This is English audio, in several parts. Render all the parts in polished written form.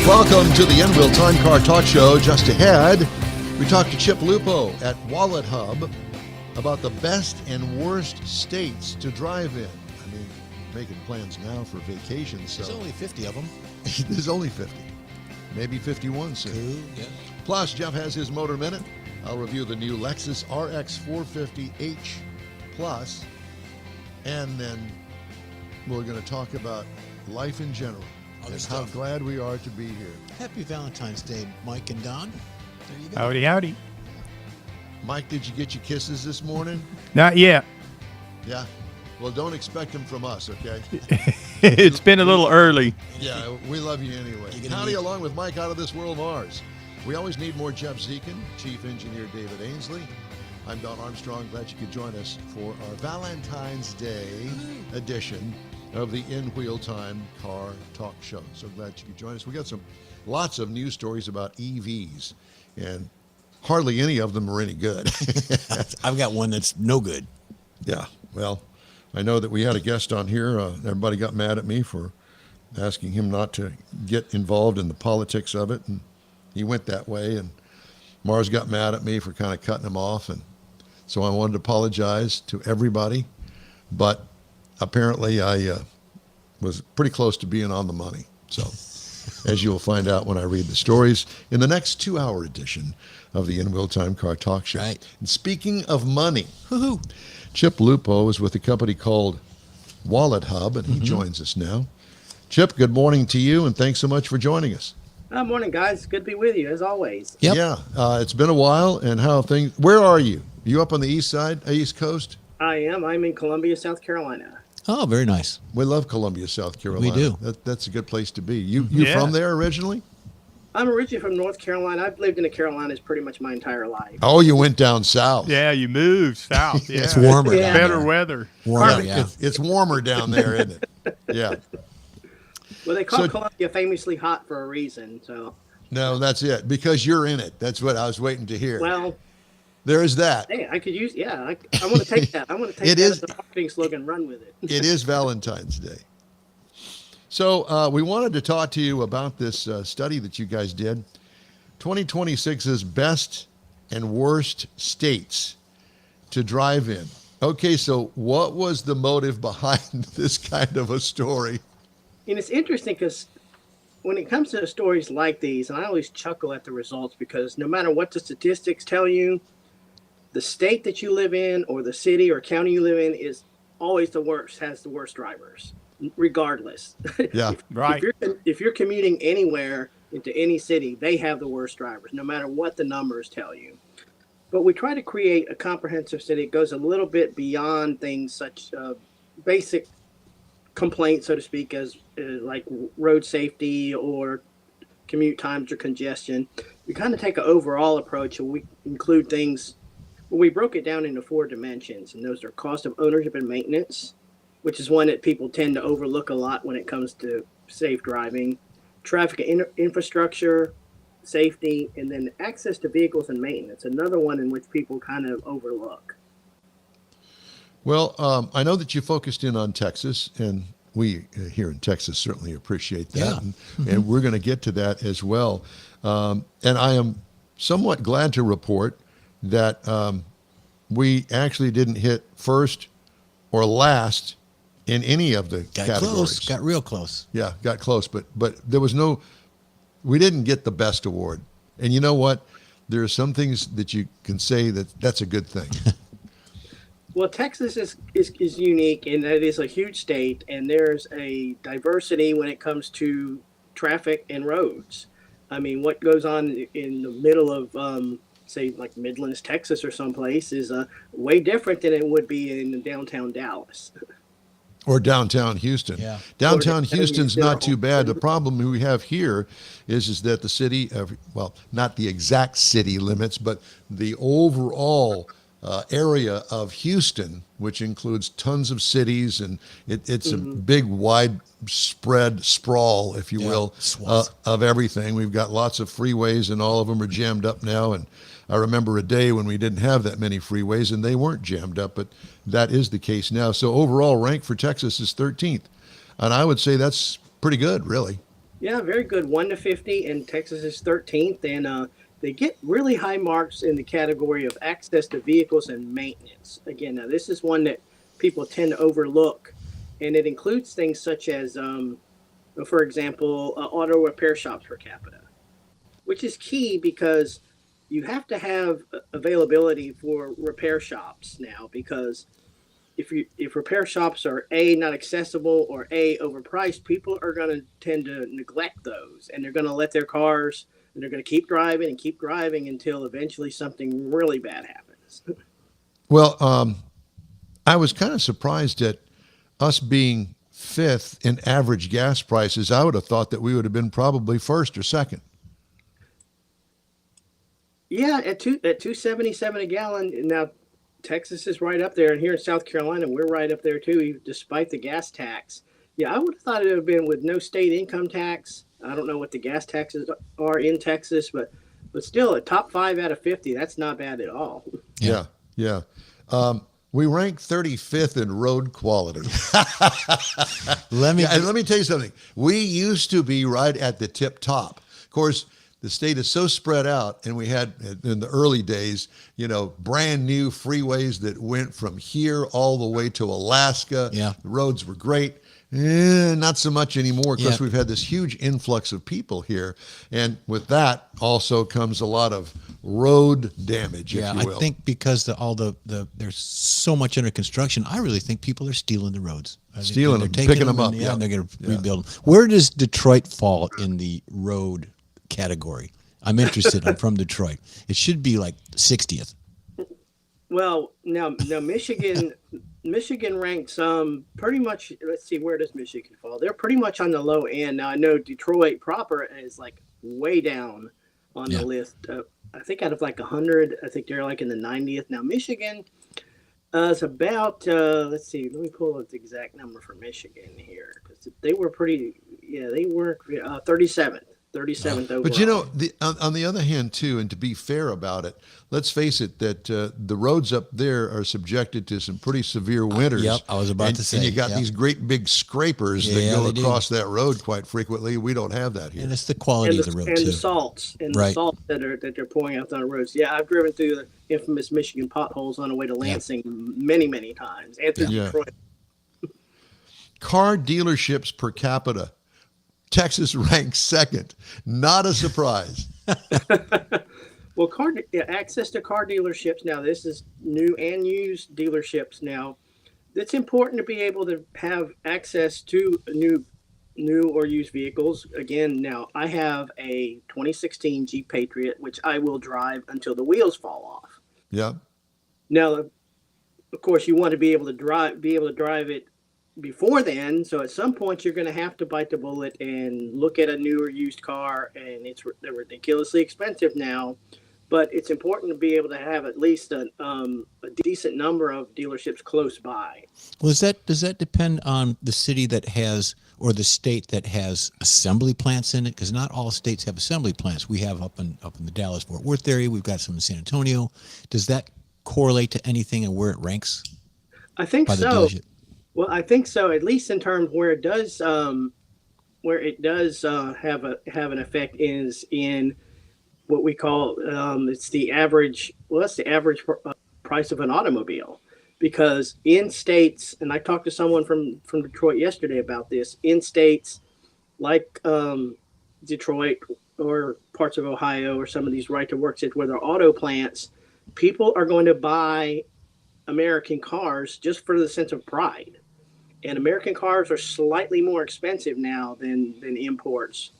Welcome to the N-Wheel Time Car Talk Show. Just ahead, we talked to Chip Lupo at Wallet Hub about the best and worst states to drive in. I mean, making plans now for vacations. So there's only 50 of them. There's only 50. Maybe 51 soon. Cool, yeah. Plus, Jeff has his Motor Minute. I'll review the new Lexus RX 450h Plus. And then we're going to talk about life in general. And how glad we are to be here. Happy Valentine's Day, Mike and Don. There you go. Howdy, howdy. Mike, did you get your kisses this morning? Not yet. Yeah. Well, don't expect them from us, okay? It's been a little early. Yeah, we love you anyway. Howdy, along with Mike out of this world Mars. We always need more Jeff Zekin, Chief Engineer David Ainsley. I'm Don Armstrong. Glad you could join us for our Valentine's Day edition of the In-Wheel Time Car Talk Show. So glad you could join us. We got lots of news stories about EVs, and hardly any of them are any good. I've got one that's no good. Yeah, well, I know that we had a guest on here. Everybody got mad at me for asking him not to get involved in the politics of it, and he went that way, and Mars got mad at me for kind of cutting him off, and so I wanted to apologize to everybody, but apparently I was pretty close to being on the money. So as you'll find out when I read the stories in the next 2-hour edition of the In-Wheel Time Car Talk Show. Right. And speaking of money, Woo-hoo. Chip Lupo is with a company called Wallet Hub, and he joins us now. Chip, good morning to you, and thanks so much for joining us. Morning, guys. Good to be with you, as always. Yep. Yeah, it's been a while, and how things, where are you? You up on the east side, East Coast? I am. I'm in Columbia, South Carolina. Oh, very nice. We love Columbia, South Carolina. We do. That's a good place to be. You Yeah. from there originally? I'm originally from North Carolina. I've lived in the Carolinas pretty much my entire life. Oh, you went down south. Yeah, you moved south. Yeah. It's warmer. Yeah. down Better there. weather. Warmer, yeah. It's warmer down there, isn't it? Yeah. Well, they call So- Columbia famously hot for a reason. So, No, that's it. Because you're in it. That's what I was waiting to hear. well, There is that. hey, I could use, yeah, I want to take that. I want to take It that is- as a marketing slogan, run with it. It is Valentine's Day. So we wanted to talk to you about this study that you guys did. 2026's best and worst states to drive in. Okay, so what was the motive behind this kind of a story? And it's interesting because when it comes to stories like these, and I always chuckle at the results because no matter what the statistics tell you, the state that you live in or the city or county you live in is always the worst, has the worst drivers, regardless. Yeah. Right. If you're commuting anywhere into any city, they have the worst drivers, no matter what the numbers tell you. But we try to create a comprehensive city that goes a little bit beyond things such basic complaints, so to speak, as like road safety or commute times or congestion. We kind of take an overall approach, and we include things. Well, we broke it down into 4 dimensions, and those are cost of ownership and maintenance, which is one that people tend to overlook a lot when it comes to safe driving, traffic infrastructure, safety, and then access to vehicles and maintenance, another one in which people kind of overlook. Well, I know that you focused in on Texas, and we here in Texas certainly appreciate that. Yeah. And we're going to get to that as well. And I am somewhat glad to report that we actually didn't hit first or last in any of the Got categories. close. Got real close. Yeah, got close, but there was no, we didn't get the best award. And you know what? There are some things that you can say that's a good thing. Well, Texas is unique in that it is a huge state, and there's a diversity when it comes to traffic and roads. I mean, what goes on in the middle of, say, like Midlands, Texas or someplace is way different than it would be in downtown Dallas. Or downtown Houston. Yeah. Downtown Or- Houston's not too bad. The problem we have here is that the city, well, not the exact city limits, but the overall area of Houston, which includes tons of cities, and it's a big, widespread sprawl, if you Yeah, will, swath. of everything. We've got lots of freeways, and all of them are jammed up now. And I remember a day when we didn't have that many freeways, and they weren't jammed up, but that is the case now. So overall rank for Texas is 13th. And I would say that's pretty good, really. Yeah, very good. 1 to 50, and Texas is 13th. And they get really high marks in the category of access to vehicles and maintenance. Again, now this is one that people tend to overlook, and it includes things such as, for example, auto repair shops per capita, which is key because you have to have availability for repair shops now, because if repair shops are A, not accessible, or A, overpriced, people are going to tend to neglect those, and they're going to let their cars, and they're going to keep driving until eventually something really bad happens. Well, I was kind of surprised at us being fifth in average gas prices. I would have thought that we would have been probably first or second. Yeah, at 277 a gallon. Now Texas is right up there, and here in South Carolina we're right up there too, despite the gas tax. Yeah, I would have thought it would have been with no state income tax. I don't know what the gas taxes are in Texas, but still, a top 5 out of 50, that's not bad at all. Yeah. We rank 35th in road quality. Let me And let me tell you something. We used to be right at the tip top. Of course, the state is so spread out, and we had in the early days, brand new freeways that went from here all the way to Alaska. Yeah. The roads were great. Not so much anymore because Yeah. we've had this huge influx of people here. And with that also comes a lot of road damage, Yeah, if you will. I think because there's so much under construction, I really think people are stealing the roads. I think Stealing they're them, taking picking them up, and, yeah. and they're going to rebuild them. Where does Detroit fall in the road category? I'm interested. I'm from Detroit. It should be like 60th. Well, now Michigan ranks pretty much. Let's see, where does Michigan fall? They're pretty much on the low end. Now I know Detroit proper is like way down on Yeah. the list. I think out of like 100, I think they're like in the 90th. Now Michigan is about. Let's see. Let me pull up the exact number for Michigan here, because they were pretty. Yeah, they were 37th. 37th overall. But on the other hand, too, and to be fair about it, let's face it, that the roads up there are subjected to some pretty severe winters. Yep, I was about to say, And you got yep. these great big scrapers that Yeah, go they do. across that road quite frequently. We don't have that here. And it's the quality of the road, and too. the salts and the Right. salts that they're pouring out on the roads. Yeah, I've driven through the infamous Michigan potholes on the way to Lansing many times, and through Yeah. Detroit. Car dealerships per capita. Texas ranks second. Not a surprise. Well, access to car dealerships now. This is new and used dealerships now. It's important to be able to have access to new or used vehicles. Again, now I have a 2016 Jeep Patriot, which I will drive until the wheels fall off. Yeah. Now, of course, you want to be able to drive it before then. So at some point, you're going to have to bite the bullet and look at a new or used car, and they're ridiculously expensive now. But it's important to be able to have at least a decent number of dealerships close by. Well, does that depend on the city that has, or the state that has assembly plants in it? Because not all states have assembly plants. We have up in the Dallas-Fort Worth area. We've got some in San Antonio. Does that correlate to anything and where it ranks I think by the so. dealership? Well, I think so. At least in terms where it does have an effect is in what we call it's the average. Well, that's the average price of an automobile, because in states, and I talked to someone from Detroit yesterday about this. In states like Detroit or parts of Ohio or some of these right-to-work states where there are auto plants, people are going to buy American cars just for the sense of pride. And American cars are slightly more expensive now than imports,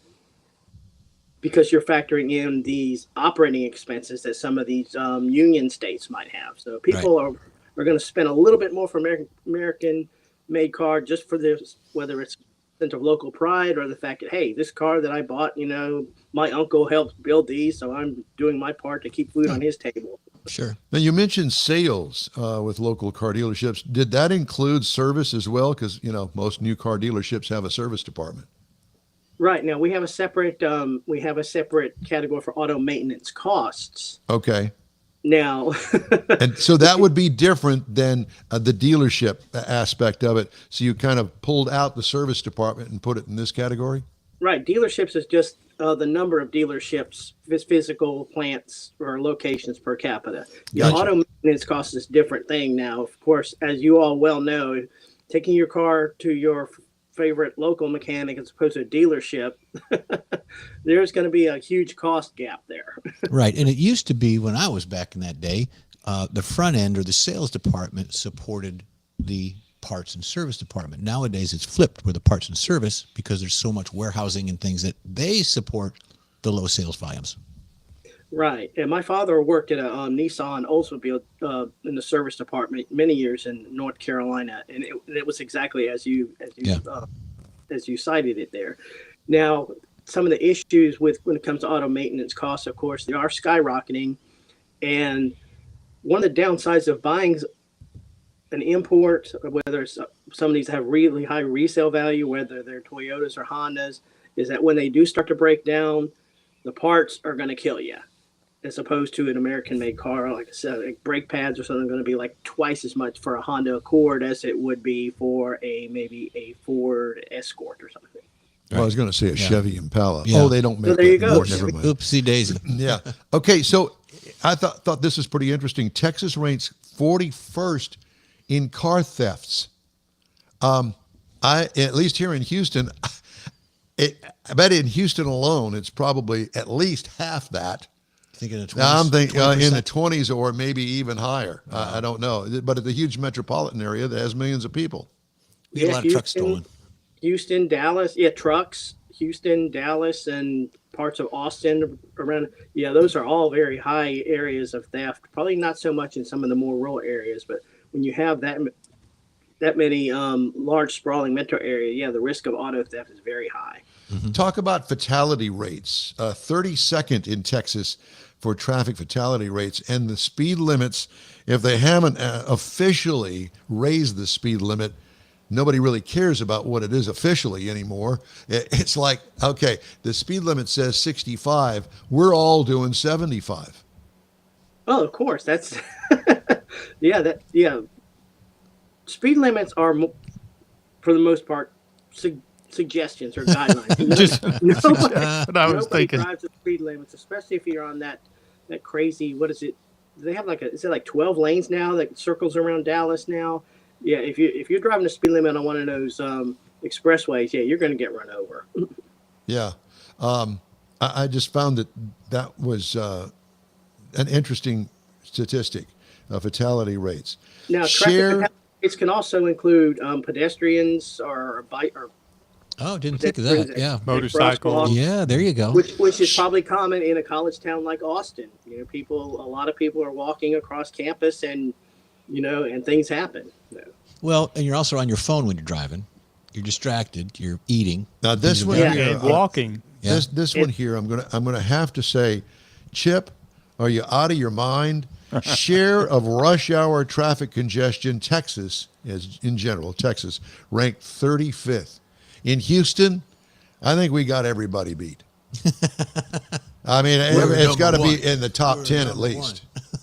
because you're factoring in these operating expenses that some of these union states might have. So people are going to spend a little bit more for American made car just for this, whether it's sense of local pride or the fact that, hey, this car that I bought, my uncle helped build these, so I'm doing my part to keep food on his table. Sure. Now, you mentioned sales with local car dealerships. Did that include service as well? Because, most new car dealerships have a service department. Right. Now we have a separate category for auto maintenance costs. Okay. Now, And so that would be different than the dealership aspect of it. So you kind of pulled out the service department and put it in this category? Right. Dealerships is just the number of dealerships, physical plants or locations per capita. Your Gotcha. auto maintenance cost is a different thing now. Of course, as you all well know, taking your car to your favorite local mechanic as opposed to a dealership, there's going to be a huge cost gap there. Right. And it used to be when I was back in that day, the front end or the sales department supported the parts and service department. Nowadays it's flipped, where the parts and service, because there's so much warehousing and things, that they support the low sales volumes. Right. And my father worked at a Nissan Oldsmobile in the service department many years in North Carolina, and it was exactly as you Yeah. as you cited it there. Now, some of the issues with when it comes to auto maintenance costs, of course, they are skyrocketing, and one of the downsides of buying an import, whether it's some of these have really high resale value, whether they're Toyotas or Hondas, is that when they do start to break down, the parts are going to kill you. As opposed to an American-made car, like I said, like brake pads or something, going to be like twice as much for a Honda Accord as it would be for maybe a Ford Escort or something. Well, I was going to say a Chevy Impala. Yeah. Oh, they don't make there you that go. anymore. Never mind. Oopsie daisy. Yeah. Okay. So I thought this was pretty interesting. Texas ranks 41st in car thefts. At least here in Houston, I bet in Houston alone, it's probably at least half that. Thinking of 20, Now, I'm thinking in the 20%. 20s or maybe even higher. I don't know. But it's a huge metropolitan area that has millions of people. We get a lot of trucks stolen. Houston, Dallas, trucks. Houston, Dallas, and parts of Austin around. Yeah, those are all very high areas of theft. Probably not so much in some of the more rural areas, but when you have that many large sprawling metro area, yeah, the risk of auto theft is very high. Talk about fatality rates. 32nd in Texas for traffic fatality rates, and the speed limits. If they haven't officially raised the speed limit, nobody really cares about what it is officially anymore. It's like, okay, the speed limit says 65. We're all doing 75. Oh, of course, that's yeah. Speed limits are, for the most part, suggestions or guidelines. Just Nobody, what I was nobody thinking. drives the speed limits, especially if you're on that crazy. What is it? Do they have is it like 12 lanes now that circles around Dallas now? Yeah, if you're driving the speed limit on one of those expressways, yeah, you're going to get run over. Yeah. I just found that was an interesting statistic, fatality rates. Now, traffic fatalities can also include pedestrians or bike or Oh, didn't think of that. Yeah. Motorcycles. Yeah, there you go. which is probably common in a college town like Austin. You know, a lot of people are walking across campus, and and things happen. Well, and you're also on your phone when you're driving. You're distracted. You're eating. Now this one Yeah. here, And walking. Yeah. this one here, I'm gonna have to say, Chip, are you out of your mind? Share of rush hour traffic congestion, Texas, as in general, Texas ranked 35th. In Houston, I think we got everybody beat. I mean, it's got to be in the top 10 at least.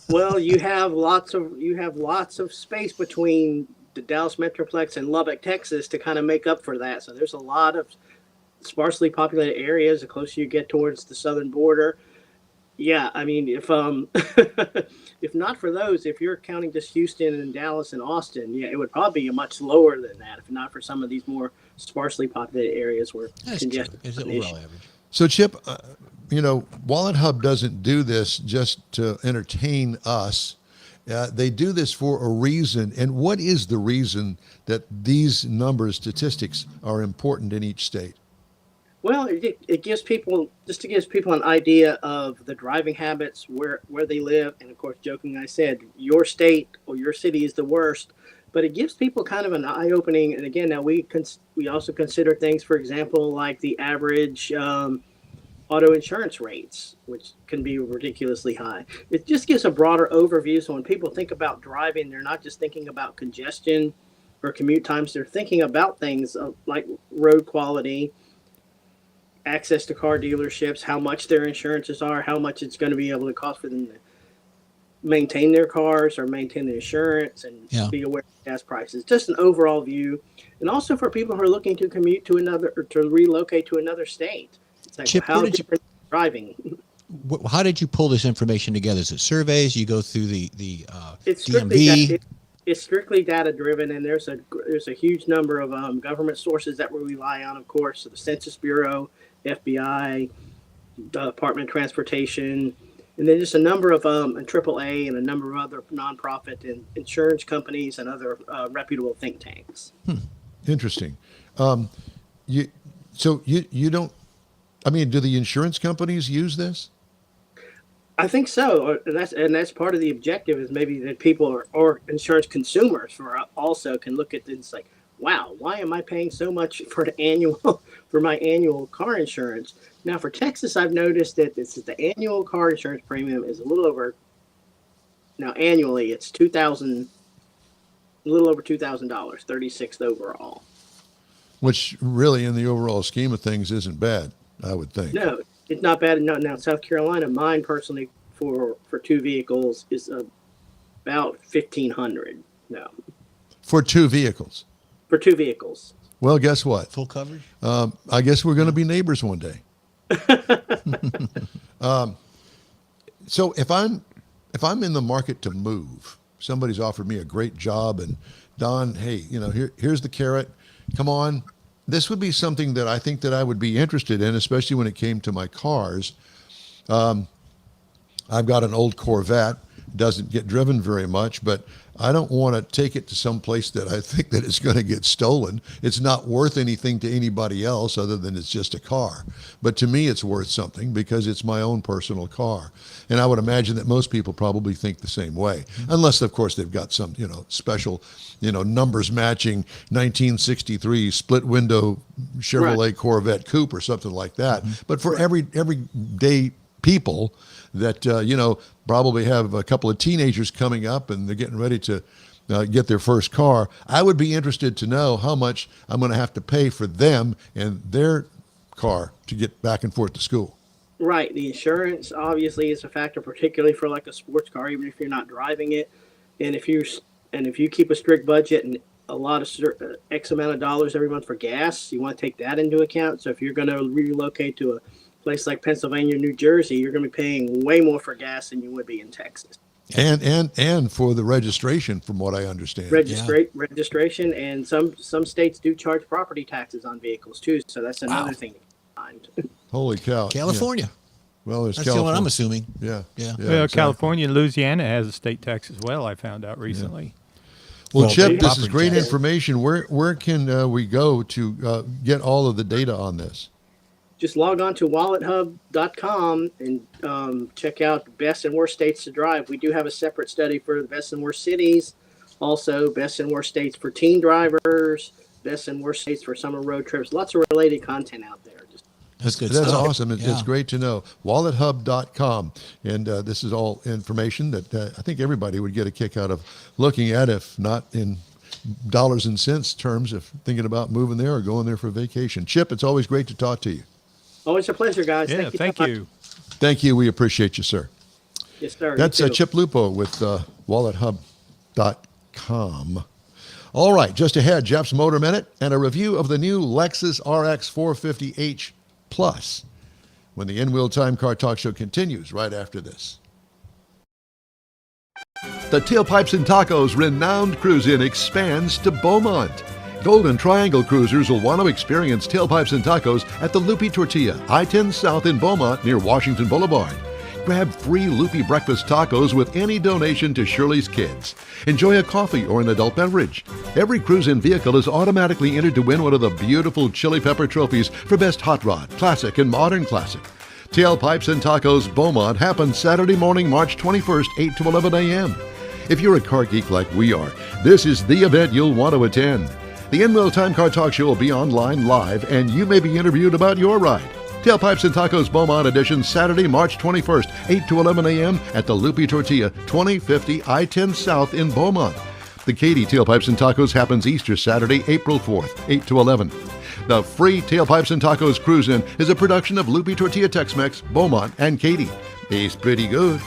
Well, you have lots of space between the Dallas Metroplex and Lubbock, Texas, to kind of make up for that. So there's a lot of sparsely populated areas the closer you get towards the southern border. Yeah, I mean, if if not for those, if you're counting just Houston and Dallas and Austin, yeah, it would probably be much lower than that. If not for some of these more sparsely populated areas where That's congestion true. It's is an overall issue. average. So, Chip, Wallet Hub doesn't do this just to entertain us. They do this for a reason. And what is the reason that these numbers, statistics, are important in each state? Well, it gives people an idea of the driving habits, where they live, and of course, joking, I said your state or your city is the worst, but it gives people kind of an eye-opening. And again, now we also consider things, for example, like the average auto insurance rates, which can be ridiculously high. It just gives a broader overview. So when people think about driving, they're not just thinking about congestion or commute times. They're thinking about things like road quality, access to car dealerships, how much their insurances are, how much it's going to be able to cost for them to maintain their cars or maintain their insurance, and Yeah. be aware of gas prices. Just an overall view. and also for people who are looking to commute to another or to relocate to another state. It's like, Chip, how where did you- different is driving? How did you pull this information together? Is it surveys? You go through the It's strictly DMV? it's strictly data driven, and there's a huge number of government sources that we rely on, of course, so the Census Bureau, FBI, Department of Transportation, and then just a number of and AAA and a number of other nonprofit and insurance companies and other reputable think tanks. Interesting. You don't. I mean, do the insurance companies use this? I think so. That's part of the objective is maybe that people or insurance consumers also can look at this like, wow, why am I paying so much for my annual car insurance? Now for Texas, I've noticed that the annual car insurance premium is a little over. Now annually, it's a little over $2,000, $36 overall. Which really, in the overall scheme of things, isn't bad, I would think. No, it's not bad. No, now South Carolina, mine personally for two vehicles is about $1,500. No, For two vehicles. for two vehicles. Well, guess what? Full coverage? I guess we're going to be neighbors one day. So if I'm in the market to move, somebody's offered me a great job, and Don, hey, here's the carrot. Come on. This would be something that I think that I would be interested in, especially when it came to my cars. I've got an old Corvette, doesn't get driven very much, but I don't want to take it to some place that I think that it's going to get stolen. It's not worth anything to anybody else other than it's just a car. But to me, it's worth something because it's my own personal car. And I would imagine that most people probably think the same way, unless, of course, they've got some, special, numbers matching 1963 split window Chevrolet Corvette coupe or something like that. But for everyday people that probably have a couple of teenagers coming up and they're getting ready to get their first car, I would be interested to know how much I'm going to have to pay for them and their car to get back and forth to school. Right. The insurance obviously is a factor, particularly for like a sports car, even if you're not driving it. And if you keep a strict budget and a lot of X amount of dollars every month for gas, you want to take that into account. So if you're going to relocate to a place like Pennsylvania, New Jersey, you're going to be paying way more for gas than you would be in Texas. And for the registration, from what I understand. Registration, and some states do charge property taxes on vehicles too. So that's another thing to keep in mind. Holy cow. California. Yeah. Well, there's That's California. the one I'm assuming. Yeah. Yeah. Well, exactly. California and Louisiana has a state tax as well, I found out recently. Well, Well, Chip, this is property great tax. information. Where can we go to get all of the data on this? Just log on to wallethub.com and check out best and worst states to drive. We do have a separate study for the best and worst cities, also best and worst states for teen drivers, best and worst states for summer road trips. Lots of related content out there. That's good That's stuff. awesome. It's Yeah. great to know. Wallethub.com. And this is all information that I think everybody would get a kick out of looking at, if not in dollars and cents terms, if thinking about moving there or going there for vacation. Chip, it's always great to talk to you. Always a pleasure, guys. Yeah, thank so much. you. Thank you. We appreciate you, sir. Yes, sir. That's You too. Chip Lupo with wallethub.com. All right, just ahead, Jeff's Motor Minute and a review of the new Lexus RX 450h Plus when the In Wheel Time Car Talk Show continues right after this. The Tailpipes and Tacos renowned cruise-in expands to Beaumont. Golden Triangle cruisers will want to experience Tailpipes and Tacos at the Loopy Tortilla, I-10 South in Beaumont near Washington Boulevard. Grab free Loopy breakfast tacos with any donation to Shirley's Kids. Enjoy a coffee or an adult beverage. Every cruise-in vehicle is automatically entered to win one of the beautiful Chili Pepper trophies for Best Hot Rod, Classic, and Modern Classic. Tailpipes and Tacos Beaumont happens Saturday morning, March 21st, 8 to 11 a.m. If you're a car geek like we are, this is the event you'll want to attend. The In Wheel Time Car Talk Show will be online live, and you may be interviewed about your ride. Tailpipes and Tacos Beaumont edition, Saturday, March 21st, 8 to 11 a.m. at the Loopy Tortilla, 2050 I-10 South in Beaumont. The Katy Tailpipes and Tacos happens Easter Saturday, April 4th, 8 to 11. The free Tailpipes and Tacos Cruise-In is a production of Loopy Tortilla Tex-Mex, Beaumont, and Katy. Tastes pretty good.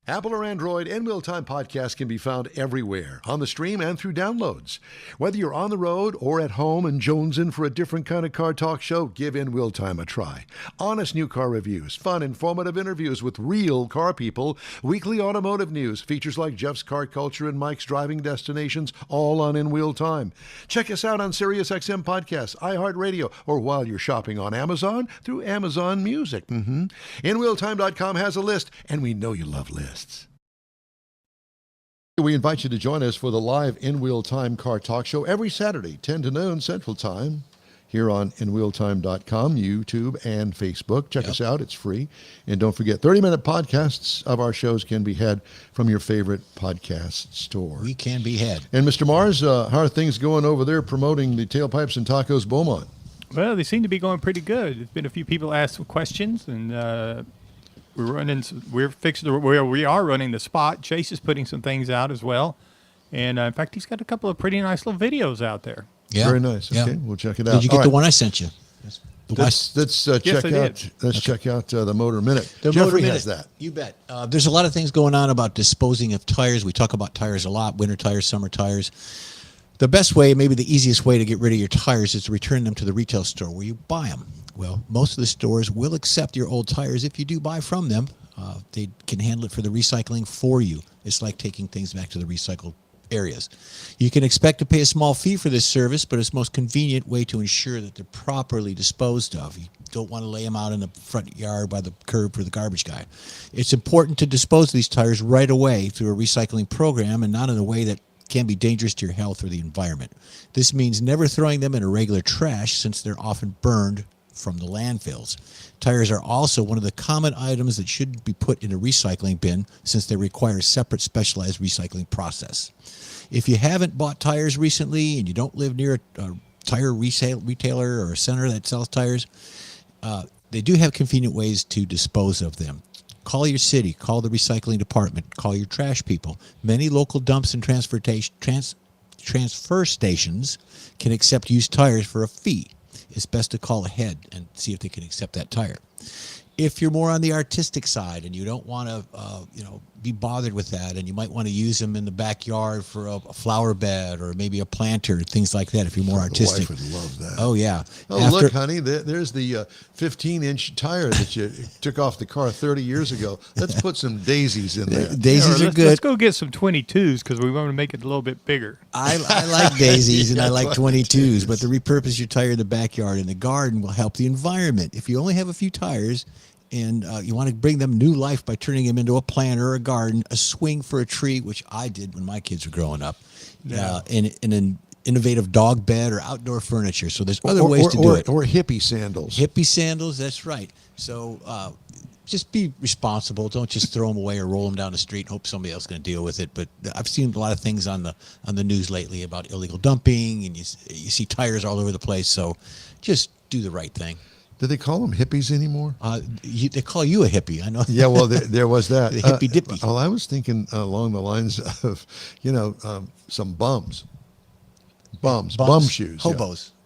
Apple or Android, In Wheel Time podcast can be found everywhere, on the stream and through downloads. Whether you're on the road or at home and jonesing for a different kind of car talk show, give In Wheel Time a try. Honest new car reviews, fun, informative interviews with real car people, weekly automotive news, features like Jeff's Car Culture and Mike's Driving Destinations, all on In Wheel Time. Check us out on SiriusXM Podcasts, iHeartRadio, or while you're shopping on Amazon through Amazon Music. InWheelTime.com has a list, and we know you love lists. We invite you to join us for the live In Wheel Time Car Talk Show every Saturday, 10 to noon Central Time, here on InWheelTime.com, YouTube, and Facebook. Check us out. It's free. And don't forget, 30-minute podcasts of our shows can be had from your favorite podcast store. We can be had. And Mr. Mars, how are things going over there promoting the Tailpipes and Tacos Beaumont? Well, they seem to be going pretty good. There's been a few people ask some questions, and we are running the spot. Chase is putting some things out as well, and in fact, he's got a couple of pretty nice little videos out there. Yeah. Very nice. Yeah. Okay, we'll check it out. Did you get All the right. one I sent you? Let's Yes, I did. check out the Motor Minute. The Jeffrey Motor has Minute. that. You bet. There's a lot of things going on about disposing of tires. We talk about tires a lot, winter tires, summer tires. The best way, maybe the easiest way to get rid of your tires is to return them to the retail store where you buy them. Well, most of the stores will accept your old tires if you do buy from them. They can handle it for the recycling for you. It's like taking things back to the recycled areas. You can expect to pay a small fee for this service, but it's the most convenient way to ensure that they're properly disposed of. You don't want to lay them out in the front yard by the curb for the garbage guy. It's important to dispose of these tires right away through a recycling program and not in a way that can be dangerous to your health or the environment. This means never throwing them in a regular trash since they're often burned from the landfills. Tires are also one of the common items that should be put in a recycling bin since they require a separate specialized recycling process. If you haven't bought tires recently and you don't live near a tire retailer or a center that sells tires, they do have convenient ways to dispose of them. Call your city, call the recycling department, call your trash people. Many local dumps and transfer stations can accept used tires for a fee. It's best to call ahead and see if they can accept that tire. If you're more on the artistic side and you don't want to, be bothered with that, and you might want to use them in the backyard for a flower bed or maybe a planter, things like that. If you're more artistic, The wife would love that. Oh yeah. Oh, look, honey, there's the 15-inch tire that you took off the car 30 years ago. Let's put some daisies in there. Daisies are Let's good. go get some 22s because we want to make it a little bit bigger. I like daisies and I Yeah, like like 22s, but to repurpose your tire in the backyard in the garden will help the environment. If you only have a few tires and you want to bring them new life by turning them into a planter or a garden, a swing for a tree, which I did when my kids were growing up, in an innovative dog bed or outdoor furniture. So there's other ways to do it. Or hippie sandals. Hippie sandals, that's right. So just be responsible. Don't just throw them away or roll them down the street and hope somebody else is going to deal with it. But I've seen a lot of things on the news lately about illegal dumping, and you see tires all over the place. So just do the right thing. Do they call them hippies anymore? They call you a hippie. I know. Yeah, well, there was that. The hippy dippy. Well, I was thinking along the lines of, some bums. Bum shoes. yeah.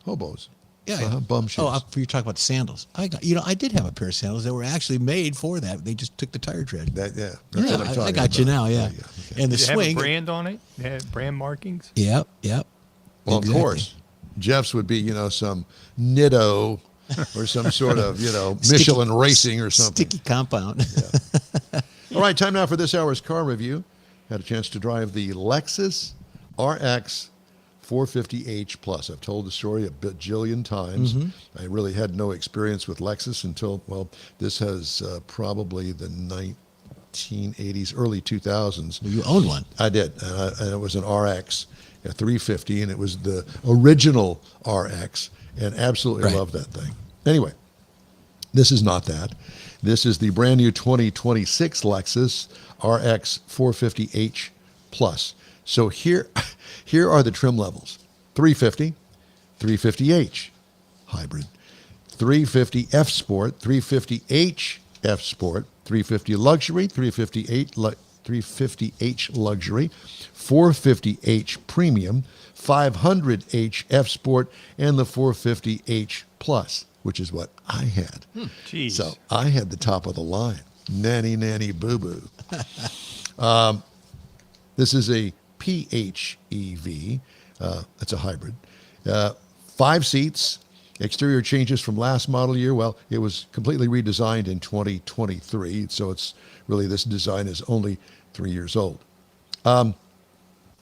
Hobos. Yeah. Bum shoes. Oh, you're talking about sandals. I did have a pair of sandals that were actually made for that. They just took the tire tread. That's Yeah, what I'm talking I got you about. now. Yeah. Okay. And the Did it swing. have a brand on it? It had brand markings? Yep. Well, Exactly. of course. Jeff's would be, some Nitto or some sort of, Michelin Racing or something. Sticky compound. All right, time now for this hour's car review. Had a chance to drive the Lexus RX 450h Plus. I've told the story a bajillion times. I really had no experience with Lexus until, this has probably the 1980s, early 2000s. You own one. I did, and it was an RX, a 350, and it was the original RX, and absolutely Right. loved that thing. Anyway, this is not that. This is the brand new 2026 Lexus RX 450h Plus. So here are the trim levels: 350, 350h hybrid, 350 F Sport, 350h F Sport, 350 Luxury, 350h Luxury, 450h Premium, 500h F Sport, and the 450h Plus, which is what I had. Jeez. So I had the top of the line. Nanny, boo-boo. This is a PHEV. That's a hybrid. 5 seats. Exterior changes from last model year. Well, it was completely redesigned in 2023, so it's really, this design is only 3 years old.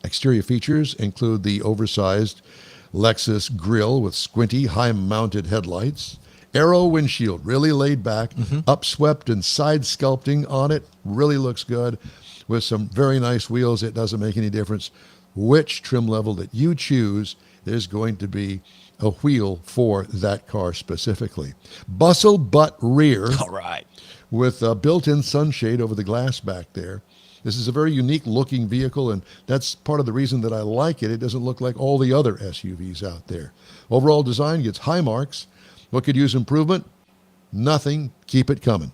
Exterior features include the oversized Lexus grille with squinty, high-mounted headlights, aero windshield, really laid back, upswept and side sculpting on it, really looks good, with some very nice wheels. It doesn't make any difference which trim level that you choose. There's going to be a wheel for that car specifically. Bustle butt rear. All right. With a built-in sunshade over the glass back there. This is a very unique looking vehicle, and that's part of the reason that I like it. It doesn't look like all the other SUVs out there. Overall design gets high marks. What could use improvement? Nothing. Keep it coming.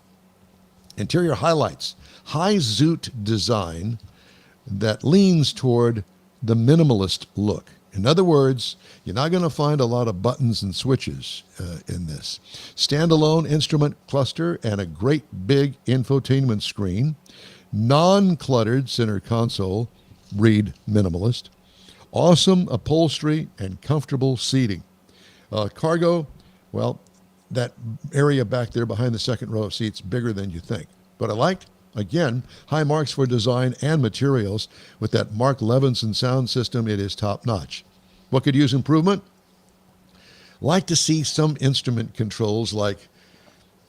Interior highlights. High zoot design that leans toward the minimalist look. In other words, you're not going to find a lot of buttons and switches in this. Standalone instrument cluster and a great big infotainment screen. Non-cluttered center console. Read minimalist. Awesome upholstery and comfortable seating. Cargo, well, that area back there behind the second row of seats, bigger than you think. But I liked, again, high marks for design and materials. With that Mark Levinson sound system, it is top notch. What could use improvement? Like to see some instrument controls like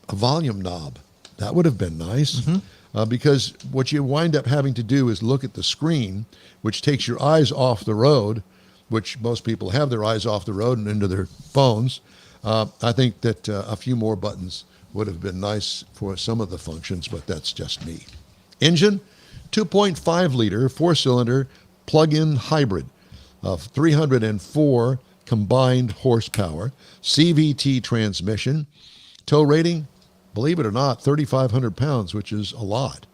a volume knob. That would have been nice. Because what you wind up having to do is look at the screen, which takes your eyes off the road, which most people have their eyes off the road and into their phones. I think that a few more buttons would have been nice for some of the functions, but that's just me. Engine, 2.5 liter, 4-cylinder, plug-in hybrid of 304 combined horsepower, CVT transmission, tow rating, believe it or not, 3,500 pounds, which is a lot.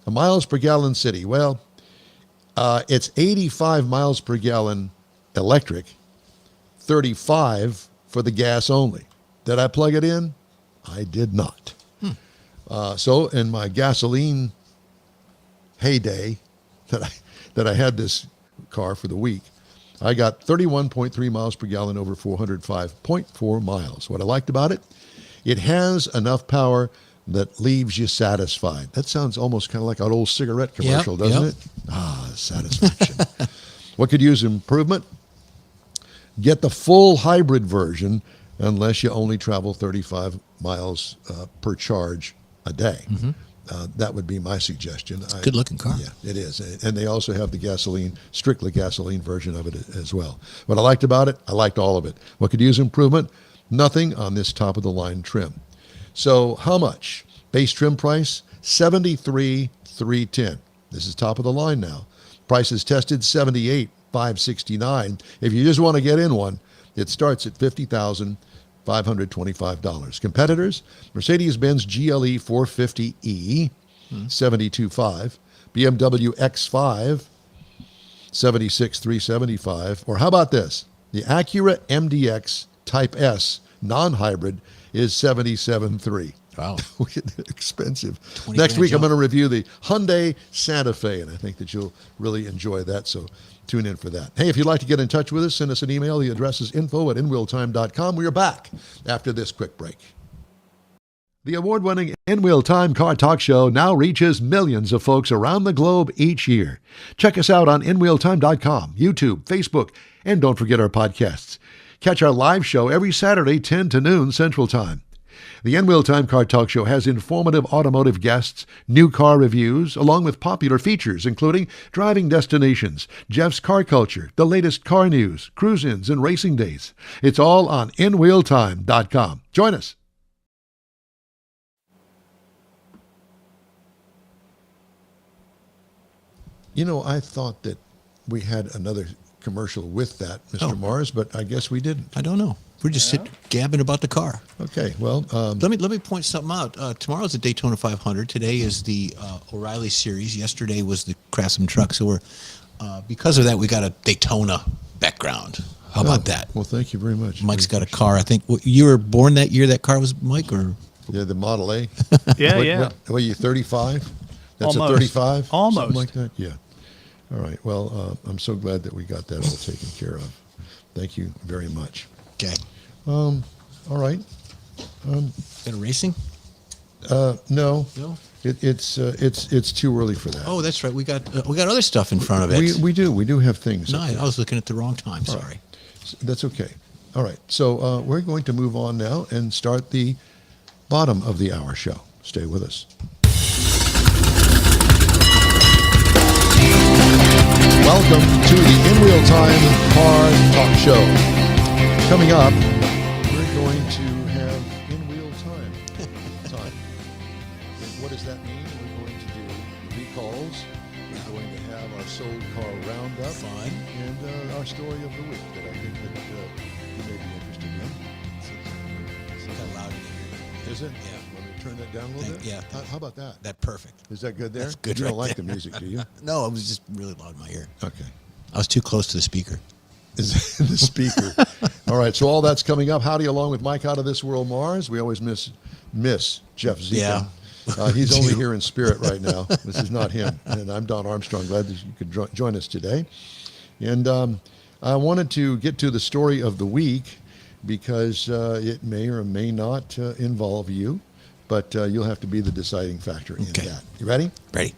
A miles per gallon city, well, it's 85 miles per gallon electric, 35 for the gas only. Did I plug it in? I did not. So in my gasoline heyday that I had this car for the week, I got 31.3 miles per gallon over 405.4 miles. What I liked about it, it has enough power that leaves you satisfied. That sounds almost kind of like an old cigarette commercial, doesn't it? Ah, satisfaction. What could use improvement? Get the full hybrid version unless you only travel 35 miles per charge a day. That would be my suggestion. Good looking car. Yeah, it is. And they also have the gasoline, strictly gasoline version of it as well. What I liked about it, I liked all of it. What could use improvement? Nothing on this top of the line trim. So how much? Base trim price, $73,310. This is top of the line now. Price is tested $78,569. If you just want to get in one, it starts at $50,525. Competitors, Mercedes-Benz GLE 450e, $72,500. BMW X5, $76,375. Or how about this? The Acura MDX Type S non-hybrid is $77,300. Wow. Expensive. 20 Next grand week, I'm jump. going to review the Hyundai Santa Fe, and I think that you'll really enjoy that, so tune in for that. Hey, if you'd like to get in touch with us, send us an email. The address is info@inwheeltime.com. We are back after this quick break. The award-winning In Wheel Time Car Talk Show now reaches millions of folks around the globe each year. Check us out on inwheeltime.com, YouTube, Facebook, and don't forget our podcasts. Catch our live show every Saturday, 10 to noon Central Time. The In Wheel Time Car Talk Show has informative automotive guests, new car reviews, along with popular features, including driving destinations, Jeff's car culture, the latest car news, cruise-ins, and racing days. It's all on inwheeltime.com. Join us. You know, I thought that we had another commercial with that, Mr. Mars, but I guess we didn't. I don't know. We're just gabbing about the car. Okay, well, Let me point something out. Tomorrow's the Daytona 500. Today is the O'Reilly Series. Yesterday was the Craftsman Truck. So we're because of that, we got a Daytona background. How about that? Well, thank you very much. Mike's got a car. I think you were born that year. That car was Mike, or Yeah, the Model A. Yeah, What, yeah. What are you, 35? That's Almost. a 35? Almost. Something like that? Yeah. All right. Well, I'm so glad that we got that all taken care of. Thank you very much. Okay. All right. Got a racing? No, No. it's too early for that. Oh, that's right. We got other stuff in front of it. We do have things. No, up there. I was looking at the wrong time. Sorry. That's okay. All right. So we're going to move on now and start the bottom of the hour show. Stay with us. Welcome to the In Real Time Car Talk Show. Coming up, we're going to have In Real Time. And what does that mean? We're going to do recalls. We're going to have our sold car roundup. Fun. And our story of the week that I think that you may be interested in. It's kind of loud in here. Is it? Yeah. Want me to turn that down a little bit? Yeah. How about that? That perfect. Is that good there? That's good You don't right like there. the music, do you? No, it was just really loud in my ear. Okay. I was too close to the speaker. Is the speaker. All right, so all that's coming up. Howdy, along with Mike Out of This World Mars. We always miss Jeff Zekin. Yeah. He's only here in spirit right now. This is not him. And I'm Don Armstrong. Glad that you could join us today. And I wanted to get to the story of the week because it may or may not involve you, but you'll have to be the deciding factor in Okay. that. You ready? Ready?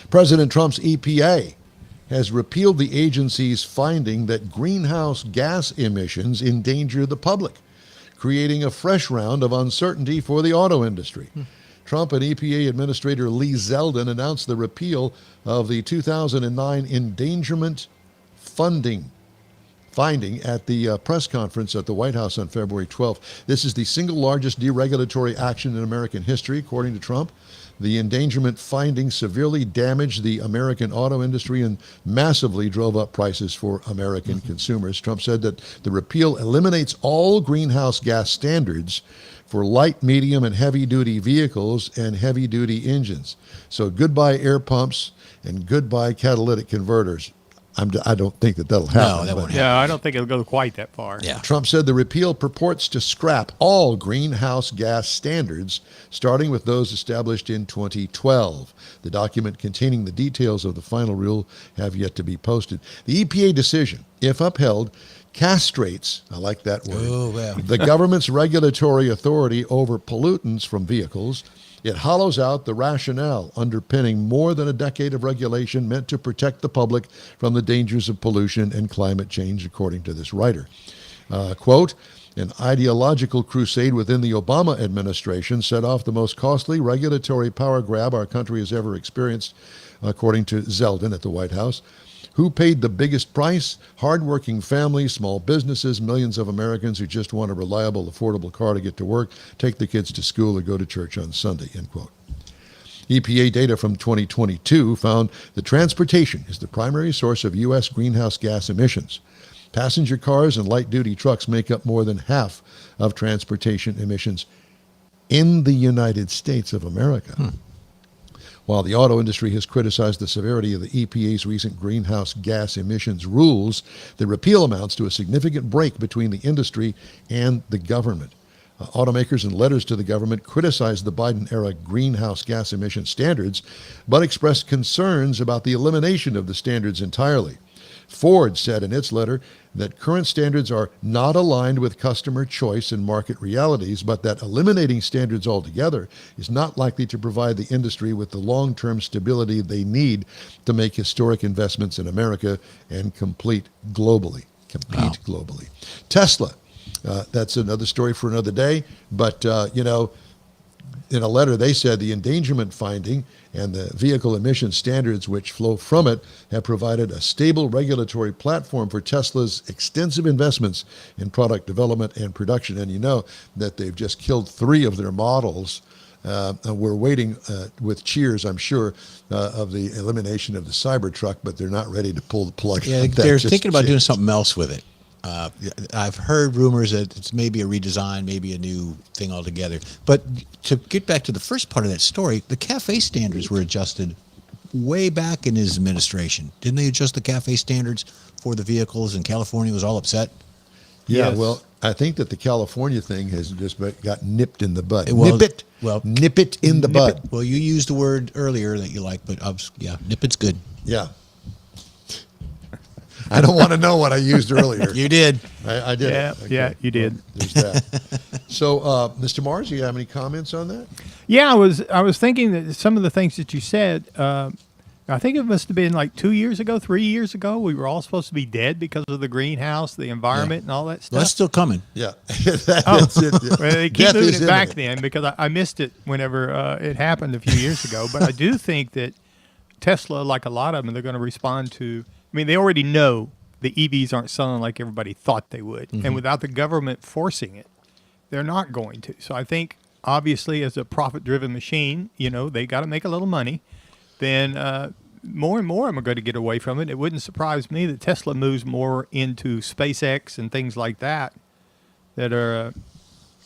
President Trump's EPA has repealed the agency's finding that greenhouse gas emissions endanger the public, creating a fresh round of uncertainty for the auto industry. Trump and EPA Administrator Lee Zeldin announced the repeal of the 2009 endangerment finding at the press conference at the White House on February 12th. This is the single largest deregulatory action in American history, according to Trump. The endangerment finding severely damaged the American auto industry and massively drove up prices for American consumers. Trump said that the repeal eliminates all greenhouse gas standards for light, medium, and heavy-duty vehicles and heavy-duty engines. So goodbye air pumps and goodbye catalytic converters. I don't think that'll happen. No, that but- won't Yeah, I don't think it'll go quite that far. Yeah. Trump said the repeal purports to scrap all greenhouse gas standards, starting with those established in 2012. The document containing the details of the final rule have yet to be posted. The EPA decision, if upheld, castrates, I like that word, Oh, well. the government's regulatory authority over pollutants from vehicles. It hollows out the rationale underpinning more than a decade of regulation meant to protect the public from the dangers of pollution and climate change, according to this writer. Quote, an ideological crusade within the Obama administration set off the most costly regulatory power grab our country has ever experienced, according to Zeldin at the White House. Who paid the biggest price? Hardworking families, small businesses, millions of Americans who just want a reliable, affordable car to get to work, take the kids to school, or go to church on Sunday, end quote. EPA data from 2022 found that transportation is the primary source of U.S. greenhouse gas emissions. Passenger cars and light-duty trucks make up more than half of transportation emissions in the United States of America. While the auto industry has criticized the severity of the EPA's recent greenhouse gas emissions rules, the repeal amounts to a significant break between the industry and the government. Automakers in letters to the government criticized the Biden-era greenhouse gas emission standards, but expressed concerns about the elimination of the standards entirely. Ford said in its letter that current standards are not aligned with customer choice and market realities, but that eliminating standards altogether is not likely to provide the industry with the long-term stability they need to make historic investments in America and compete globally. Tesla, that's another story for another day, but, in a letter, they said the endangerment finding and the vehicle emission standards which flow from it have provided a stable regulatory platform for Tesla's extensive investments in product development and production. And you know that they've just killed 3 of their models. And we're waiting with cheers, I'm sure, of the elimination of the Cybertruck, but they're not ready to pull the plug. Yeah, on that they're just thinking about yet. doing something else with it. I've heard rumors that it's maybe a redesign, maybe a new thing altogether. But to get back to the first part of that story, the CAFE standards were adjusted way back in his administration. Didn't they adjust the CAFE standards for the vehicles, and California was all upset? Yeah, Yes. well, I think that the California thing has just got nipped in the bud. Well, Nip it in the bud. Well, you used the word earlier that you like, but yeah, nip it's good. Yeah. I don't want to know what I used earlier. You did. I did. Yeah, Okay. yeah, you did. Well, there's that. So, Mr. Mars, do you have any comments on that? Yeah, I was thinking that some of the things that you said. I think it must have been like 2 years ago, 3 years ago. We were all supposed to be dead because of the greenhouse, the environment, and all that stuff. Well, that's still coming. Yeah. Oh, That's it. well, they keep Death moving is it back imminent. then because I missed it whenever it happened a few years ago. But I do think that Tesla, like a lot of them, they're going to respond to. I mean, they already know the EVs aren't selling like everybody thought they would, and without the government forcing it, they're not going to. So I think, obviously, as a profit-driven machine, they got to make a little money. Then more and more of them are going to get away from it. It wouldn't surprise me that Tesla moves more into SpaceX and things like that are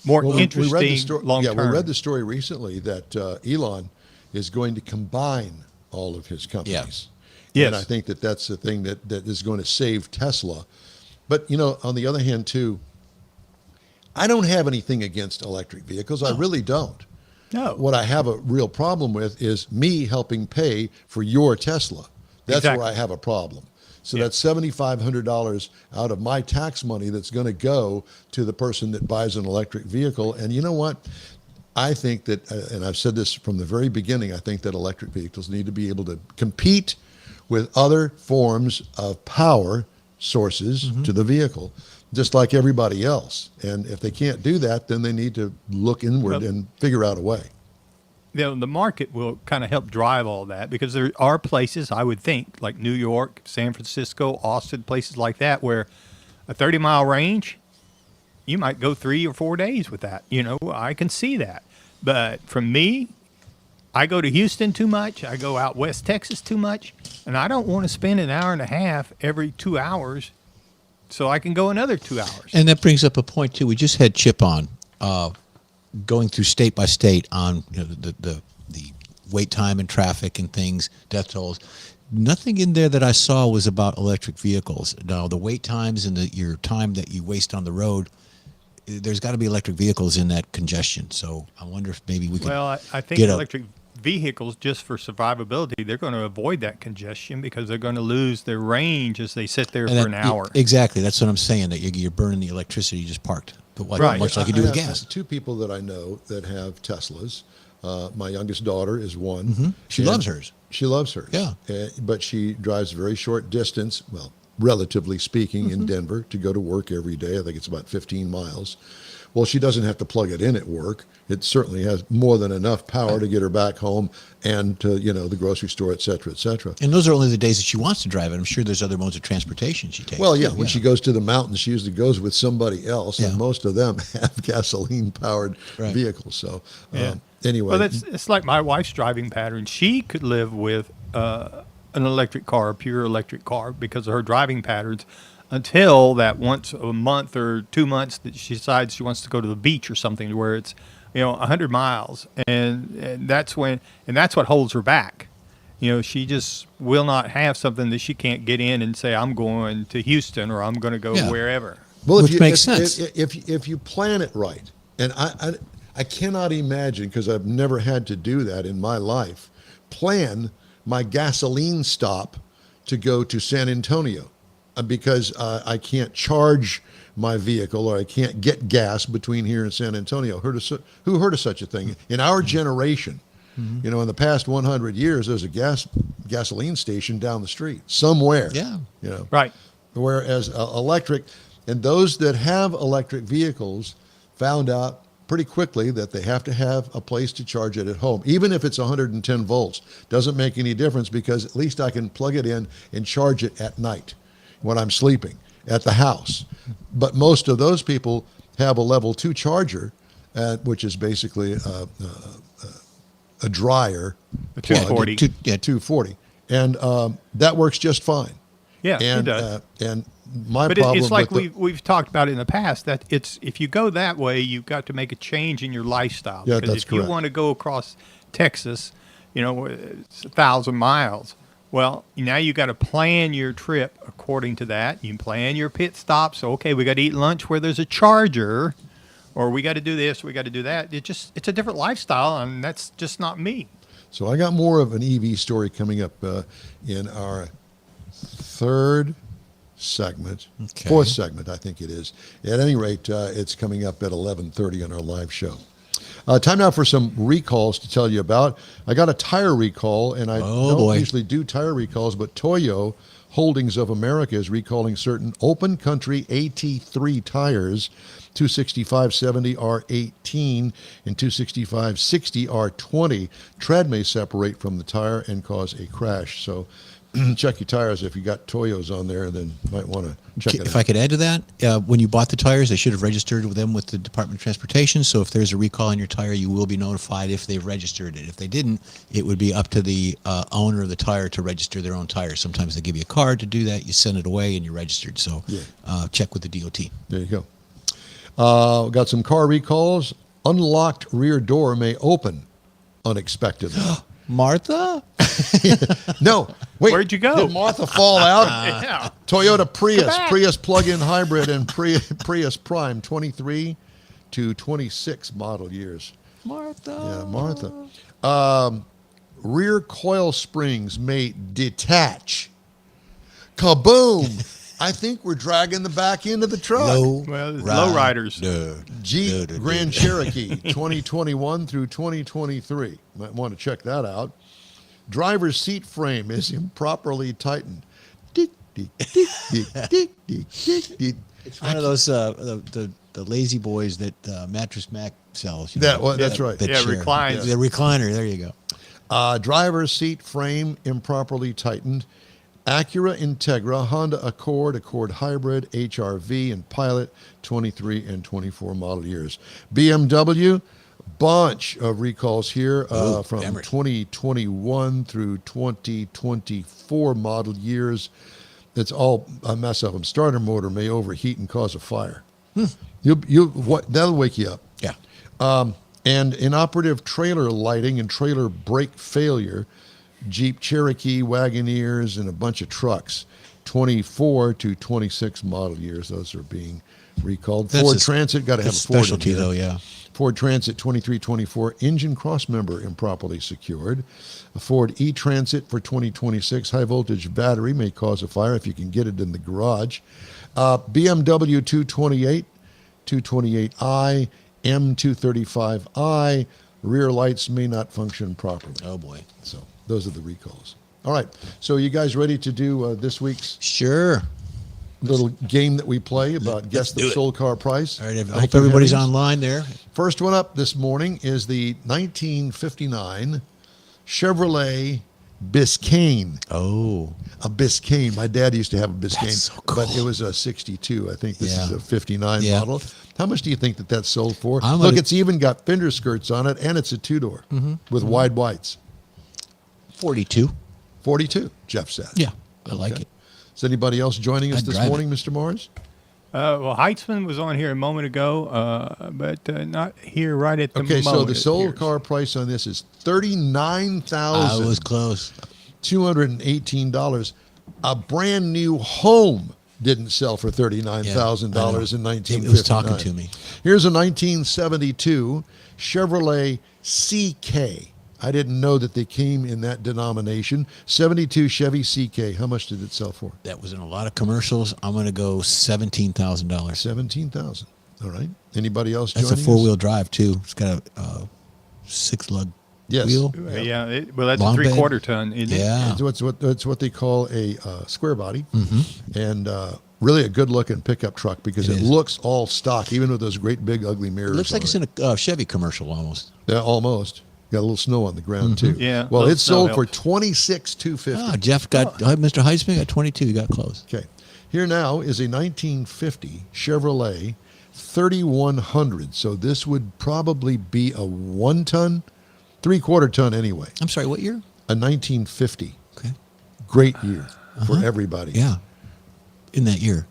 more interesting long term. Yeah, we read the story recently that Elon is going to combine all of his companies. Yes. And I think that that's the thing that is going to save Tesla. But, on the other hand, too, I don't have anything against electric vehicles. I really don't. No. What I have a real problem with is me helping pay for your Tesla. That's Exactly. where I have a problem. So Yeah. that's $7,500 out of my tax money that's going to go to the person that buys an electric vehicle. And you know what? I think that, and I've said this from the very beginning, I think that electric vehicles need to be able to compete with other forms of power sources to the vehicle, just like everybody else. And if they can't do that, then they need to look inward Well, and figure out a way. The market will kind of help drive all that because there are places, I would think, like New York, San Francisco, Austin, places like that, where a 30-mile range, you might go 3 or 4 days with that. I can see that. But from me, I go to Houston too much. I go out West Texas too much. And I don't want to spend an hour and a half every 2 hours so I can go another 2 hours. And that brings up a point too. We just had Chip on, going through state by state on the wait time and traffic and things, death tolls. Nothing in there that I saw was about electric vehicles. Now the wait times and your time that you waste on the road, there's got to be electric vehicles in that congestion. So I wonder if maybe we could. Well, I think get a- electric vehicles, just for survivability, they're going to avoid that congestion because they're going to lose their range as they sit there and for an hour. Exactly. That's what I'm saying. That you're burning the electricity you just parked. But Right. much like you do with I have gas. two people that I know that have Teslas. My youngest daughter is one. She and loves hers. She loves hers. Yeah. But she drives very short distance, well, relatively speaking, in Denver to go to work every day. I think it's about 15 miles. Well, she doesn't have to plug it in at work. It certainly has more than enough power to get her back home and to, the grocery store, et cetera, et cetera. And those are only the days that she wants to drive it. I'm sure there's other modes of transportation she takes. Well, yeah, too, when she goes to the mountains, she usually goes with somebody else, Yeah. and most of them have gasoline-powered Right. vehicles. So, Yeah. anyway. Well, it's like my wife's driving pattern. She could live with an electric car, a pure electric car, because of her driving patterns until that once a month or 2 months that she decides she wants to go to the beach or something where it's 100 miles, and that's what holds her back. She just will not have something that she can't get in and say, I'm going to Houston or I'm going to go Yeah. wherever. Well, Which makes sense. If you plan it right, and I cannot imagine, because I've never had to do that in my life, plan my gasoline stop to go to San Antonio, because I can't charge my vehicle or I can't get gas between here and San Antonio. Who heard of such a thing? In our generation, in the past 100 years, there's a gasoline station down the street somewhere. Yeah. Right. Whereas electric, and those that have electric vehicles found out pretty quickly that they have to have a place to charge it at home. Even if it's 110 volts, doesn't make any difference, because at least I can plug it in and charge it at night when I'm sleeping at the house. But most of those people have a level 2 charger, which is basically a dryer. A 240. Two- yeah, 240. And that works just fine. Yeah, And it does. and my But problem it's like with we've talked about in the past that if you go that way, you've got to make a change in your lifestyle. Yeah, because that's if you correct. want to go across Texas, it's 1,000 miles. Well, now you got to plan your trip according to that. You plan your pit stops. So, okay, we got to eat lunch where there's a charger, or we got to do this, we got to do that. It's a different lifestyle, and that's just not me. So I got more of an EV story coming up in our third segment, Okay. fourth segment, I think it is. At any rate, it's coming up at 11:30 on our live show. Time now for some recalls to tell you about. I got a tire recall, and I don't boy. usually do tire recalls, but Toyo Holdings of America is recalling certain open country AT3 tires, 265/70 R18 and 265/60 R20. Tread may separate from the tire and cause a crash. So check your tires. If you got Toyos on there, then you might want to check it If out. I could add to that, when you bought the tires, they should have registered with them with the Department of Transportation. So if there's a recall on your tire, you will be notified if they've registered it. If they didn't, it would be up to the owner of the tire to register their own tires. Sometimes they give you a card to do that. You send it away and you're registered. So check with the DOT. There you go. Got some car recalls. Unlocked rear door may open unexpectedly. Martha? No, wait. Where'd you go? Did Martha fall out? Yeah. Toyota Prius, back. Prius plug-in hybrid, and Prius Prime, 23 to 26 model years. Martha. Yeah, Martha. Rear coil springs may detach. Kaboom! I think we're dragging the back end of the truck. Well, it's low riders. Jeep Grand Cherokee 2021 through 2023. Might want to check that out. Driver's seat frame is improperly tightened. Dick, dick, dick, dick, dick, dick, dick, dick. It's one of those the lazy boys that Mattress Mac sells. You That know, one, that's right. that Yeah, share. reclines. The recliner. There you go. Driver's seat frame improperly tightened. Acura Integra, Honda Accord, Accord Hybrid, HR-V, and Pilot, 23 and 24 model years. BMW, bunch of recalls here from Emery. 2021 through 2024 model years. It's all a mess of them. Starter motor may overheat and cause a fire. That'll wake you up. Yeah. And inoperative trailer lighting and trailer brake failure, Jeep Cherokee, Wagoneers, and a bunch of trucks, 24 to 26 model years. Those are being recalled. That's Ford a- Transit, got to have a It's Ford in specialty here. though. Yeah. Ford Transit 2324 engine crossmember improperly secured. A Ford E-Transit for 2026 high voltage battery may cause a fire if you can get it in the garage. BMW 228, 228i, M235i, rear lights may not function properly. Oh boy. So those are the recalls. All right. So you guys ready to do this week's Sure. little game that we play about guess the do it. sold car price? All right. I Thank hope you, everybody's Henry. online there. First one up this morning is the 1959 Chevrolet Biscayne. Oh. A Biscayne. My dad used to have a Biscayne, That's so but it cool. was a 62. I think this is Yeah. a 59 Yeah. model. How much do you think that that's sold for? I'm Look, gonna- it's even got fender skirts on it, and it's a two-door with wide whites. 42. 42, Jeff said. Yeah. I like Okay. it. Is anybody else joining us I'd this drive it. morning, Mr. Mars? Well, Heitzman was on here a moment ago, but not here right at the Okay, moment. so the it sold appears. car price on this is I was $39,218. close. A brand new home didn't sell for $39,000 in Yeah, I know. 1959. It was talking to me. Here's a 1972 Chevrolet CK. I didn't know that they came in that denomination. 72 Chevy CK. How much did it sell for? That was in a lot of commercials. I'm going to go $17,000. 17,000. All right. Anybody else That's a joining us? four-wheel drive too. It's got a six-lug Yes. wheel. Yeah, well, that's Long a bed. 3/4 ton, isn't it? Yeah. It's what they call a square body, Mm-hmm. and really a good-looking pickup truck because It it is. looks all stock, even with those great big ugly mirrors. It looks like on it's it. in a Chevy commercial almost. Yeah, almost. Got a little snow on the ground too. Yeah, Well, little it's snow sold for helps. $26,250. Ah, Jeff got Mr. Heitzman got 22. You got close. Okay. Here now is a 1950 Chevrolet 3100. So this would probably be a 1-ton, 3/4 ton anyway. I'm sorry. What year? A 1950. Okay. Great year for everybody. Yeah. In that year.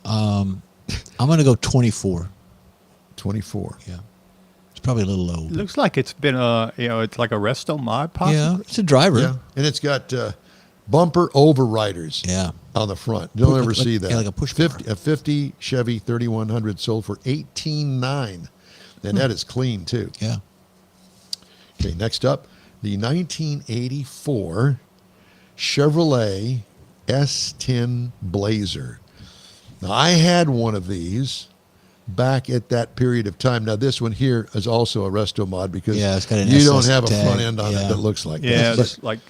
I'm going to go 24. 24. Yeah. It's probably a little low. It looks like it's been it's like a resto mod, possibly. Yeah. It's a driver. Yeah, and it's got bumper overriders Yeah. on the front. You'll Like- never like- see that. yeah, like a push 50, a 50 Chevy 3100 sold for $18,900, and that is clean too. Yeah. Okay, next up, the 1984 Chevrolet S10 Blazer. Now, I had one of these back at that period of time. Now, this one here is also a resto mod because Yeah, it's got an you don't SS have a tag. front end on it Yeah. that looks like Yeah, that. it's like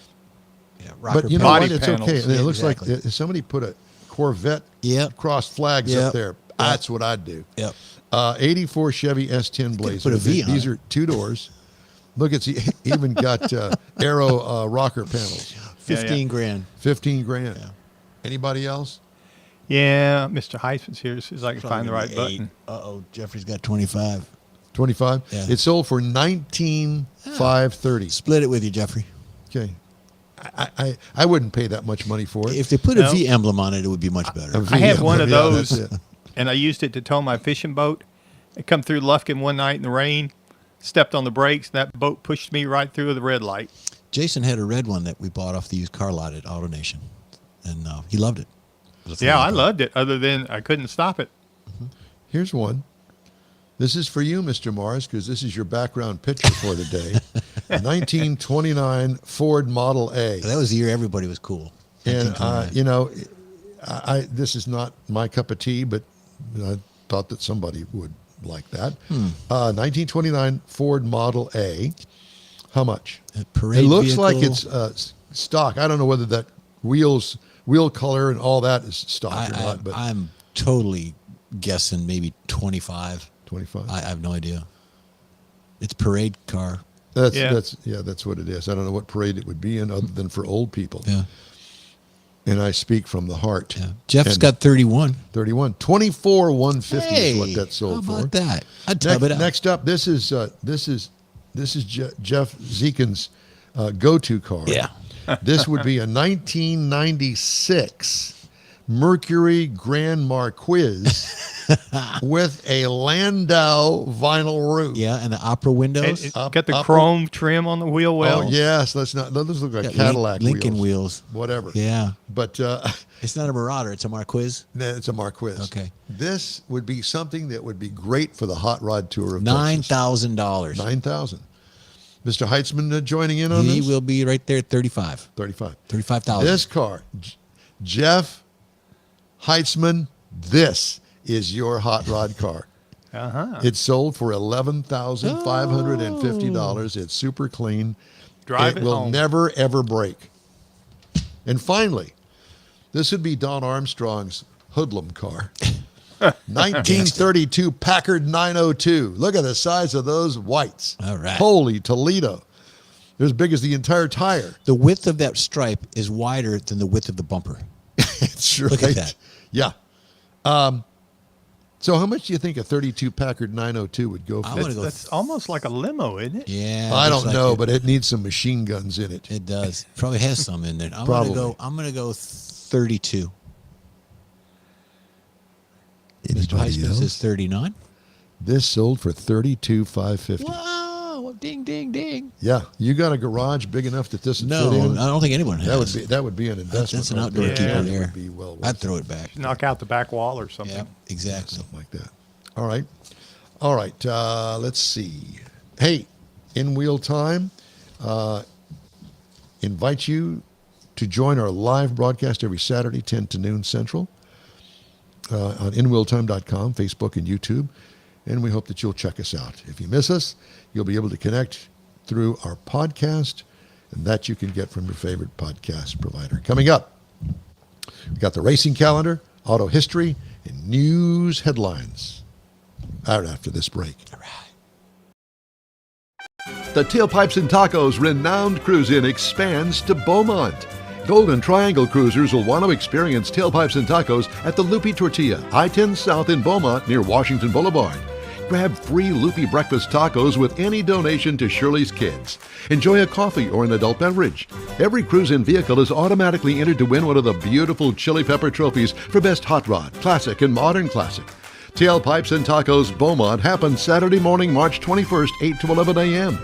Yeah. But you know Body what? It's panels. okay. It looks Exactly. like somebody put a Corvette Yep. crossed flags Yep. up there. That's what I'd do. Yep. 84 Chevy S10 Blazer. put a V on These it. are 2 doors. Look, it's even got Aero rocker panels. 15 grand. 15 grand. Yeah. Anybody else? yeah, Mr. Heisman's here as soon as I can find the right button. Uh-oh. Jeffrey's got 25. 25. Yeah. It sold for 19,530. Split it with you, Jeffrey. Okay. I wouldn't pay that much money for it. If they put a No. V emblem on it, it would be much better. A V I had emblem, one of yeah, those, that's it. and I used it to tow my fishing boat. I come through Lufkin one night in the rain, stepped on the brakes, and that boat pushed me right through the red light. Jason had a red one that we bought off the used car lot at Auto Nation, and he loved it. It was a Yeah, fun I car. loved it. Other than I couldn't stop it. Here's one. This is for you, Mr. Mars, because this is your background picture for the day. 1929 Ford Model A. That was the year everybody was cool. And 1929. you know, this is not my cup of tea, but I thought that somebody would like that. 1929 Ford Model A. How much? A parade It looks vehicle. like it's stock. I don't know whether that wheel color and all that is stock or not, but I'm totally guessing maybe 25. 25. I have no idea. It's parade car. That's Yeah. that's what it is. I don't know what parade it would be in other than for old people. Yeah. And I speak from the heart. Yeah. Jeff's And got 31. 31. 24,150 Hey, is what that sold how for. about that? I'd tub it out. Next up, this is Jeff Zekin's go-to car. Yeah. This would be a 1996 Mercury Grand Marquis with a Landau vinyl roof. Yeah, and the opera windows. It Up- got the up- chrome trim on the wheel well. Oh yes, those look like Got Cadillac Lincoln wheels. wheels. Whatever. Yeah. But It's not a Marauder. It's a Marquis. it's a Marquis. Okay. This would be something that would be great for the hot rod tour of Texas. $9,000. 9,000. Mr. Heitzman joining in on He this? will be right there at 35. 35. 35,000. This car, Jeff Heitzman, this is your hot rod car. Uh-huh. It sold for $11,550. It's super clean. Drive it it will home. never, ever break. And finally, this would be Don Armstrong's hoodlum car. 1932 Packard 902. Look at the size of those whites. All right. Holy Toledo. They're as big as the entire tire. The width of that stripe is wider than the width of the bumper. It's Look at that. Yeah. So how much do you think a 32 Packard 902 would go I for? wanna go That's almost like a limo, isn't it? Yeah. I looks don't like know, it. but it needs some machine guns in it. It does. Probably has some in there. Probably. I'm gonna go 32. Mr. Anybody Heisman else? says 39. This sold for $32,550. Wow! Ding, ding, ding. Yeah, you got a garage big enough that this would No, fit in? I don't think anyone has. That would be an investment. That's an right outdoor there. keeper It there. would be well worth I'd it. throw it back. Knock out the back wall or something. Yeah, exactly. Something like that. All right. Let's see. Hey, in wheel time, invite you to join our live broadcast every Saturday, 10 to noon Central, on inwheeltime.com, Facebook, and YouTube. And we hope that you'll check us out. If you miss us, you'll be able to connect through our podcast, and that you can get from your favorite podcast provider. Coming up, we got the racing calendar, auto history, and news headlines. Right after this break. The Tailpipes and Tacos renowned cruise in expands to Beaumont. Golden Triangle cruisers will want to experience Tailpipes and Tacos at the Loopy Tortilla, I-10 South in Beaumont near Washington Boulevard. Grab free Loopy breakfast tacos with any donation to Shirley's Kids. Enjoy a coffee or an adult beverage. Every cruise-in vehicle is automatically entered to win one of the beautiful Chili Pepper trophies for Best Hot Rod, Classic, and Modern Classic. Tailpipes and Tacos Beaumont happens Saturday morning, March 21st, 8 to 11 a.m.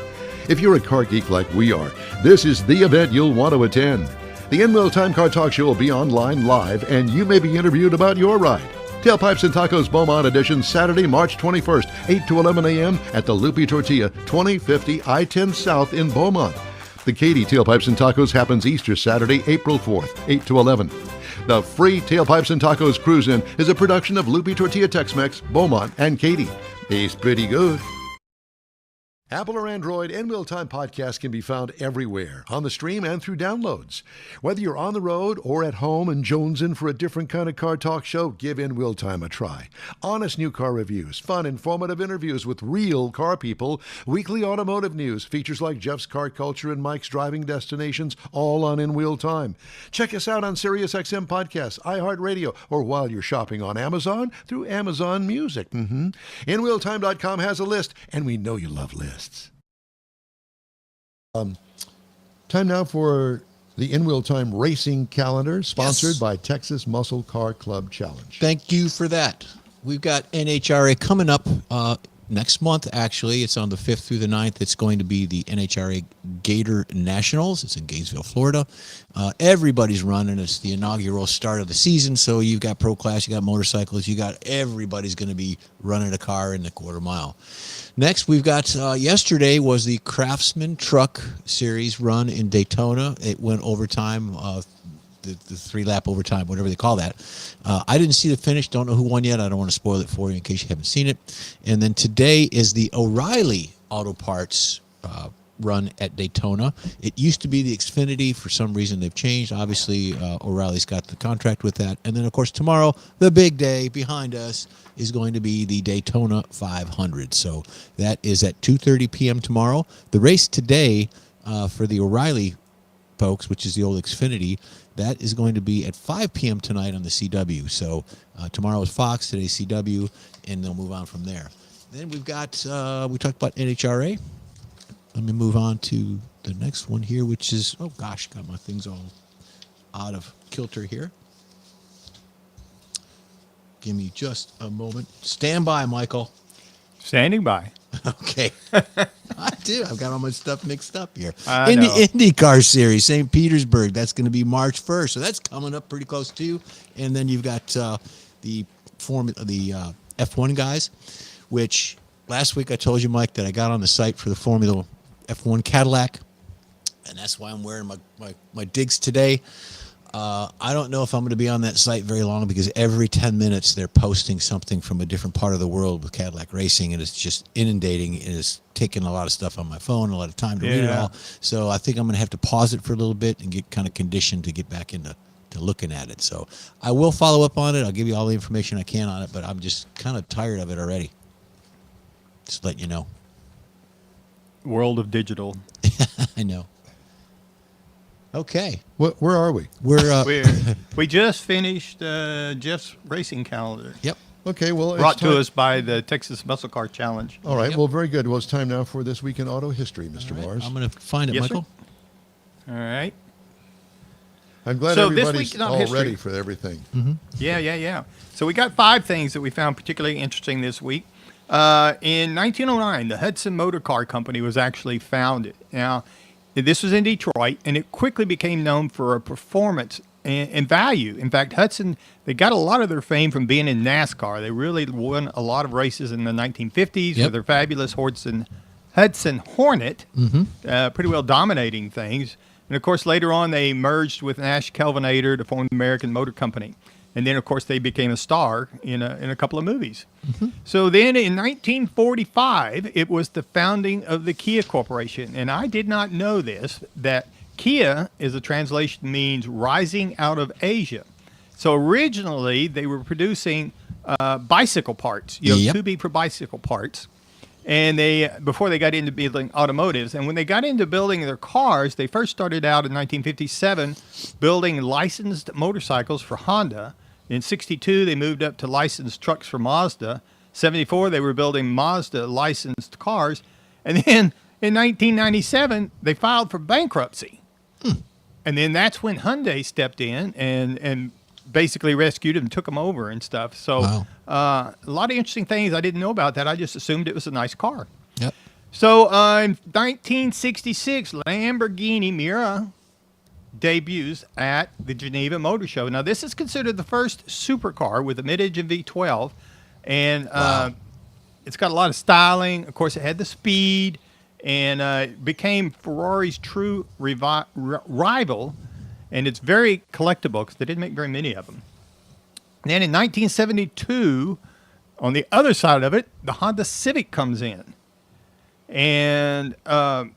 If you're a car geek like we are, this is the event you'll want to attend. The In Wheel Time Car Talk Show will be online live, and you may be interviewed about your ride. Tailpipes and Tacos Beaumont Edition, Saturday, March 21st, 8 to 11 a.m. at the Lupi Tortilla, 2050 I-10 South in Beaumont. The Katy Tailpipes and Tacos happens Easter Saturday, April 4th, 8 to 11. The free Tailpipes and Tacos Cruise-In is a production of Lupi Tortilla Tex-Mex, Beaumont, and Katy. Tastes pretty good. Apple or Android, In Wheel Time podcast can be found everywhere, on the stream and through downloads. Whether you're on the road or at home and jonesing for a different kind of car talk show, give In Wheel Time a try. Honest new car reviews, fun, informative interviews with real car people, weekly automotive news, features like Jeff's Car Culture and Mike's Driving Destinations, all on In Wheel Time. Check us out on SiriusXM Podcasts, iHeartRadio, or while you're shopping on Amazon through Amazon Music. InWheelTime.com has a list, and we know you love lists. Time now for the In Wheel Time Racing Calendar, sponsored Yes. by Texas Muscle Car Club Challenge. Thank you for that. We've got NHRA coming up next month, actually. It's on the 5th through the 9th. It's going to be the NHRA Gator Nationals. It's in Gainesville, Florida. Everybody's running. It's the inaugural start of the season, so you've got pro class, you got motorcycles, everybody's going to be running a car in the quarter mile. Next, we've got yesterday was the Craftsman Truck Series run in Daytona. It went overtime, the 3-lap overtime, whatever they call that. I didn't see the finish. Don't know who won yet. I don't want to spoil it for you in case you haven't seen it. And then today is the O'Reilly Auto Parts run at Daytona. It used to be the Xfinity. For some reason, they've changed. Obviously, O'Reilly's got the contract with that. And then, of course, tomorrow, the big day behind us is going to be the Daytona 500. So that is at 2:30 p.m. tomorrow. The race today for the O'Reilly folks, which is the old Xfinity, that is going to be at 5 p.m. tonight on the CW. So tomorrow is Fox, today's CW, and they'll move on from there. Then we've got, we talked about NHRA. Let me move on to the next one here, which is, oh gosh, got my things all out of kilter here. Give me just a moment. Stand by, Michael. Standing by. Okay. I do. I've got all my stuff mixed up here. I know. IndyCar Series, St. Petersburg. That's going to be March 1st. So that's coming up pretty close too. And then you've got the F1 guys, which last week I told you, Mike, that I got on the site for the Formula F1 Cadillac. And that's why I'm wearing my digs today. I don't know if I'm going to be on that site very long because every 10 minutes they're posting something from a different part of the world with Cadillac Racing, and it's just inundating. It is taking a lot of stuff on my phone, a lot of time to read it all. So I think I'm going to have to pause it for a little bit and get kind of conditioned to get back into looking at it. So I will follow up on it. I'll give you all the information I can on it, but I'm just kind of tired of it already. Just letting you know. World of digital. I know. Okay. Where are we? We're We just finished Jeff's racing calendar. Yep. Okay, well, Brought it's to time- us by the Texas Muscle Car Challenge. All right, Yep. well, very good. Well, it's time now for This Week in Auto History, Mr. All right, Mars. I'm going to find it, Yes, sir. Michael. All right. I'm glad So this everybody's week in Auto all History- ready for everything. Yeah. So we got 5 things that we found particularly interesting this week. In 1909, the Hudson Motor Car Company was actually founded. Now, this was in Detroit, and it quickly became known for a performance and value. In fact, Hudson, they got a lot of their fame from being in NASCAR. They really won a lot of races in the 1950s Yep. with their fabulous Hudson Hornet, pretty well dominating things. And, of course, later on, they merged with Nash Kelvinator to form the American Motor Company. And then, of course, they became a star in a couple of movies. So then in 1945, it was the founding of the Kia Corporation. And I did not know this, that Kia is a translation means rising out of Asia. So originally, they were producing bicycle parts, Yep. to be for bicycle parts. And before they got into building automotives, and when they got into building their cars, they first started out in 1957 building licensed motorcycles for Honda. In 62, they moved up to licensed trucks for Mazda. 74, they were building Mazda licensed cars. And then in 1997, they filed for bankruptcy. And then that's when Hyundai stepped in and basically rescued them, took them over and stuff. So Wow. a lot of interesting things I didn't know about that. I just assumed it was a nice car. Yep. So in 1966, Lamborghini Miura debuts at the Geneva Motor Show. Now, this is considered the first supercar with a mid-engine V12, and it's got a lot of styling. Of course, it had the speed, and it became Ferrari's true rival, and it's very collectible because they didn't make very many of them. And then in 1972, on the other side of it, the Honda Civic comes in. And it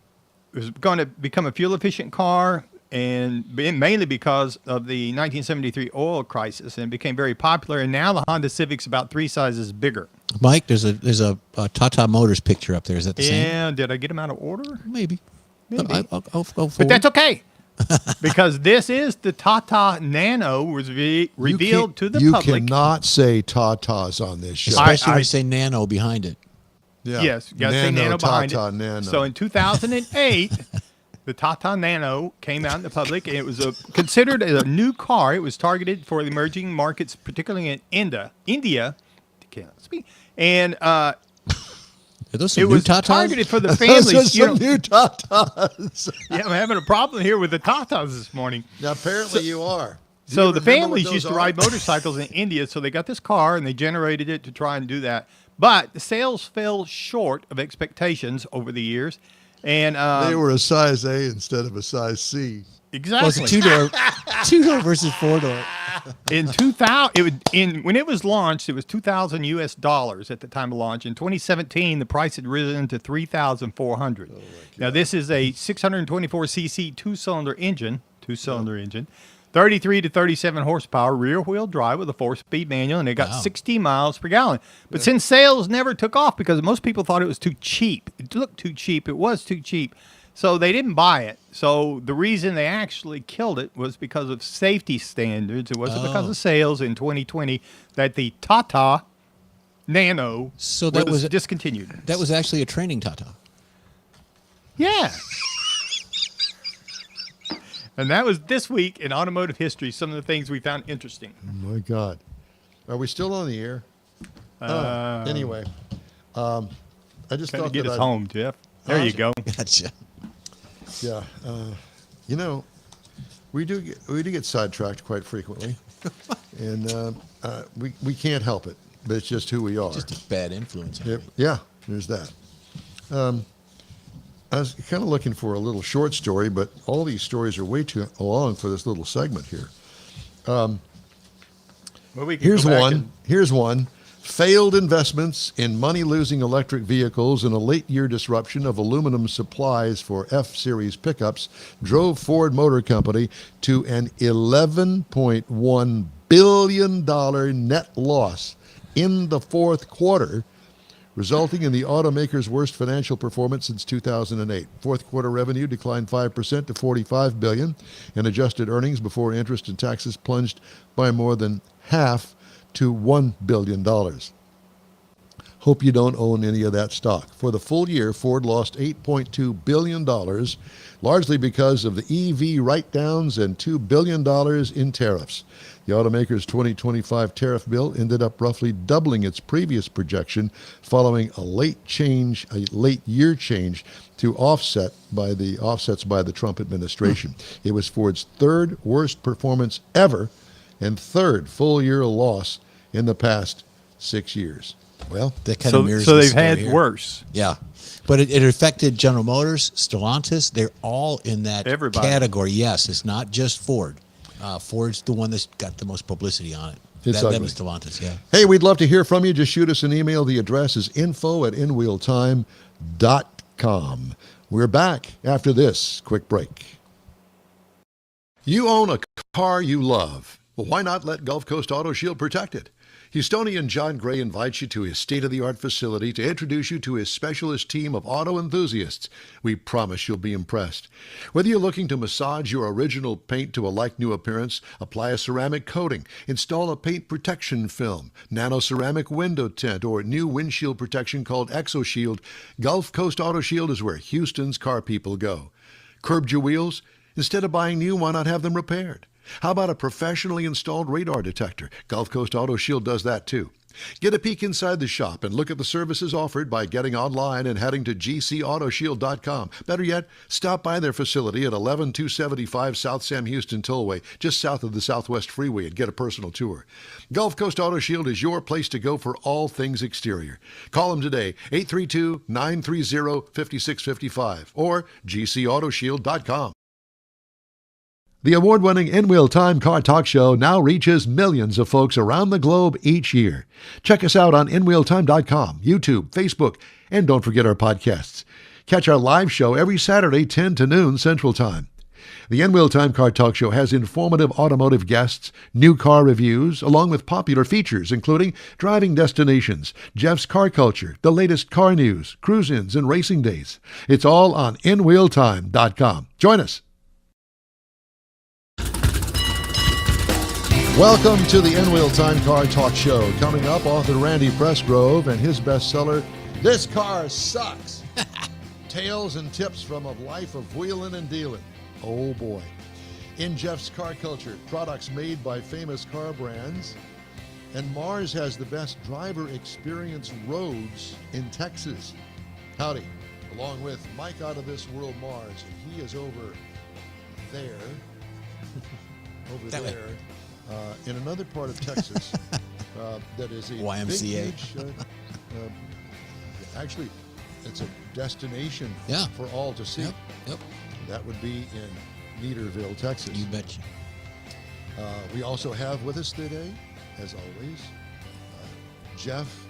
was going to become a fuel-efficient car, and mainly because of the 1973 oil crisis, and it became very popular. And now the Honda Civic's about 3 sizes bigger. Mike, there's a Tata Motors picture up there. Is that the same? And did I get them out of order? Maybe. Maybe. I'll go forward. But that's okay. Because this is the Tata Nano was revealed to the public. You cannot say Tatas on this show. Especially when you say Nano behind it. Yeah. Yes, you got to say Nano behind Tata, it. Nano. So in 2008, the Tata Nano came out in the public, and it was considered a new car. It was targeted for the emerging markets, particularly in India. Can't speak. And Are those some it new was Tatas? targeted for the Those are families. some new Tatas. Yeah, I'm having a problem here with the Tatas this morning. Now, apparently you are. Do So you the remember what families those used to are? ride motorcycles in India, so they got this car and they generated it to try and do that. But the sales fell short of expectations over the years, and They were a size A instead of a size C. Well, it's exactly a two-door versus four-door. in 2000. When it was launched, it was $2,000 at the time of launch. In 2017, the price had risen to $3,400. Now this is a 624 cc two-cylinder engine. 33 to 37 horsepower, rear-wheel drive with a 4-speed manual, and it got 60 miles per gallon. But since sales never took off because most people thought it was too cheap, it looked too cheap, it was too cheap, so they didn't buy it. So the reason they actually killed it was because of safety standards. It wasn't because of sales in 2020 that the Tata Nano So that was discontinued. That was actually a training Tata. Yeah. And that was this week in automotive history, some of the things we found interesting. Oh, my God. Are we still on the air? Anyway, I just Trying to thought get that us I'd- home, Jeff. There you go. Gotcha. Yeah. You know, we do get sidetracked quite frequently. And we can't help it, but it's just who we are. Just a bad influence. I Yep. think. Yeah, there's that. I was kind of looking for a little short story, but all these stories are way too long for this little segment here. Well, we can Here's go back one. and- Here's one. Failed investments in money-losing electric vehicles and a late-year disruption of aluminum supplies for F-Series pickups drove Ford Motor Company to an $11.1 billion net loss in the fourth quarter, resulting in the automaker's worst financial performance since 2008. Fourth quarter revenue declined 5% to $45 billion, and adjusted earnings before interest and taxes plunged by more than half to $1 billion. Hope you don't own any of that stock. For the full year, Ford lost $8.2 billion, largely because of the EV write-downs and $2 billion in tariffs. The automaker's 2025 tariff bill ended up roughly doubling its previous projection following a late year change to offsets by the Trump administration. It was Ford's third worst performance ever and third full-year loss in the past 6 years. Well, That kind of mirrors So the they've story had here. worse. Yeah. But it affected General Motors, Stellantis. They're all in that Everybody. category. Yes, it's not just Ford. Ford's the one that's got the most publicity on it. It's Them ugly. and Stellantis, yeah. hey, we'd love to hear from you. Just shoot us an email. The address is info@inwheeltime.com. We're back after this quick break. You own a car you love. Well, why not let Gulf Coast Auto Shield protect it? Houstonian John Gray invites you to his state-of-the-art facility to introduce you to his specialist team of auto enthusiasts. We promise you'll be impressed. Whether you're looking to massage your original paint to a like-new appearance, apply a ceramic coating, install a paint protection film, nano-ceramic window tint, or new windshield protection called ExoShield, Gulf Coast Auto Shield is where Houston's car people go. Curbed your wheels? Instead of buying new, why not have them repaired? How about a professionally installed radar detector? Gulf Coast Auto Shield does that too. Get a peek inside the shop and look at the services offered by getting online and heading to gcautoshield.com. Better yet, stop by their facility at 11275 South Sam Houston Tollway, just south of the Southwest Freeway, and get a personal tour. Gulf Coast Auto Shield is your place to go for all things exterior. Call them today, 832-930-5655 or gcautoshield.com. The award-winning In-Wheel Time Car Talk Show now reaches millions of folks around the globe each year. Check us out on InWheelTime.com, YouTube, Facebook, and don't forget our podcasts. Catch our live show every Saturday, 10 to noon Central Time. The In-Wheel Time Car Talk Show has informative automotive guests, new car reviews, along with popular features, including driving destinations, Jeff's car culture, the latest car news, cruise-ins, and racing days. It's all on InWheelTime.com. Join us. Welcome to the In-Wheel Time Car Talk Show. Coming up, author Randy Pressgrove and his bestseller, This Car Sucks. Tales and tips from a life of wheeling and dealing. Oh boy. In Jeff's car culture, products made by famous car brands. And Mars has the best driver experience roads in Texas. Howdy. Along with Mike Out of This World Mars. And he is over there. Over That way. there. In another part of Texas that is a YMCA. big, huge, actually, it's a destination Yeah. for all to see. Yep. That would be in Neaterville, Texas. You betcha. We also have with us today, as always, Jeff.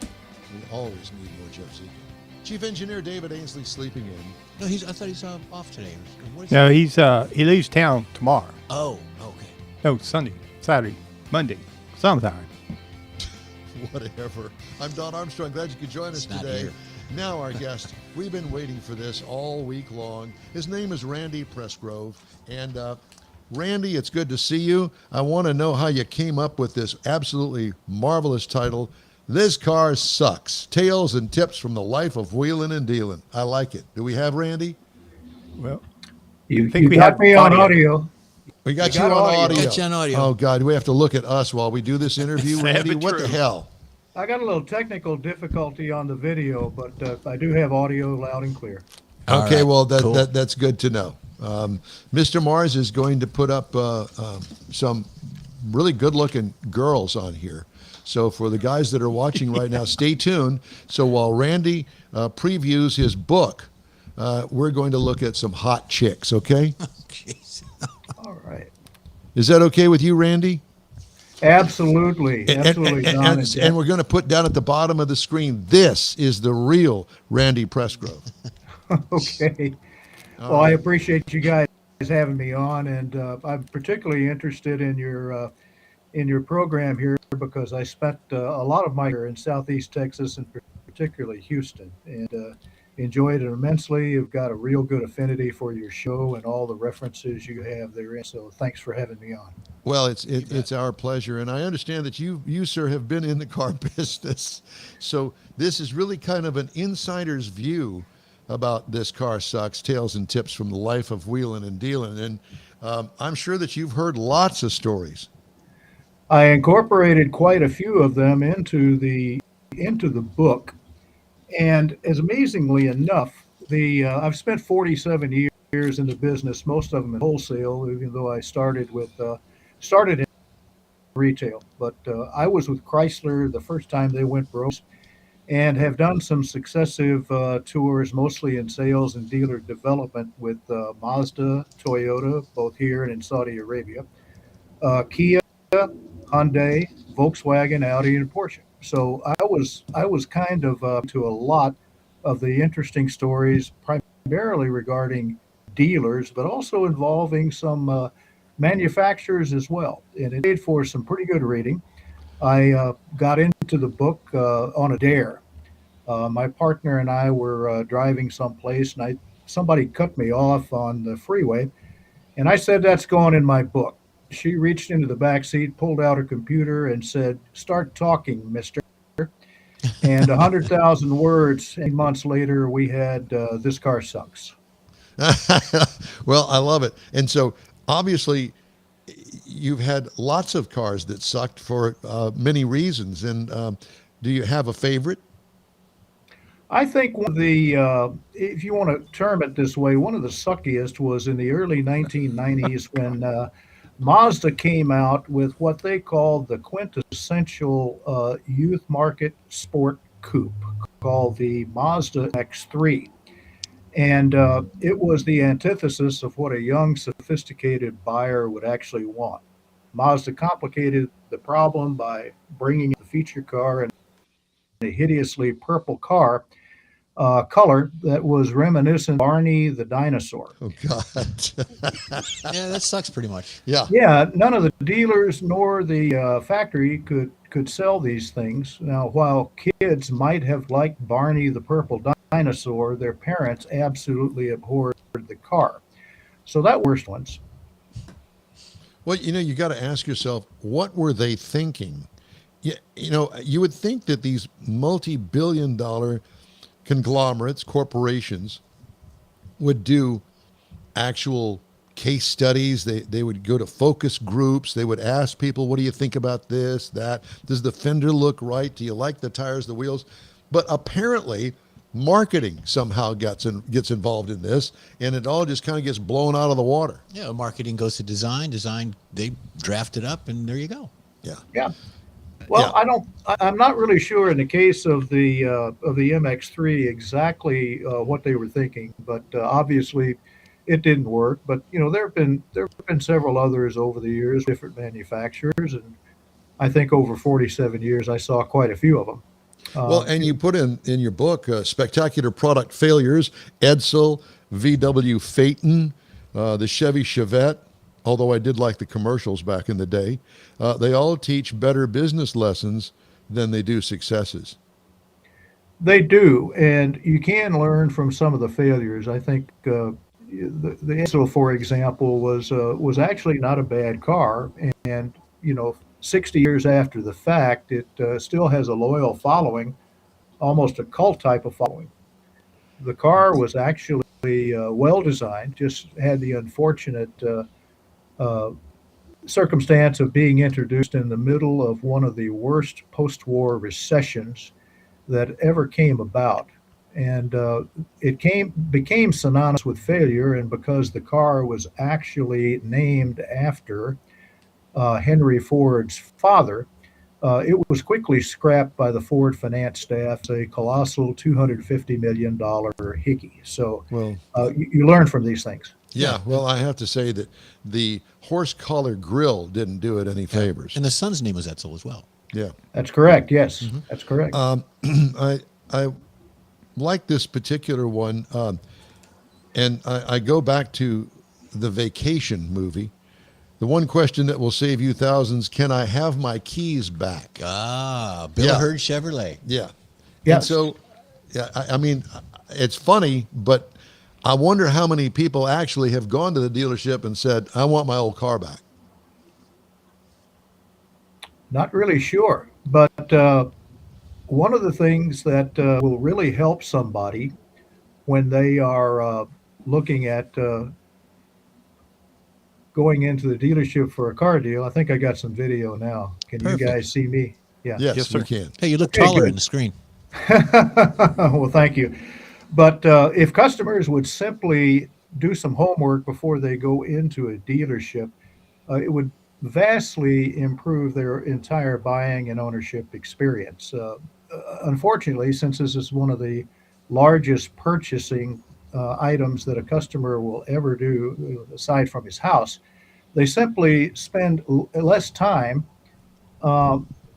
We always need more Jeff Zeek. Chief Engineer David Ainsley sleeping in. No, I thought he's off today. What is No, it? he leaves town tomorrow. Oh, okay. No, Sunday, Saturday, Monday, sometime. Whatever. I'm Don Armstrong. Glad you could join us It's not today. here. Now our guest, we've been waiting for this all week long. His name is Randy Pressgrove. And Randy, it's good to see you. I want to know how you came up with this absolutely marvelous title, This Car Sucks. Tales and Tips from the Life of Wheeling and Dealing. I like it. Do we have Randy? Well, You, think you we got have me on audio. audio. We got You you got on audio. audio. Got you on audio. Oh, God. Do we have to look at us while we do this interview, Sad Randy? but What the true. hell? I got a little technical difficulty on the video, but I do have audio loud and clear. All Okay, right, well, cool. that's good to know. Mr. Mars is going to put up some really good-looking girls on here. So for the guys that are watching right now, stay tuned. So while Randy previews his book, we're going to look at some hot chicks, okay? Jeez. All right. Is that okay with you, Randy? Absolutely. Absolutely, Don. And we're going to put down at the bottom of the screen, this is the real Randy Pressgrove. Okay. Well, I appreciate you guys having me on, and I'm particularly interested in your program here because I spent a lot of my year in Southeast Texas and particularly Houston, and enjoyed it immensely. You've got a real good affinity for your show and all the references you have therein. So thanks for having me on. Well, it's our pleasure, and I understand that you sir have been in the car business, so this is really kind of an insider's view about This Car Sucks, tales and tips from the life of wheeling and dealing, and I'm sure that you've heard lots of stories. I incorporated quite a few of them into the book, and as amazingly enough, I've spent 47 years in the business, most of them in wholesale, even though I started in retail. But I was with Chrysler the first time they went broke, and have done some successive tours, mostly in sales and dealer development with Mazda, Toyota, both here and in Saudi Arabia, Kia, Hyundai, Volkswagen, Audi, and Porsche. So I was kind of to a lot of the interesting stories, primarily regarding dealers, but also involving some manufacturers as well. And it made for some pretty good reading. I got into the book on a dare. My partner and I were driving someplace, and somebody cut me off on the freeway, and I said, "That's going in my book." She reached into the back seat, pulled out her computer, and said, "Start talking, mister." And 100,000 words. 8 months later, we had This Car Sucks. Well, I love it. And so obviously you've had lots of cars that sucked for many reasons. And do you have a favorite? I think one of the, if you want to term it this way, one of the suckiest was in the early 1990s when Mazda came out with what they called the quintessential youth market sport coupe called the Mazda X3. And it was the antithesis of what a young, sophisticated buyer would actually want. Mazda complicated the problem by bringing the feature car in a hideously purple color that was reminiscent of Barney the dinosaur. Oh, God. Yeah, that sucks pretty much. Yeah. Yeah, none of the dealers nor the factory could sell these things. Now, while kids might have liked Barney the purple dinosaur, their parents absolutely abhorred the car. So that worst ones. Well, you got to ask yourself, what were they thinking? You would think that these multi-billion-dollar conglomerates, corporations, would do actual case studies. They would go to focus groups. They would ask people, what do you think about this, that? Does the fender look right? Do you like the tires, the wheels? But apparently, marketing somehow gets involved in this, and it all just kind of gets blown out of the water. Yeah, marketing goes to design. Design, they draft it up, and there you go. Yeah. Yeah. Well, Yeah. I'm not really sure in the case of the MX3 exactly what they were thinking, but obviously it didn't work. But there have been several others over the years, different manufacturers, and I think over 47 years I saw quite a few of them. Well, and you put in your book spectacular product failures: Edsel, VW Phaeton, the Chevy Chevette. Although I did like the commercials back in the day, they all teach better business lessons than they do successes. They do, and you can learn from some of the failures. I think the Edsel, for example, was actually not a bad car, and 60 years after the fact, it still has a loyal following, almost a cult type of following. The car was actually well designed, just had the unfortunate circumstance of being introduced in the middle of one of the worst post-war recessions that ever came about. And it became synonymous with failure, and because the car was actually named after Henry Ford's father, it was quickly scrapped by the Ford finance staff as a colossal $250 million hickey. So Well, you learn from these things. yeah. Well, I have to say that the horse collar grill didn't do it any favors. And the son's name was Edsel as well. Yeah. That's correct. Yes, that's correct. I like this particular one, and I go back to the Vacation movie. The one question that will save you thousands: can I have my keys back? Ah, Bill Yeah. Hurd Chevrolet. Yeah. Yes. And so, yeah, I mean, it's funny, but I wonder how many people actually have gone to the dealership and said, I want my old car back. Not really sure, but one of the things that will really help somebody when they are looking at going into the dealership for a car deal, I think I got some video now. Can Perfect. you guys see me? Yeah. Yes, Yes, we sir. can. Hey, you look Okay, taller good. in the screen. Well, thank you. But if customers would simply do some homework before they go into a dealership, it would vastly improve their entire buying and ownership experience. Unfortunately, since this is one of the largest purchasing items that a customer will ever do, aside from his house, they simply spend less time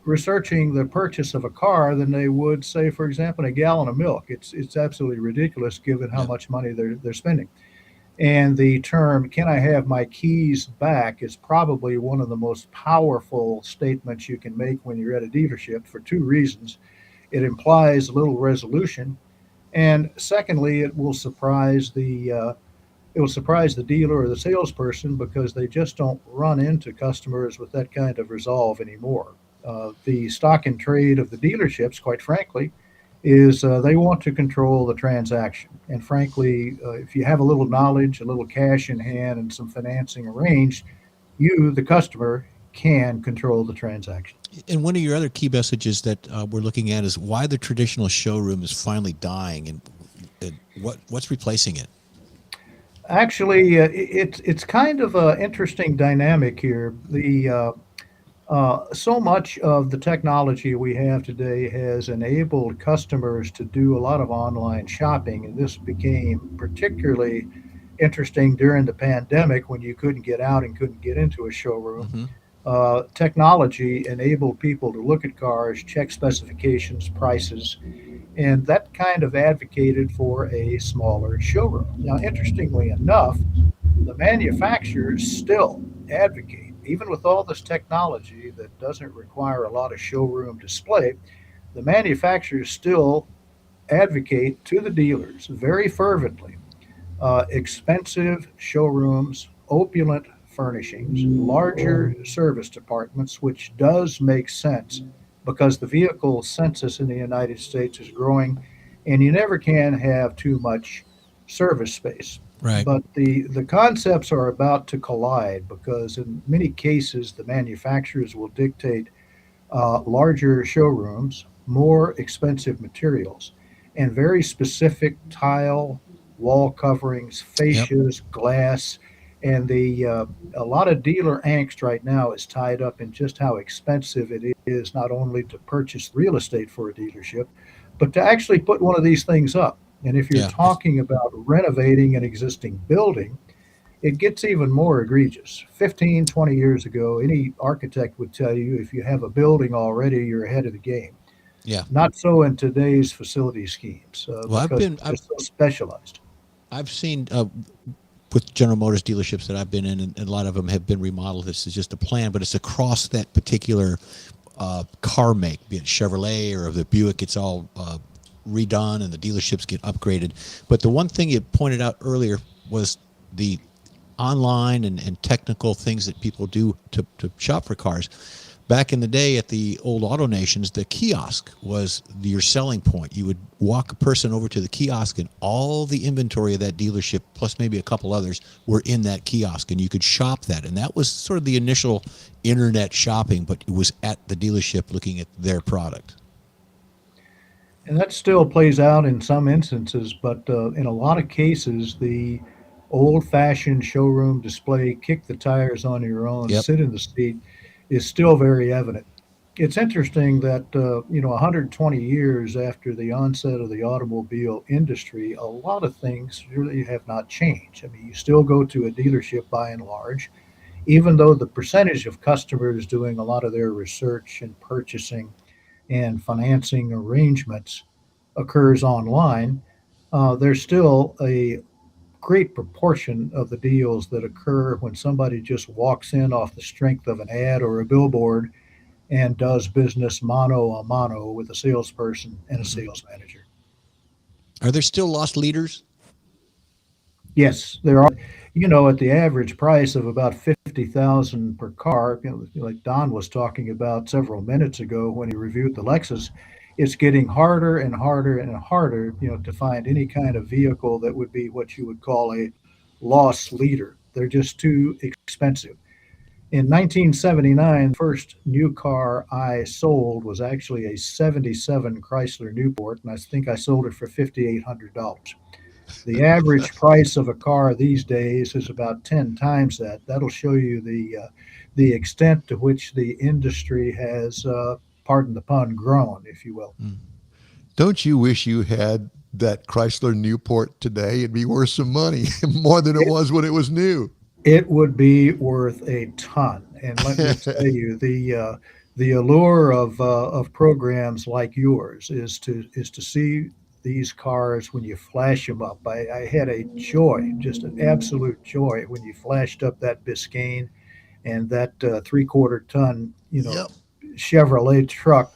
researching the purchase of a car than they would, say, for example, a gallon of milk. It's absolutely ridiculous given how much money they're spending. And the term "can I have my keys back" is probably one of the most powerful statements you can make when you're at a dealership for two reasons. It implies little resolution, and secondly, it will surprise the dealer or the salesperson because they just don't run into customers with that kind of resolve anymore. The stock and trade of the dealerships, quite frankly, is they want to control the transaction. And frankly, if you have a little knowledge, a little cash in hand, and some financing arranged, you, the customer, can control the transaction. And one of your other key messages that we're looking at is why the traditional showroom is finally dying, and what's replacing it. Actually, it's kind of an interesting dynamic here. The so much of the technology we have today has enabled customers to do a lot of online shopping, and this became particularly interesting during the pandemic when you couldn't get out and couldn't get into a showroom. Mm-hmm. Technology enabled people to look at cars, check specifications, prices, and that kind of advocated for a smaller showroom. Now, interestingly enough, the manufacturers still advocate, even with all this technology that doesn't require a lot of showroom display, the manufacturers still advocate to the dealers very fervently expensive showrooms, opulent furnishings, larger service departments, which does make sense because the vehicle census in the United States is growing, and you never can have too much service space. Right. But the concepts are about to collide because in many cases the manufacturers will dictate larger showrooms, more expensive materials, and very specific tile, wall coverings, fascias, glass, and the a lot of dealer angst right now is tied up in just how expensive it is not only to purchase real estate for a dealership, but to actually put one of these things up. And if you're Yeah. talking about renovating an existing building, it gets even more egregious. 15, 20 years ago, any architect would tell you if you have a building already, you're ahead of the game. Yeah. Not so in today's facility schemes Well, because it's just so specialized. I've seen with General Motors dealerships that I've been in, and a lot of them have been remodeled. This is just a plan, but it's across that particular car make, be it Chevrolet or the Buick. It's all redone, and the dealerships get upgraded. But the one thing you pointed out earlier was the online and technical things that people do to shop for cars. Back in the day at the old Auto Nations, the kiosk was your selling point. You would walk a person over to the kiosk, and all the inventory of that dealership, plus maybe a couple others, were in that kiosk, and you could shop that. And that was sort of the initial internet shopping, but it was at the dealership looking at their product. And that still plays out in some instances, but in a lot of cases, the old-fashioned showroom display, kick the tires on your own, Yep. sit in the seat, is still very evident. It's interesting that 120 years after the onset of the automobile industry, a lot of things really have not changed. I mean, you still go to a dealership by and large, even though the percentage of customers doing a lot of their research and purchasing and financing arrangements occurs online. There's still a great proportion of the deals that occur when somebody just walks in off the strength of an ad or a billboard and does business mano a mano with a salesperson and a sales manager. Are there still lost leaders? Yes, there are. At the average price of about 50,000 per car, like Don was talking about several minutes ago when he reviewed the Lexus, it's getting harder and harder and harder, to find any kind of vehicle that would be what you would call a loss leader. They're just too expensive. In 1979, the first new car I sold was actually a 77 Chrysler Newport, and I think I sold it for $5,800. The average price of a car these days is about 10 times that. That'll show you the extent to which the industry has, pardon the pun, grown, if you will. Don't you wish you had that Chrysler Newport today? It'd be worth some money, more than it was when it was new. It would be worth a ton. And let me tell you, the allure of programs like yours is to see these cars when you flash them up. I had a joy, just an absolute joy, when you flashed up that Biscayne and that 3/4 ton, Yep. Chevrolet truck.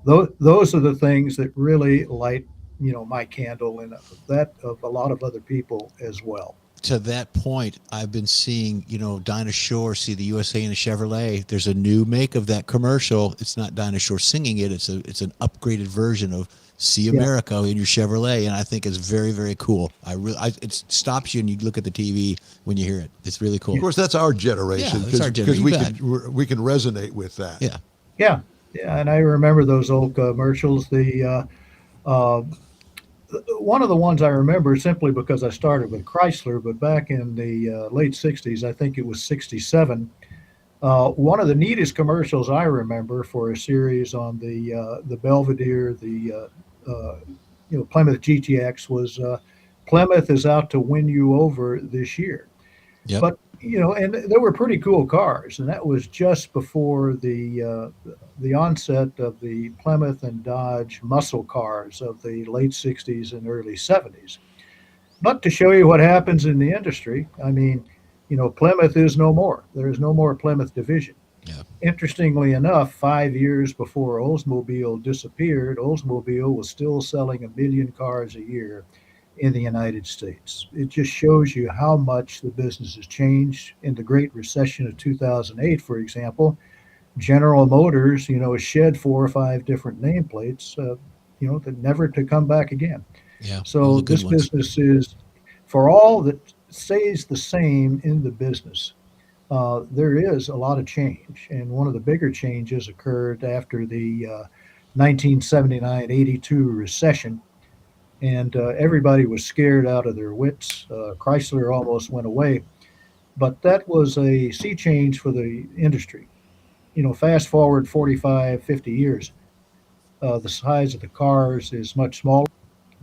Those are the things that really light, my candle, and that of a lot of other people as well. To that point, I've been seeing, Dinah Shore see the USA in a Chevrolet. There's a new make of that commercial. It's not Dinah Shore singing it. It's an upgraded version of see America in your Chevrolet, and I think it's very, very cool. It stops you and you look at the TV when you hear it. It's really cool. Of course, that's our generation Yeah, that's our because generation. we can resonate with that. Yeah. Yeah, yeah, and I remember those old commercials. One of the ones I remember simply because I started with Chrysler, but back in the late '60s, I think it was '67. One of the neatest commercials I remember for a series on the Belvedere, Plymouth GTX was Plymouth is out to win you over this year. Yep. But and they were pretty cool cars, and that was just before the onset of the Plymouth and Dodge muscle cars of the late '60s and early '70s. But to show you what happens in the industry, I mean, Plymouth is no more. There is no more Plymouth division. Yeah. Interestingly enough, 5 years before Oldsmobile disappeared, Oldsmobile was still selling 1 million cars a year in the United States. It just shows you how much the business has changed. In the Great Recession of 2008, for example, General Motors, shed 4 or 5 different nameplates, that never to come back again. Yeah. All So the good this ones. business is, for all that stays the same in the business, there is a lot of change. And one of the bigger changes occurred after the 1979-82 recession. And everybody was scared out of their wits. Chrysler almost went away. But that was a sea change for the industry. Fast forward 45, 50 years, the size of the cars is much smaller.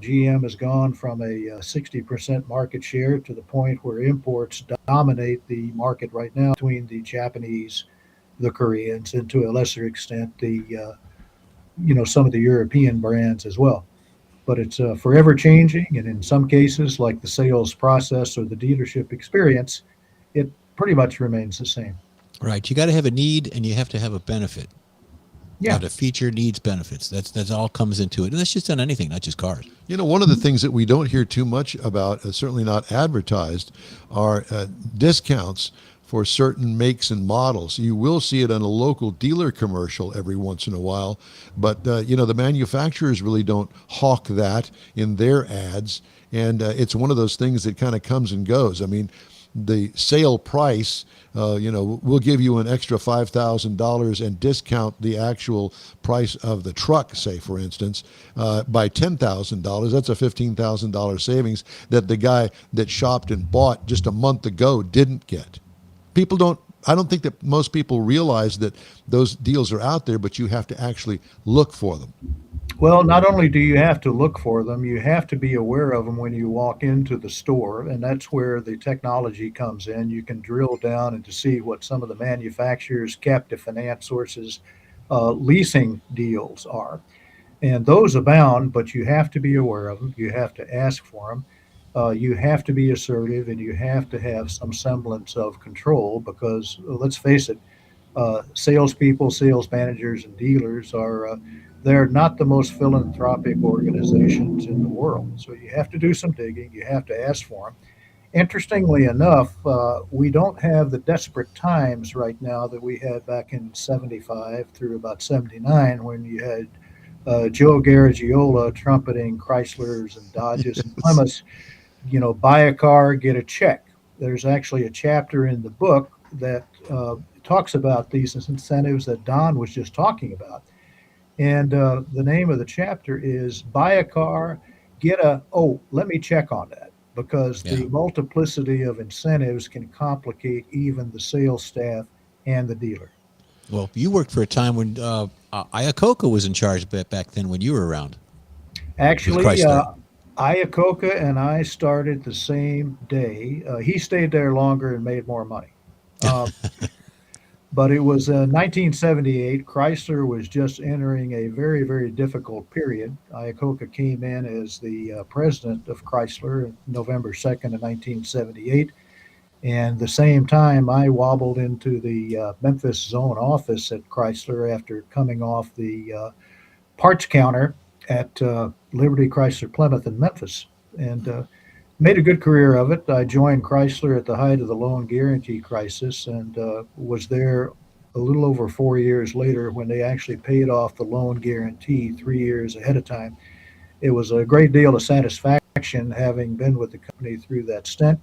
GM has gone from a 60% market share to the point where imports dominate the market right now between the Japanese, the Koreans, and to a lesser extent, some of the European brands as well. But it's forever changing, and in some cases, like the sales process or the dealership experience, it pretty much remains the same. Right. You got to have a need and you have to have a benefit. Yeah. The feature needs benefits. That's all comes into it. And that's just on anything, not just cars. One of the things that we don't hear too much about, certainly not advertised, are discounts for certain makes and models. You will see it on a local dealer commercial every once in a while, but the manufacturers really don't hawk that in their ads, and it's one of those things that kind of comes and goes. I mean, the sale price, we'll give you an extra $5,000 and discount the actual price of the truck, say, for instance, by $10,000. That's a $15,000 savings that the guy that shopped and bought just a month ago didn't get. I don't think that most people realize that those deals are out there, but you have to actually look for them. Well, not only do you have to look for them, you have to be aware of them when you walk into the store, and that's where the technology comes in. You can drill down and to see what some of the manufacturers' captive finance sources leasing deals are. And those abound, but you have to be aware of them. You have to ask for them. You have to be assertive, and you have to have some semblance of control because, let's face it, salespeople, sales managers, and dealers they're not the most philanthropic organizations in the world. So you have to do some digging. You have to ask for them. Interestingly enough, we don't have the desperate times right now that we had back in '75 through about '79 when you had Joe Garagiola trumpeting Chryslers and Dodges and Plymouths, buy a car, get a check. There's actually a chapter in the book that talks about these incentives that Don was just talking about. And the name of the chapter is Buy a Car, let me check on that, because the multiplicity of incentives can complicate even the sales staff and the dealer. Well, you worked for a time when Iacocca was in charge back then when you were around. Actually, Chrysler. Iacocca and I started the same day. He stayed there longer and made more money. But it was 1978. Chrysler was just entering a very, very difficult period. Iacocca came in as the president of Chrysler November 2nd of 1978. And the same time, I wobbled into the Memphis zone office at Chrysler after coming off the parts counter at Liberty Chrysler Plymouth in Memphis, and made a good career of it. I joined Chrysler at the height of the loan guarantee crisis and was there a little over 4 years later when they actually paid off the loan guarantee 3 years ahead of time. it was a great deal of satisfaction having been with the company through that stint.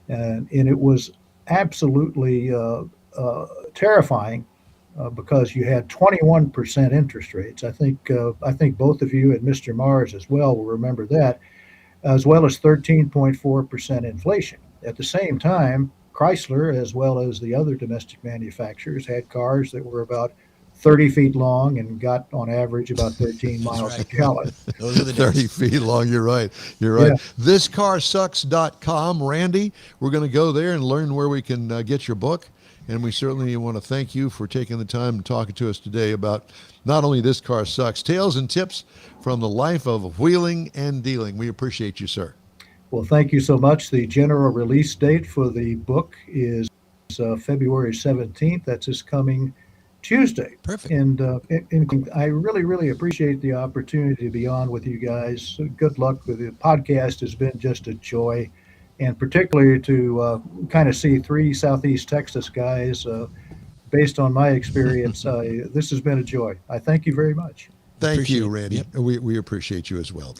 And it was absolutely terrifying because you had 21% interest rates. I think both of you and Mr. Mars as well will remember that, as well as 13.4% inflation. At the same time, Chrysler, as well as the other domestic manufacturers, had cars that were about 30 feet long and got on average about 13 miles a gallon. Those are the 30 days. feet long. You're right. You're right. Yeah. Thiscarsucks.com. Randy, we're going to go there and learn where we can get your book. And we certainly want to thank you for taking the time and talking to us today about not only This Car Sucks, tales and tips from the life of wheeling and dealing. We appreciate you, sir. Well, thank you so much. The general release date for the book is February 17th. That's this coming Tuesday. Perfect. And I really, really appreciate the opportunity to be on with you guys. Good luck with the podcast. Has been just a joy, and particularly to kind of see three Southeast Texas guys. Based on my experience, this has been a joy. I thank you very much. Thank you, Appreciate it. Randy. Yep. We appreciate you as well.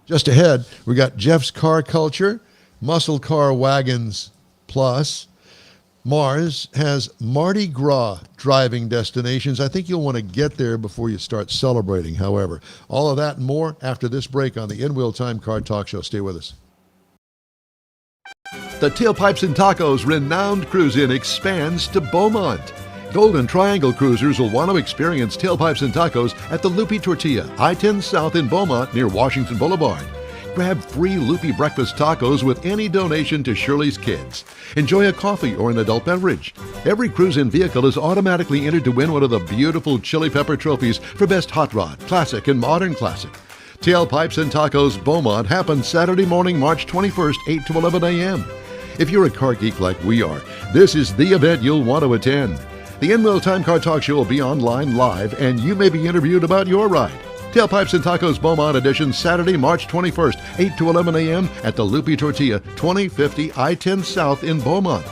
Just ahead, we got Jeff's Car Culture, Muscle Car Wagons Plus. Mars has Mardi Gras driving destinations. I think you'll want to get there before you start celebrating, however. All of that and more after this break on the In Wheel Time Car Talk Show. Stay with us. The Tailpipes and Tacos renowned cruise in expands to Beaumont. Golden Triangle cruisers will want to experience Tailpipes and Tacos at the Loopy Tortilla, I-10 South in Beaumont near Washington Boulevard. Grab free Loopy breakfast tacos with any donation to Shirley's Kids. Enjoy a coffee or an adult beverage. Every cruise-in vehicle is automatically entered to win one of the beautiful chili pepper trophies for Best Hot Rod, Classic, and Modern Classic. Tailpipes and Tacos Beaumont happens Saturday morning, March 21st, 8 to 11 a.m. If you're a car geek like we are, this is the event you'll want to attend. The In Wheel Time Car Talk Show will be online live, and you may be interviewed about your ride. Tailpipes and Tacos Beaumont edition, Saturday, March 21st, 8 to 11 a.m. at the Loopy Tortilla, 2050 I-10 South in Beaumont.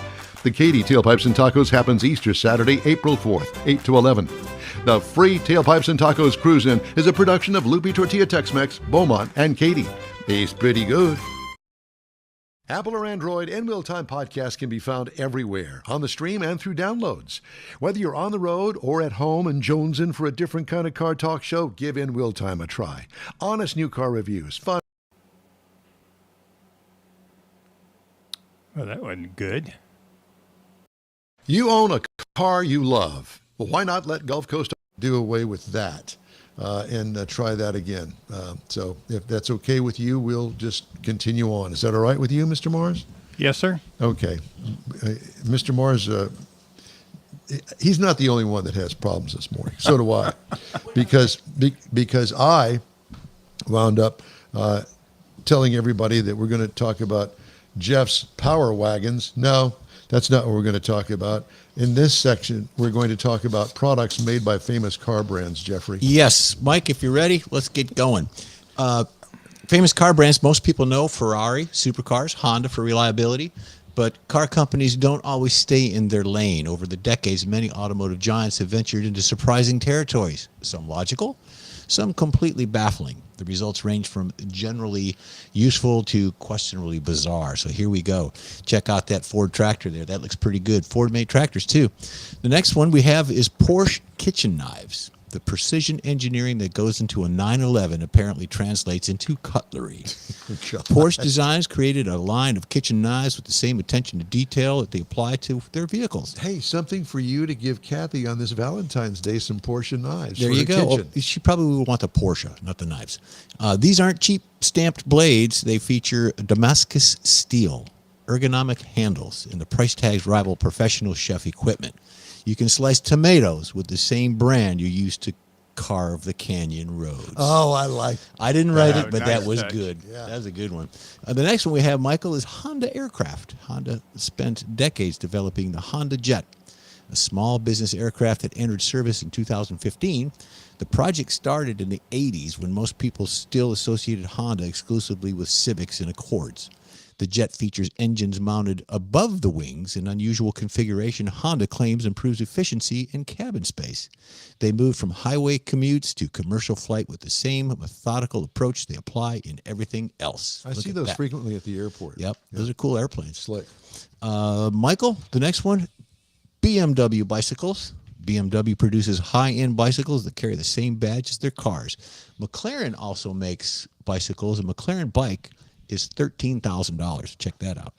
The Katy Tailpipes and Tacos happens Easter Saturday, April 4th, 8 to 11. The free Tailpipes and Tacos Cruise-In is a production of Loopy Tortilla Tex-Mex, Beaumont, and Katy. Tastes pretty good. Apple or Android, In Wheel Time podcast can be found everywhere, on the stream and through downloads. Whether you're on the road or at home and jonesing for a different kind of car talk show, give In Wheel Time a try. Honest new car reviews, fun. Well, that wasn't good. You own a car you love. Well, why not let Gulf Coast do away with that and try that again? So if that's okay with you, we'll just continue on. Is that all right with you, Mr. Mars? Yes, sir. Okay. Mr. Mars, he's not the only one that has problems this morning. So do I. because I wound up telling everybody that we're going to talk about Jeff's Power Wagons. No, that's not what we're going to talk about. In this section, we're going to talk about products made by famous car brands, Jeffrey. Yes, Mike, if you're ready, let's get going. Famous car brands, most people know Ferrari, supercars, Honda for reliability, but car companies don't always stay in their lane. Over the decades, many automotive giants have ventured into surprising territories, some logical, some completely baffling. The results range from generally useful to questionably bizarre. So here we go. Check out that Ford tractor there. That looks pretty good. Ford made tractors too. The next one we have is Porsche kitchen knives. The precision engineering that goes into a 911 apparently translates into cutlery. Porsche Designs created a line of kitchen knives with the same attention to detail that they apply to their vehicles. Hey, something for you to give Kathy on this Valentine's Day, some Porsche knives. There for you her go. kitchen. Oh, she probably would want the Porsche, not the knives. These aren't cheap stamped blades. They feature Damascus steel, ergonomic handles, and the price tags rival professional chef equipment. You can slice tomatoes with the same brand you used to carve the canyon roads. Oh, I like I didn't write Oh, it, but nice that was touch. good. Yeah. That was a good one. The next one we have, Michael, is Honda Aircraft. Honda spent decades developing the Honda Jet, a small business aircraft that entered service in 2015. The project started in the 80s when most people still associated Honda exclusively with Civics and Accords. The jet features engines mounted above the wings, an unusual configuration Honda claims improves efficiency and cabin space. They moved from highway commutes to commercial flight with the same methodical approach they apply in everything else. I Look see at those that. frequently at the airport. Yep, those are cool airplanes. Slick. Michael, the next one, BMW bicycles. BMW produces high-end bicycles that carry the same badge as their cars. McLaren also makes bicycles. A McLaren bike is $13,000. Check that out.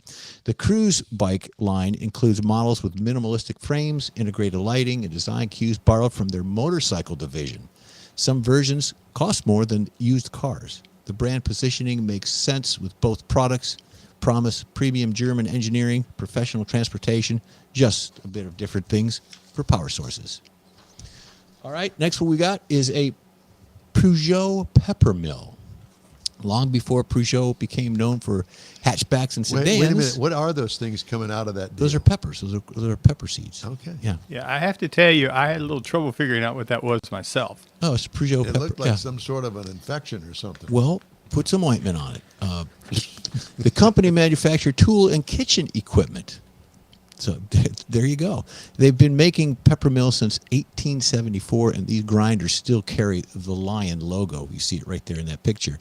The Cruise bike line includes models with minimalistic frames, integrated lighting, and design cues borrowed from their motorcycle division. Some versions cost more than used cars. The brand positioning makes sense with both products. Promise premium German engineering, professional transportation, just a bit of different things for power sources. All right, next one we got is a Peugeot pepper mill. Long before Peugeot became known for hatchbacks and sedans, Wait a minute. What are those things coming out of that deal? those are peppers. Those are pepper seeds. Okay. Yeah. Yeah, I have to tell you, I had a little trouble figuring out what that was myself. Oh, it's Peugeot It pepper. looked like yeah. some sort of an infection or something. Well, put some ointment on it. The company manufactured tool and kitchen equipment. So there you go. They've been making peppermill since 1874, and these grinders still carry the lion logo. You see it right there in that picture.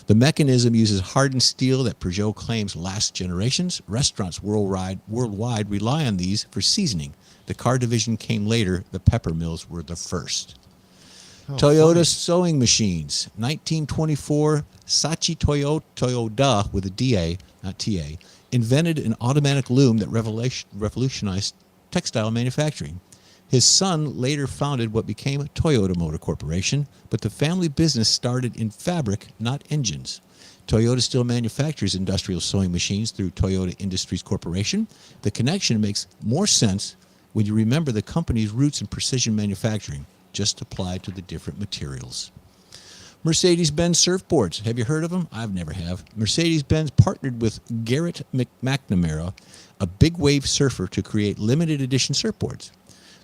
The mechanism uses hardened steel that Peugeot claims lasts generations. Restaurants worldwide rely on these for seasoning. The car division came later. The pepper mills were the first. Toyota sewing machines. 1924, Sachi Toyoda with a DA, not TA, invented an automatic loom that revolutionized textile manufacturing. His son later founded what became Toyota Motor Corporation, but the family business started in fabric, not engines. Toyota still manufactures industrial sewing machines through Toyota Industries Corporation. The connection makes more sense when you remember the company's roots in precision manufacturing, just applied to the different materials. Mercedes-Benz surfboards. Have you heard of them? I've never have. Mercedes-Benz partnered with Garrett McNamara, a big wave surfer, to create limited edition surfboards.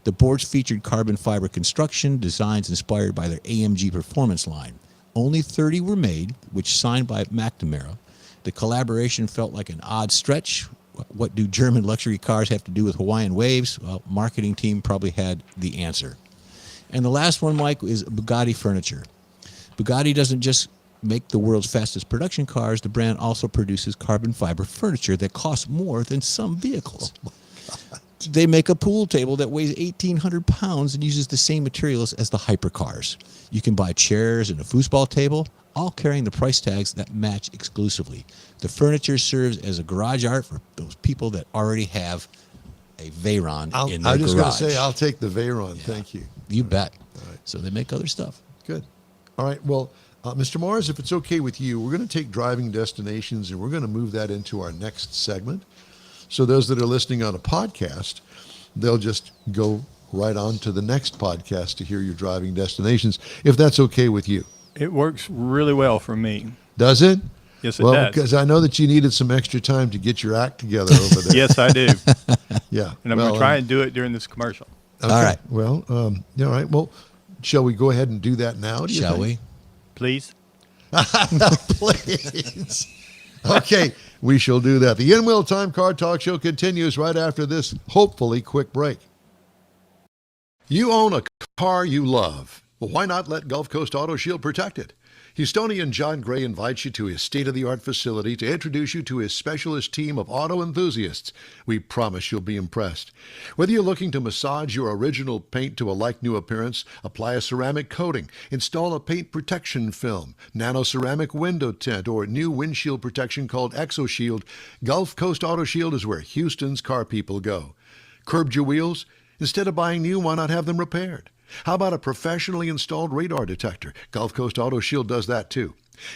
The boards featured carbon fiber construction, designs inspired by their AMG performance line. Only 30 were made, which signed by McNamara. The collaboration felt like an odd stretch. What do German luxury cars have to do with Hawaiian waves? Well, marketing team probably had the answer. And the last one, Mike, is Bugatti furniture. Bugatti doesn't just make the world's fastest production cars. The brand also produces carbon fiber furniture that costs more than some vehicles. They make a pool table that weighs 1,800 pounds and uses the same materials as the hypercars. You can buy chairs and a foosball table, all carrying the price tags that match exclusively. The furniture serves as a garage art for those people that already have a Veyron in their I'm just going to garage. say, I'll take the Veyron. Thank you. You bet. right. So they make other stuff. Good. All right. Well, Mr. Morris, if it's okay with you, we're going to take driving destinations and we're going to move that into our next segment. So those that are listening on a podcast, they'll just go right on to the next podcast to hear your driving destinations, if that's okay with you. It works really well for me. Does it? Yes, it Well, does. because I know that you needed some extra time to get your act together over there. Yes, I do. Yeah. And I'm going to try and do it during this commercial. Okay. All right. Well, all right. Well, shall we go ahead and do that now? Do you Shall think? we? Please. Please. Okay, we shall do that. The In-Wheel Time Car Talk Show continues right after this, hopefully, quick break. You own a car you love. Well, why not let Gulf Coast Auto Shield protect it? Houstonian John Gray invites you to his state-of-the-art facility to introduce you to his specialist team of auto enthusiasts. We promise you'll be impressed. Whether you're looking to massage your original paint to a like-new appearance, apply a ceramic coating, install a paint protection film, nano-ceramic window tint, or new windshield protection called ExoShield, Gulf Coast Auto Shield is where Houston's car people go. Curbed your wheels? Instead of buying new, why not have them repaired? How about a professionally installed radar detector? Gulf Coast Auto Shield does that too.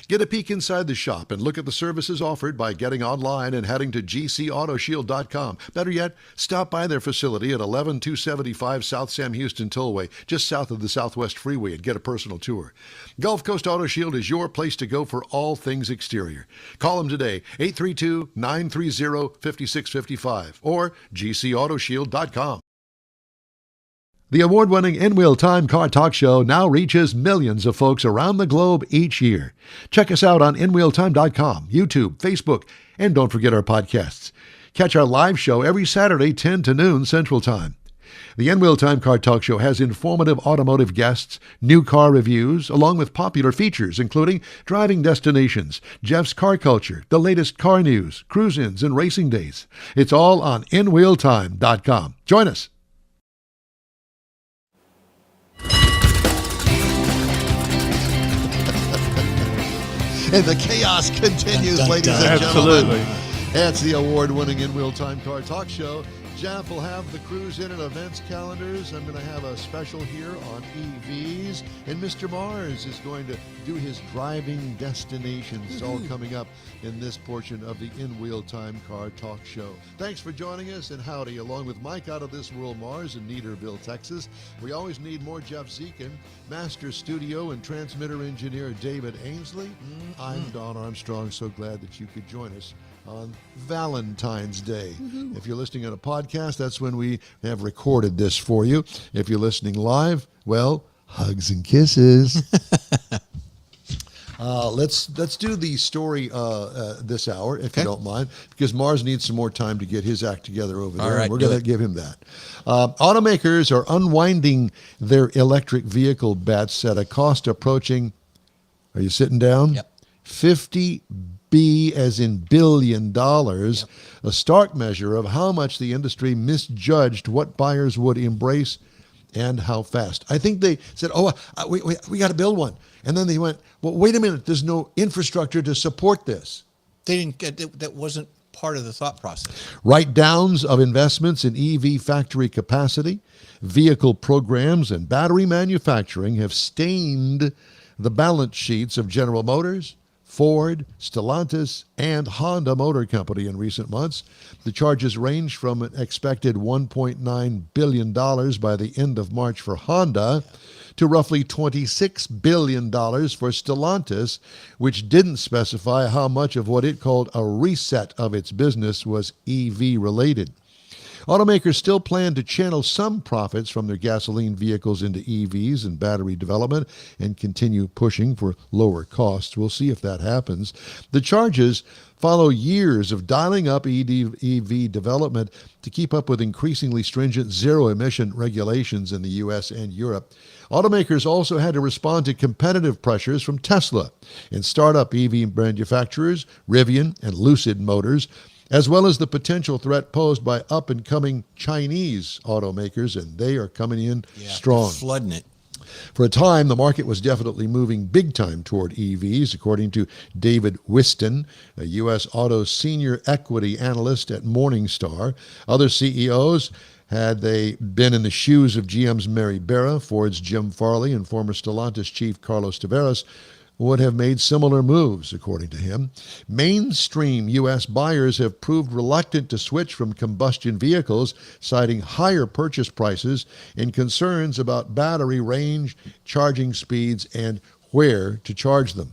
Get a peek inside the shop and look at the services offered by getting online and heading to gcautoshield.com. Better yet, stop by their facility at 11275 South Sam Houston Tollway, just south of the Southwest Freeway, and get a personal tour. Gulf Coast Auto Shield is your place to go for all things exterior. Call them today, 832-930-5655 or gcautoshield.com. The award-winning In-Wheel Time Car Talk Show now reaches millions of folks around the globe each year. Check us out on InWheelTime.com, YouTube, Facebook, and don't forget our podcasts. Catch our live show every Saturday, 10 to noon Central Time. The In-Wheel Time Car Talk Show has informative automotive guests, new car reviews, along with popular features including driving destinations, Jeff's car culture, the latest car news, cruise-ins, and racing dates. It's all on InWheelTime.com. Join us. And the chaos continues, Dun, dun, ladies dun. and Absolutely. gentlemen. It's the award-winning In-Wheel Time Car Talk Show. Jeff will have the cruise in and events calendars. I'm going to have a special here on EVs. And Mr. Mars is going to do his driving destinations. It's all coming up in this portion of the In-Wheel Time Car Talk Show. Thanks for joining us, and howdy, along with Mike out of this world, Mars in Neaterville, Texas. We always need more Jeff Zekin, master studio and transmitter engineer David Ainsley. I'm Don Armstrong. So glad that you could join us on Valentine's Day. If you're listening on a podcast, that's when we have recorded this for you. If you're listening live, well, hugs and kisses. Let's do the story this hour, if you don't mind, because Mars needs some more time to get his act together over there. All right, and we're do going to it. give him that. Automakers are unwinding their electric vehicle bets at a cost approaching, are you sitting down? Yep. 50 B as in $1 billion, a stark measure of how much the industry misjudged what buyers would embrace and how fast. I think they said, we got to build one. And then they went, well, wait a minute, there's no infrastructure to support this. They didn't get that wasn't part of the thought process. Write-downs of investments in EV factory capacity, vehicle programs, and battery manufacturing have stained the balance sheets of General Motors, Ford, Stellantis, and Honda Motor Company in recent months. The charges range from an expected $1.9 billion by the end of March for Honda to roughly $26 billion for Stellantis, which didn't specify how much of what it called a reset of its business was EV-related. Automakers still plan to channel some profits from their gasoline vehicles into EVs and battery development and continue pushing for lower costs. We'll see if that happens. The charges follow years of dialing up EV development to keep up with increasingly stringent zero-emission regulations in the U.S. and Europe. Automakers also had to respond to competitive pressures from Tesla and startup EV manufacturers, Rivian and Lucid Motors, as well as the potential threat posed by up-and-coming Chinese automakers, and they are coming in strong. Flooding it. For a time, the market was definitely moving big time toward EVs, according to David Whiston, a U.S. auto senior equity analyst at Morningstar. Other CEOs, had they been in the shoes of GM's Mary Barra, Ford's Jim Farley, and former Stellantis chief Carlos Tavares, would have made similar moves, according to him. Mainstream U.S. buyers have proved reluctant to switch from combustion vehicles, citing higher purchase prices and concerns about battery range, charging speeds, and where to charge them.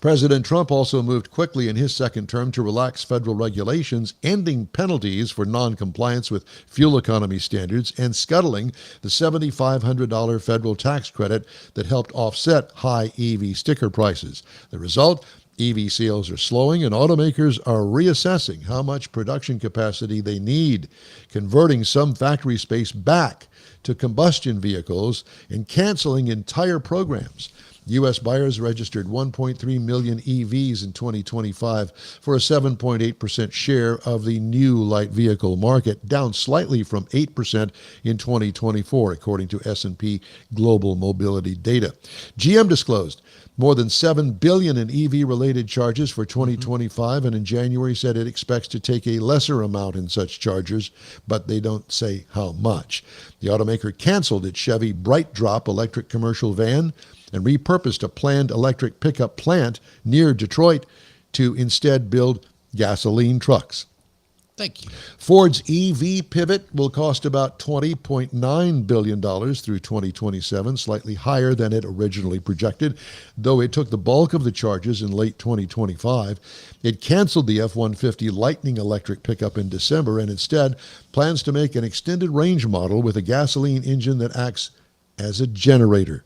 President Trump also moved quickly in his second term to relax federal regulations, ending penalties for non-compliance with fuel economy standards and scuttling the $7,500 federal tax credit that helped offset high EV sticker prices. The result? EV sales are slowing, and automakers are reassessing how much production capacity they need, converting some factory space back to combustion vehicles and canceling entire programs. U.S. buyers registered 1.3 million EVs in 2025 for a 7.8% share of the new light vehicle market, down slightly from 8% in 2024, according to S&P Global Mobility data. GM disclosed more than $7 billion in EV-related charges for 2025, and in January said it expects to take a lesser amount in such charges, but they don't say how much. The automaker canceled its Chevy BrightDrop electric commercial van and repurposed a planned electric pickup plant near Detroit to instead build gasoline trucks. Thank you. Ford's EV pivot will cost about $20.9 billion through 2027, slightly higher than it originally projected, though it took the bulk of the charges in late 2025. It canceled the F-150 Lightning electric pickup in December and instead plans to make an extended range model with a gasoline engine that acts as a generator.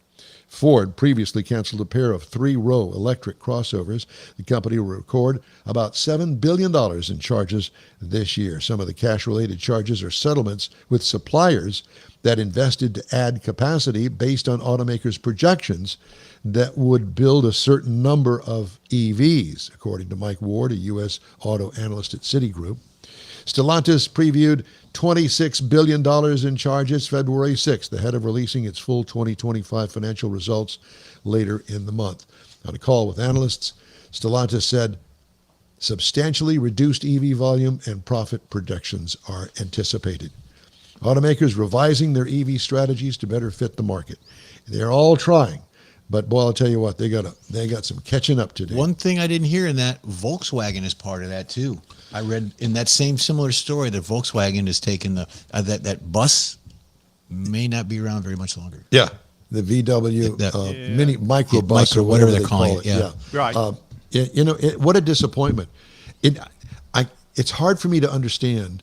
Ford previously canceled a pair of three-row electric crossovers. The company will record about $7 billion in charges this year. Some of the cash-related charges are settlements with suppliers that invested to add capacity based on automakers' projections that would build a certain number of EVs, according to Mike Ward, a U.S. auto analyst at Citigroup. Stellantis previewed $26 billion in charges February 6th, ahead of releasing its full 2025 financial results later in the month. On a call with analysts, Stellantis said substantially reduced EV volume and profit projections are anticipated. Automakers revising their EV strategies to better fit the market. They're all trying, but boy, I'll tell you what, they got some catching up to do. One thing I didn't hear in that, Volkswagen is part of that too. I read in that same similar story that Volkswagen has taken that bus may not be around very much longer. Yeah, the VW mini microbus Micro, or whatever they calling call it. Yeah, Right. What a disappointment. It's hard for me to understand.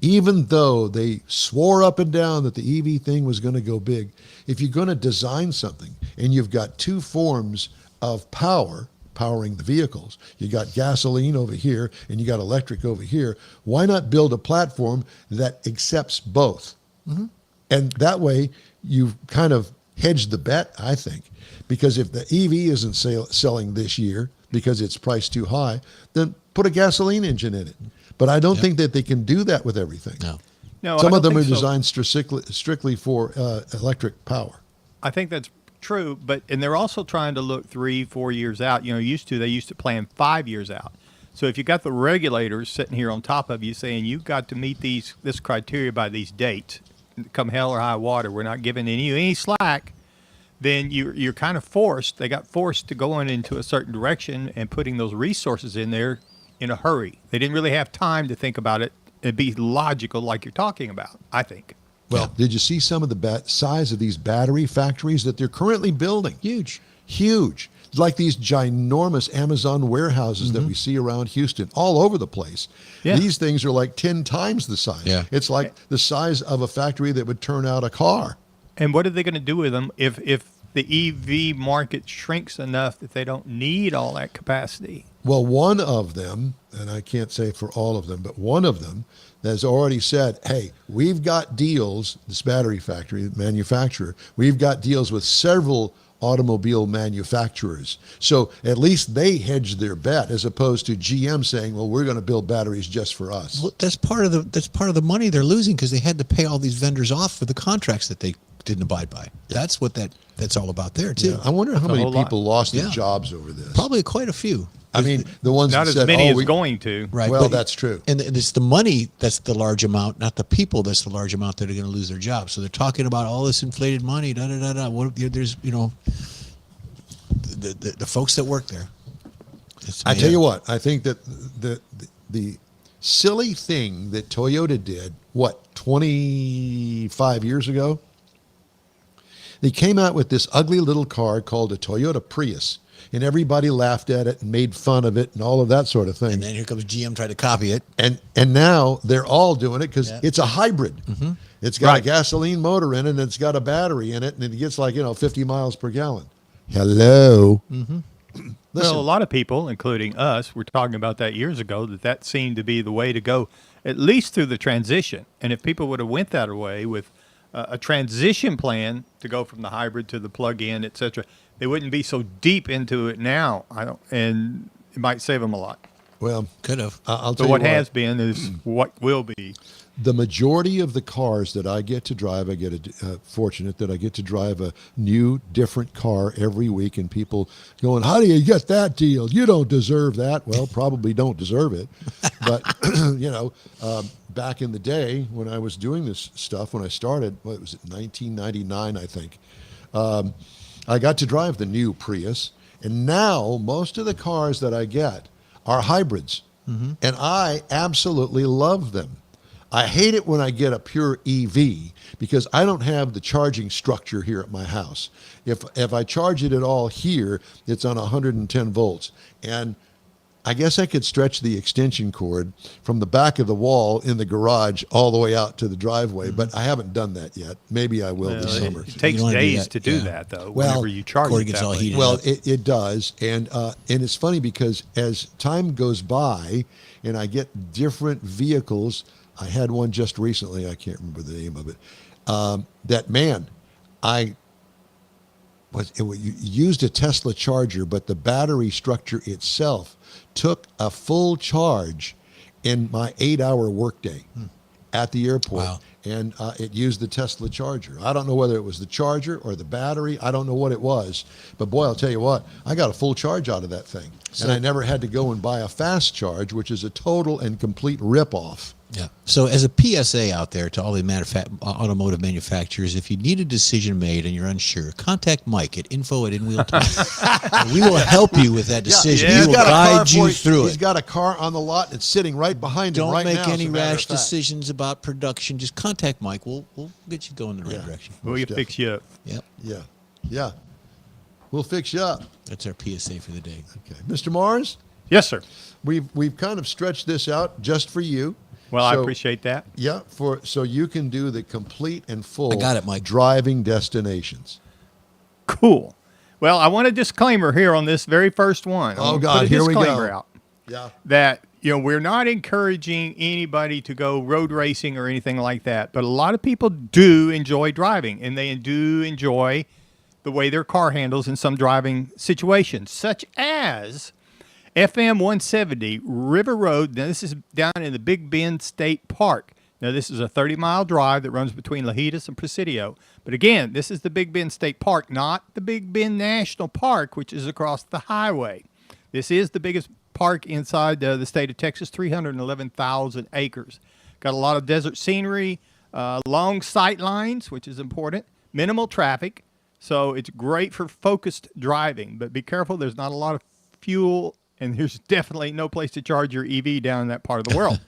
Even though they swore up and down that the EV thing was going to go big, if you're going to design something and you've got two forms of powering the vehicles, you got gasoline over here and you got electric over here, why not build a platform that accepts both? Mm-hmm. And that way you've kind of hedged the bet, I think, because if the EV isn't selling this year because it's priced too high, then put a gasoline engine in it. But I don't think that they can do that with everything. No, Some I of don't them are think so. designed strictly for electric power. I think that's true, and they're also trying to look 3-4 years out. They used to plan 5 years out. So if you got the regulators sitting here on top of you saying you've got to meet this criteria by these dates, come hell or high water, we're not giving you any slack, then you're kind of forced. They got forced to going into a certain direction and putting those resources in there in a hurry. They didn't really have time to think about it and be logical like you're talking about, I think. Well, did you see some of the size of these battery factories that they're currently building? Huge. Like these ginormous Amazon warehouses that we see around Houston, all over the place. Yeah. These things are like 10 times the size. Yeah. It's like the size of a factory that would turn out a car. And what are they going to do with them if the EV market shrinks enough that they don't need all that capacity? Well, one of them, and I can't say for all of them, but one of them has already said, hey, we've got deals, this battery factory manufacturer, we've got deals with several automobile manufacturers. So at least they hedged their bet as opposed to GM saying, well, we're going to build batteries just for us. Well, that's part of the money they're losing because they had to pay all these vendors off for the contracts that they didn't abide by. That's what that's all about there too. Yeah, I wonder how a many whole lot. people lost their Yeah. jobs over this. Probably quite a few. I mean, the ones Not that as said, many oh, as going to. Right. Well, but- that's true. And it's the money that's the large amount, not the people that's the large amount that are going to lose their jobs. So they're talking about all this inflated money, da da da da. What there's the folks that work there. I tell you what, I think that the silly thing that Toyota did, 25 years ago? They came out with this ugly little car called a Toyota Prius, and everybody laughed at it and made fun of it and all of that sort of thing. And then here comes GM trying to copy it. And now they're all doing it because it's a hybrid. It's got a Right. gasoline motor in it, and it's got a battery in it, and it gets like 50 miles per gallon. Hello. Listen, Well, a lot of people, including us, were talking about that years ago, that seemed to be the way to go, at least through the transition. And if people would have went that way with a transition plan to go from the hybrid to the plug-in, et cetera, they wouldn't be so deep into it now. And it might save them a lot. well, Could have. I'll tell But what you has been is what will be. the majority of the cars that I get to drive, I get fortunate that I get to drive a new, different car every week, and people going, how do you get that deal? You don't deserve that. Well, probably don't deserve it. But, back in the day when I was doing this stuff, when I started, what was it, 1999, I think, I got to drive the new Prius. And now most of the cars that I get are hybrids. And I absolutely love them. I hate it when I get a pure EV because I don't have the charging structure here at my house. If I charge it at all here, it's on 110 volts. And I guess I could stretch the extension cord from the back of the wall in the garage all the way out to the driveway, but I haven't done that yet. Maybe I will this summer. It takes don't wanna do days that, to do yeah. that, though, Well, whenever you charge cord it gets that all way. heated. Well, it does, and it's funny because as time goes by, and I get different vehicles. I had one just recently. I can't remember the name of it. Used a Tesla charger, but the battery structure itself took a full charge in my 8-hour workday at the airport. Wow. And it used the Tesla charger. I don't know whether it was the charger or the battery. I don't know what it was. But boy, I'll tell you what, I got a full charge out of that thing. And I never had to go and buy a fast charge, which is a total and complete ripoff. Yeah. So as a PSA out there to all the automotive manufacturers, if you need a decision made and you're unsure, contact Mike at info@InWheelTime. We will help you with that decision. He's We will got a car guide you through He's it. got a car on the lot that's sitting right behind him Don't right make now. any as a matter of rash fact. decisions about production. Just contact Mike. We'll get you going in the right direction. We'll fix you up. Yep. Yeah. We'll fix you up. That's our PSA for the day. Okay. Mr. Mars, Yes, sir. we've kind of stretched this out just for you. Well, I So- appreciate that. Yeah, so you can do the complete and full I got it, Mike. driving destinations. Cool. Well, I want a disclaimer here on this very first one. Oh, I'll God, put a here we disclaimer go. out Yeah. that we're not encouraging anybody to go road racing or anything like that, but a lot of people do enjoy driving, and they do enjoy the way their car handles in some driving situations, such as FM 170 River Road. Now, this is down in the Big Bend State Park. Now, this is a 30-mile drive that runs between Lajitas and Presidio. But again, this is the Big Bend State Park, not the Big Bend National Park, which is across the highway. This is the biggest park inside the state of Texas, 311,000 acres. Got a lot of desert scenery, long sight lines, which is important, minimal traffic. So it's great for focused driving. But be careful, there's not a lot of fuel, and there's definitely no place to charge your EV down in that part of the world.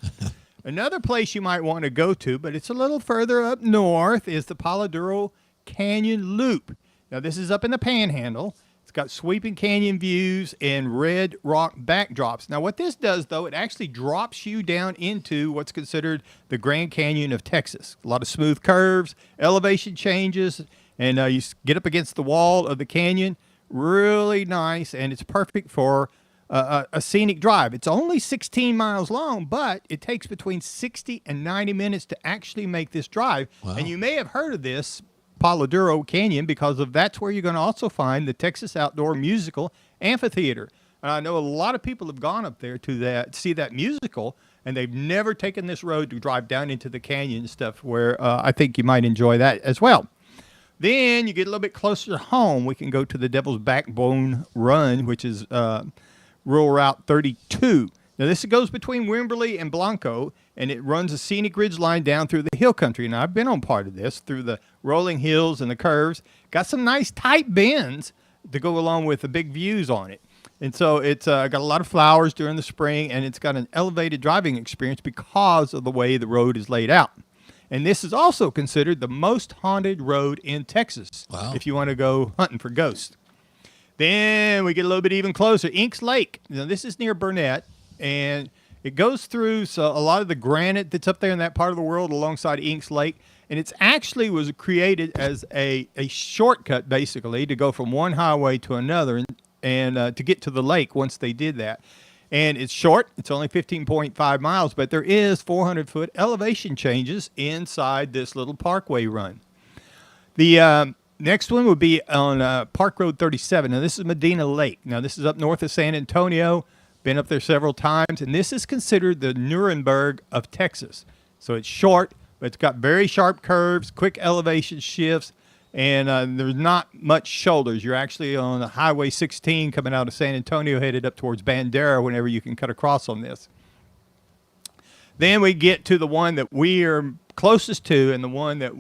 Another place you might want to go to, but it's a little further up north, is the Palo Duro Canyon Loop. Now, this is up in the Panhandle. It's got sweeping canyon views and red rock backdrops. Now, what this does, though, it actually drops you down into what's considered the Grand Canyon of Texas. A lot of smooth curves, elevation changes, and you get up against the wall of the canyon. Really nice, and it's perfect for a scenic drive. It's only 16 miles long, but it takes between 60 and 90 minutes to actually make this drive. Wow. And you may have heard of this Palo Duro Canyon because that's where you're going to also find the Texas Outdoor Musical Amphitheater. And I know a lot of people have gone up there to see that musical, and they've never taken this road to drive down into the canyon and stuff, where I think you might enjoy that as well. Then you get a little bit closer to home. We can go to the Devil's Backbone Run, which is Rural Route 32. Now, this goes between Wimberley and Blanco, and it runs a scenic ridge line down through the hill country. And I've been on part of this through the rolling hills and the curves. Got some nice tight bends to go along with the big views on it. And so it's got a lot of flowers during the spring, and it's got an elevated driving experience because of the way the road is laid out. And this is also considered the most haunted road in Texas. Wow. If you want to go hunting for ghosts. Then we get a little bit even closer. Inks Lake. Now, this is near Burnett, and it goes through a lot of the granite that's up there in that part of the world alongside Inks Lake. And it's actually was created as a shortcut, basically, to go from one highway to another and to get to the lake once they did that. And it's short. It's only 15.5 miles, but there is 400-foot elevation changes inside this little parkway run. The next one would be on Park Road 37. Now, this is Medina Lake. Now, this is up north of San Antonio. Been up there several times, and this is considered the Nuremberg of Texas. So it's short, but it's got very sharp curves, quick elevation shifts, and there's not much shoulders. You're actually on Highway 16 coming out of San Antonio, headed up towards Bandera whenever you can cut across on this. Then we get to the one that we are closest to and the one that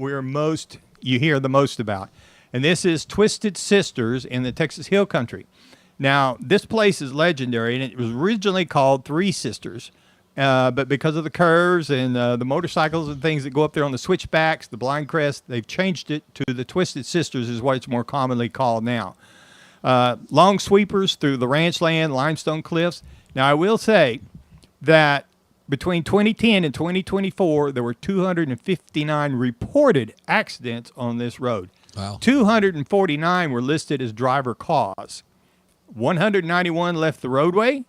you hear the most about. And this is Twisted Sisters in the Texas Hill Country. Now, this place is legendary, and it was originally called Three Sisters. But because of the curves and the motorcycles and things that go up there on the switchbacks, the blind crest, they've changed it to the Twisted Sisters is what it's more commonly called now. Long sweepers through the ranch land, limestone cliffs. Now, I will say that between 2010 and 2024, there were 259 reported accidents on this road. Wow. 249 were listed as driver cause. 191 left the roadway.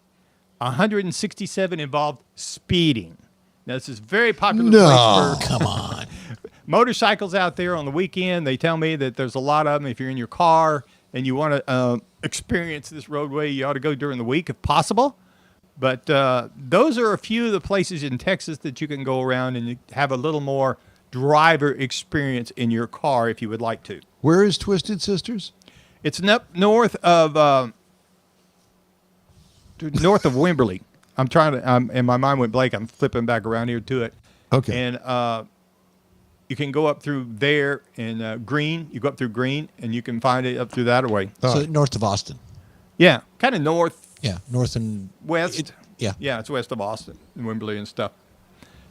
167 involved speeding. Now, this is a very popular place for Come on. motorcycles out there on the weekend. They tell me that there's a lot of them. If you're in your car and you want to experience this roadway, you ought to go during the week if possible. But those are a few of the places in Texas that you can go around and have a little more driver experience in your car if you would like to. Where is Twisted Sisters? It's up north of Wimberley. I'm trying to, and my mind went blank. I'm flipping back around here to it. Okay. And you can go up through there in Green. You go up through Green, and you can find it up through that way. So north of Austin. Yeah, kind of north. Yeah, north and West. yeah. Yeah, it's west of Austin and Wimberley and stuff.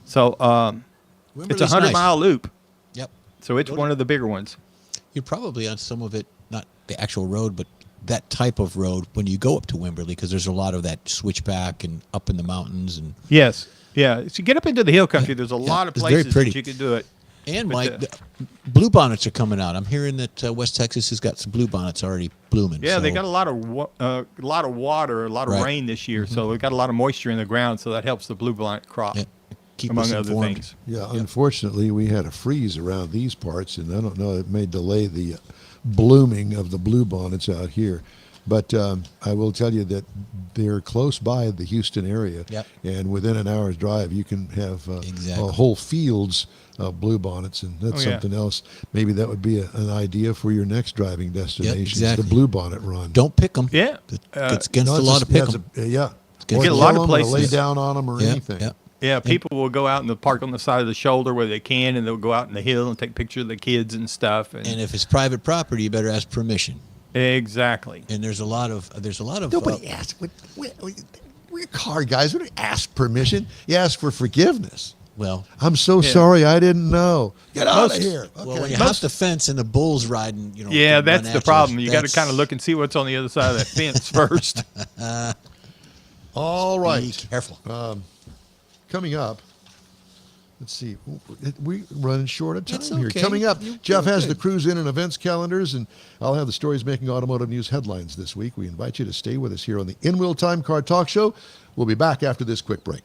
So it's a Wimberley's 100-mile loop. Yep. So it's one of the bigger ones. You're probably on some of it, not the actual road, but that type of road when you go up to Wimberley, because there's a lot of that switchback and up in the mountains. And Yes. Yeah. So you get up into the hill country, there's a lot of It's very places pretty. that you can do it. And But, Mike, the bluebonnets are coming out. I'm hearing that West Texas has got some bluebonnets already blooming. Yeah, they so- got a lot of water, a lot of Right. rain this year, so they've got a lot of moisture in the ground, so that helps the bluebonnet crop, Yeah, keep among us other informed. things. Yeah, unfortunately, we had a freeze around these parts, and I don't know, it may delay the blooming of the bluebonnets out here. But I will tell you that they're close by the Houston area, Yep. and within an hour's drive, you can have Exactly. whole fields of bluebonnets, and that's Oh, yeah. something else. Maybe that would be an idea for your next driving destination, exactly. the bluebonnet run. Don't pick them. Yeah. It's against No, the it's law just- to pick yeah, them. yeah. You Or get a lot of kill 'em or lay places- down on them or Yeah, anything. yeah. Yeah, people will go out and they'll park on the side of the shoulder where they can, and they'll go out in the hill and take pictures of the kids and stuff. And if it's private property, you better ask permission. Exactly. And there's a lot of Nobody asks. We're car guys. We don't ask permission. You ask for forgiveness. well, I'm so sorry. I didn't know. Get out of Most- here. well, Okay. when you hop the fence and the bull's riding, you know. Yeah, run that's at the problem. You got to that's- kind of look and see what's on the other side of that fence first. All right. Be careful. Coming up. Let's see. We're running short of time That's here. okay. Coming up, You're Jeff has good. the cruise in and events calendars, and I'll have the stories making automotive news headlines this week. We invite you to stay with us here on the In Wheel Time Car Talk Show. We'll be back after this quick break.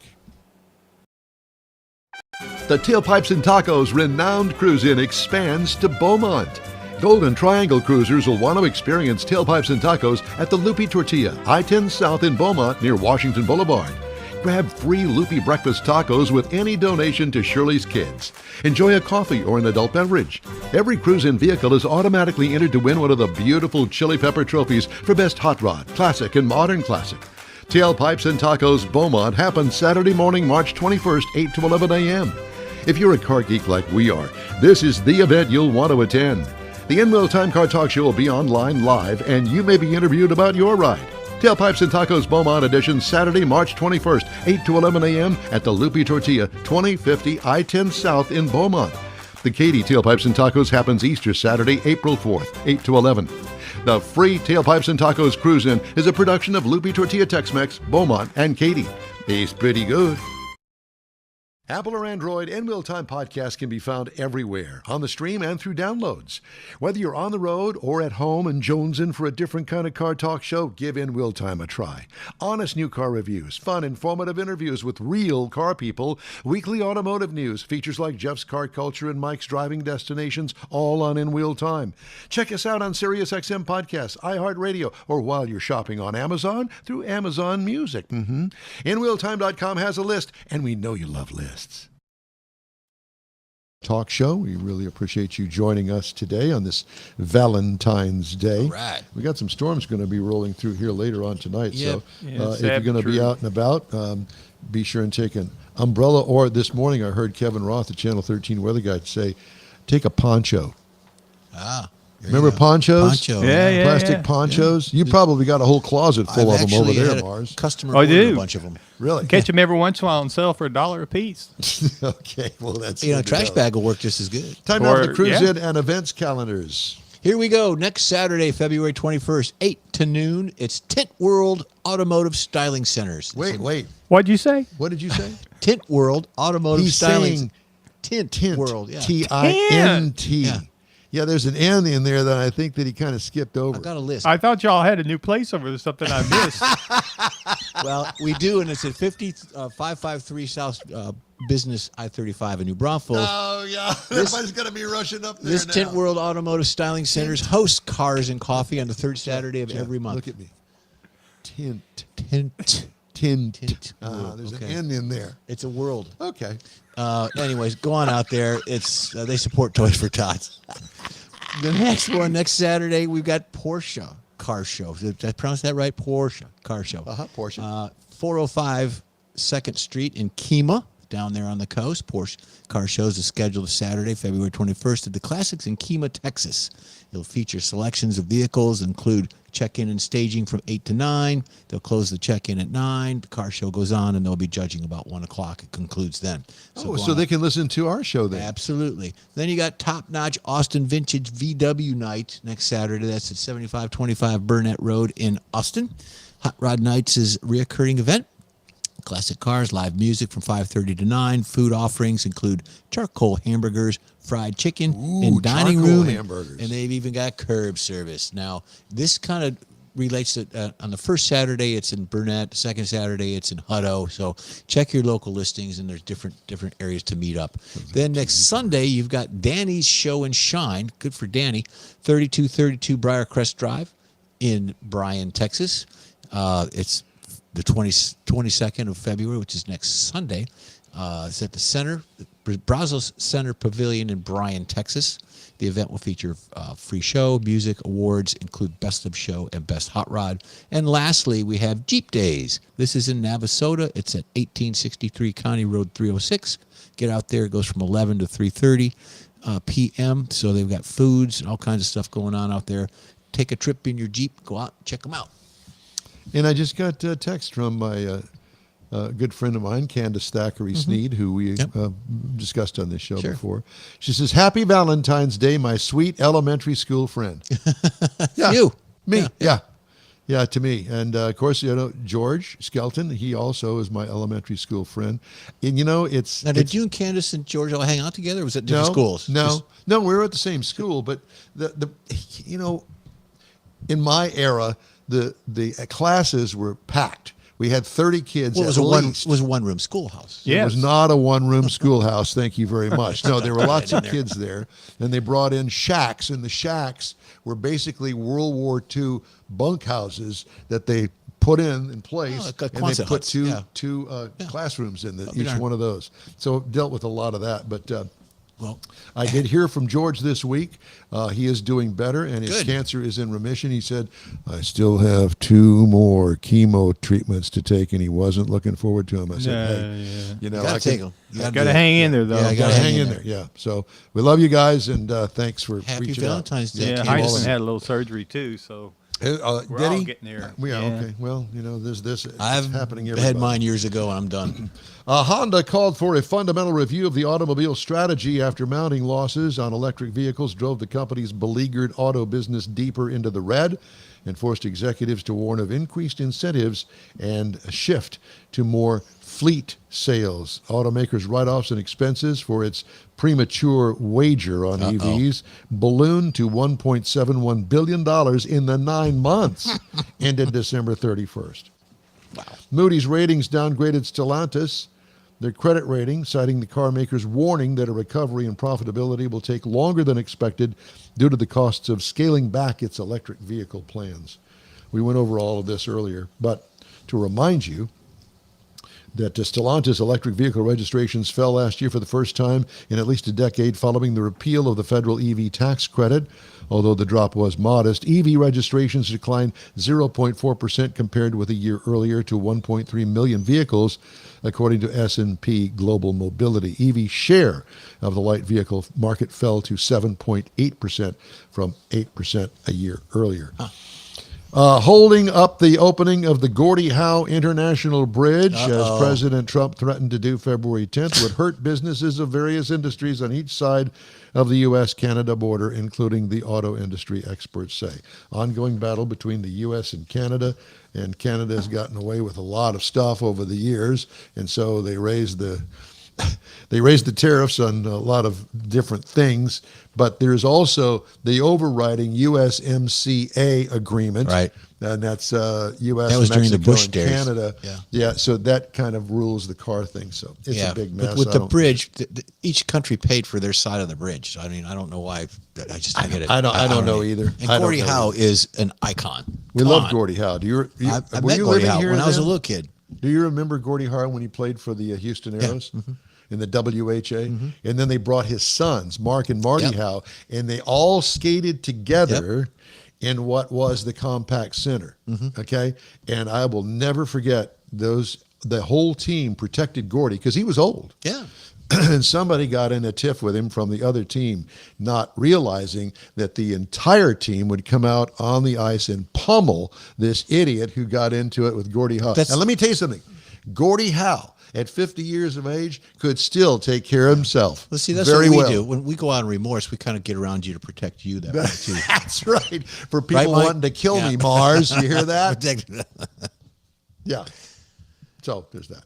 The Tailpipes and Tacos renowned cruise-in expands to Beaumont. Golden Triangle cruisers will want to experience Tailpipes and Tacos at the Loopy Tortilla, I-10 South in Beaumont near Washington Boulevard. Grab free Loopy breakfast tacos with any donation to Shirley's Kids. Enjoy a coffee or an adult beverage. Every cruise-in vehicle is automatically entered to win one of the beautiful Chili Pepper trophies for Best Hot Rod, Classic, and Modern Classic. Tailpipes and Tacos Beaumont happens Saturday morning, March 21st, 8 to 11 a.m. If you're a car geek like we are, this is the event you'll want to attend. The In Wheel Time Car Talk Show will be online live, and you may be interviewed about your ride. Tailpipes and Tacos Beaumont edition, Saturday, March 21st, 8 to 11 a.m. at the Loopy Tortilla, 2050 I-10 South in Beaumont. The Katy Tailpipes and Tacos happens Easter Saturday, April 4th, 8 to 11. The free Tailpipes and Tacos Cruise-In is a production of Loopy Tortilla Tex-Mex, Beaumont, and Katy. Tastes pretty good. Apple or Android, In Wheel Time podcast can be found everywhere, on the stream and through downloads. Whether you're on the road or at home and jonesing for a different kind of car talk show, give In Wheel Time a try. Honest new car reviews, fun, informative interviews with real car people, weekly automotive news, features like Jeff's Car Culture and Mike's Driving Destinations, all on In Wheel Time. Check us out on SiriusXM Podcasts, iHeartRadio, or while you're shopping on Amazon through Amazon Music. InWheelTime.com has a list, and we know you love lists. Talk show. We really appreciate you joining us today on this Valentine's Day. All right. We got some storms going to be rolling through here later on tonight. Yep. So Yeah, if you're going to be true. out and about, be sure and take an umbrella. Or this morning I heard Kevin Roth, the Channel 13 weather guy, say, take a poncho. Ah, Remember ponchos? Poncho. Yeah. Plastic ponchos. You probably got a whole closet full I've of them over actually there, had a Mars. customer I order do. a bunch of them. Really? Catch them every once in a while on sale for $1 a piece. Okay. Well, that's You know, good to trash know. bag will work just as good. Time now for Or- the cruise yeah. in and events calendars. Here we go. Next Saturday, February 21st, 8 to noon. It's Tint World Automotive Styling Centers. Wait. What'd you say? What did you say? Tint World Automotive He's Styling saying Tint, Tint. World. Yeah. Tint. Yeah. Yeah, there's an N in there that I think that he kind of skipped over. I've got a list. I thought y'all had a new place over there, something I missed. Well, we do, and it's at 553 South Business I-35 in New Braunfels. Oh, yeah. Everybody's going to be rushing up there This now. Tint World Automotive Styling Centers hosts Cars and Coffee on the third Saturday of every month. Look at me. Tint. Tint. Tint. World, There's okay. an N in there. It's a world. Okay. Anyways, go on out there. It's they support Toys for Tots. The next one, next Saturday, we've got Porsche Car Show. Did I pronounce that right? Porsche Car Show. Porsche. 405 2nd Street in Kemah, down there on the coast. Porsche Car Shows is scheduled Saturday, February 21st at the Classics in Kemah, Texas. It'll feature selections of vehicles, include check-in and staging from 8 to 9. They'll close the check-in at 9. The car show goes on, and they'll be judging about 1 o'clock. It concludes then. So go on they out. can listen to our show then. Absolutely. Then you got top-notch Austin Vintage VW Night next Saturday. That's at 7525 Burnett Road in Austin. Hot Rod Nights is a reoccurring event. Classic cars, live music from 5:30 to 9. Food offerings include charcoal hamburgers, fried chicken, and dining charcoal room. hamburgers. And they've even got curb service. Now, this kind of relates to on the first Saturday it's in Burnett, the second Saturday it's in Hutto. So check your local listings, and there's different areas to meet up. Then next Sunday you've got Danny's Show and Shine. Good for Danny. 3232 Briarcrest Drive in Bryan, Texas. It's the 22nd of February, which is next Sunday. It's at the Center, Brazos Center Pavilion in Bryan, Texas. The event will feature free show, music, awards, include Best of Show and Best Hot Rod. And lastly, we have Jeep Days. This is in Navasota. It's at 1863 County Road 306. Get out there. It goes from 11 to 3:30 p.m. So they've got foods and all kinds of stuff going on out there. Take a trip in your Jeep. Go out and check them out. And I just got a text from my good friend of mine, Candace Thackeray Sneed, who we discussed on this show Sure. before. She says, "Happy Valentine's Day, my sweet elementary school friend." Yeah, You. me, yeah, to me. And of course, George Skelton. He also is my elementary school friend. And it's Now, did it's- you and Candace and George all hang out together, or was it different no, schools? No, no, we were at the same school, but the in my era, the classes were packed. We had 30 kids Well, it at was a least. one-room schoolhouse. Yeah. It was not a one-room schoolhouse. Thank you very much. No, there were lots of kids there, and they brought in shacks, and the shacks were basically World War II bunkhouses that they put in place, Oh, like and they Quonset put huts, two yeah. two classrooms in be each darned. one of those. So it dealt with a lot of that, but. Well, I did hear from George this week. He is doing better, and his Good. cancer is in remission. He said, "I still have 2 more chemo treatments to take," and he wasn't looking forward to them. I said, "Hey, you gotta take them. You Got to hang in there, though. Yeah, gotta hang in there." Yeah. So we love you guys, and thanks for Happy reaching Valentine's Day. Yeah, Candace. Hyson had a little surgery, too, so out. we're Did all he? getting there. Yeah. Yeah. Okay. Well, there's this. It's I've happening. had everybody. mine years ago, and I'm done. Honda called for a fundamental review of the automobile strategy after mounting losses on electric vehicles drove the company's beleaguered auto business deeper into the red and forced executives to warn of increased incentives and a shift to more fleet sales. Automakers' write-offs and expenses for its premature wager on EVs ballooned to $1.71 billion in the 9 months ended December 31st. Moody's Ratings downgraded Stellantis, their credit rating, citing the car maker's warning that a recovery in profitability will take longer than expected due to the costs of scaling back its electric vehicle plans. We went over all of this earlier, but to remind you, that Stellantis electric vehicle registrations fell last year for the first time in at least a decade following the repeal of the federal EV tax credit. Although the drop was modest, EV registrations declined 0.4% compared with a year earlier to 1.3 million vehicles, according to S&P Global Mobility. EV share of the light vehicle market fell to 7.8% from 8% a year earlier. Holding up the opening of the Gordie Howe International Bridge, as President Trump threatened to do February 10th, would hurt businesses of various industries on each side of the U.S.-Canada border, including the auto industry, experts say. Ongoing battle between the U.S. and Canada has gotten away with a lot of stuff over the years, and so they raised the tariffs on a lot of different things, but there's also the overriding USMCA agreement. Right. And that's U.S., That was during the Mexico, Bush and days. Canada. Yeah. So that kind of rules the car thing. So it's a big mess. With I the don't- bridge, each country paid for their side of the bridge. I mean, I don't know why. I just don't get it. I don't know either. And I don't Gordie know Howe either. is an icon. We Come love on. Gordie Howe. I were met you Gordie living Howe here when I was a then? little kid. Do you remember Gordie Howe when he played for the Houston Aeros in the WHA? And then they brought his sons, Mark and Marty Yep. Howe, and they all skated together in what was the Compact Center. Okay, and I will never forget those. The whole team protected Gordie because he was old. Yeah. And somebody got in a tiff with him from the other team, not realizing that the entire team would come out on the ice and pummel this idiot who got into it with Gordie Howe. That's- Now, let me tell you something. Gordie Howe, at 50 years of age, could still take care of himself. Well, see, that's very what we well. do. When we go on remorse, we kind of get around you to protect you that way, too. That's right. For Right, people Mike? wanting to kill Yeah. me, Mars. You hear that? Protect- Yeah. So there's that.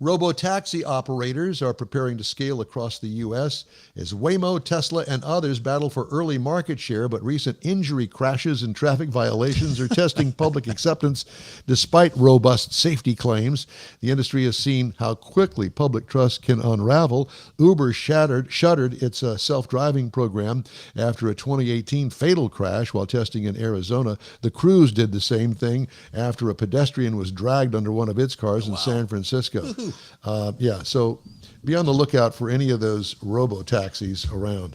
Robotaxi operators are preparing to scale across the U.S. as Waymo, Tesla, and others battle for early market share, but recent injury crashes and traffic violations are testing public acceptance despite robust safety claims. The industry has seen how quickly public trust can unravel. Uber shuttered its self-driving program after a 2018 fatal crash while testing in Arizona. The Cruise did the same thing after a pedestrian was dragged under one of its cars in San Francisco. So be on the lookout for any of those robo-taxis around.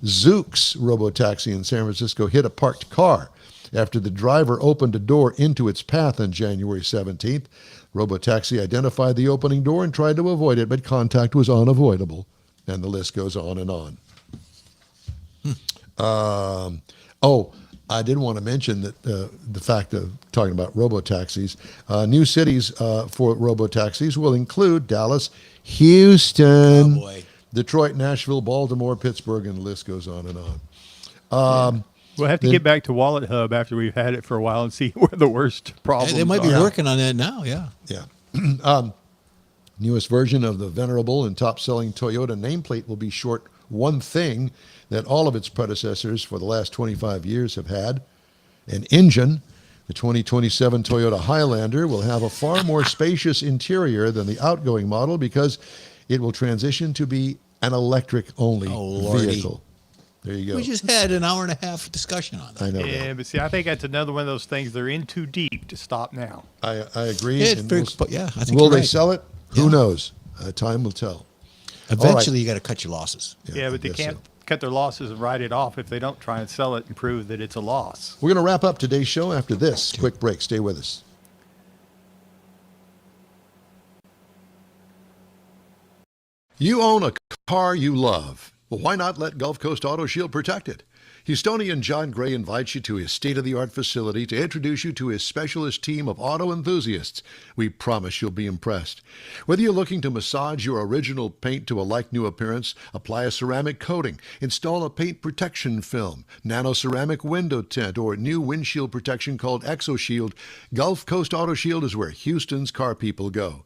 Zook's robo-taxi in San Francisco hit a parked car after the driver opened a door into its path on January 17th. Robo-taxi identified the opening door and tried to avoid it, but contact was unavoidable. And the list goes on and on. I did want to mention that the fact of talking about robo-taxis, new cities for robo-taxis will include Dallas, Houston, Oh, boy. Detroit, Nashville, Baltimore, Pittsburgh, and the list goes on and on. We'll have to get back to Wallet Hub after we've had it for a while and see where the worst problems They might be are. working on that now, yeah. Yeah. Newest version of the venerable and top-selling Toyota nameplate will be short one thing that all of its predecessors for the last 25 years have had, an engine. The 2027 Toyota Highlander will have a far more spacious interior than the outgoing model because it will transition to be an electric-only Oh, Lordy. vehicle. There you go. We just had an hour and a half discussion on that. I know Yeah, that. but see, I think that's another one of those things they're in too deep to stop now. I agree. Yeah, it's and very- we'll- but yeah, I think will you're they right. sell it? Who Yeah. knows? Time will tell. Eventually, you got to cut your losses. Yeah, I but they guess can't so. cut their losses and write it off if they don't try and sell it and prove that it's a loss. We're going to wrap up today's show after this quick break. Stay with us. You own a car you love. Well, why not let Gulf Coast Auto Shield protect it? Houstonian John Gray invites you to his state-of-the-art facility to introduce you to his specialist team of auto enthusiasts. We promise you'll be impressed. Whether you're looking to massage your original paint to a like-new appearance, apply a ceramic coating, install a paint protection film, nano-ceramic window tint, or new windshield protection called ExoShield, Gulf Coast Auto Shield is where Houston's car people go.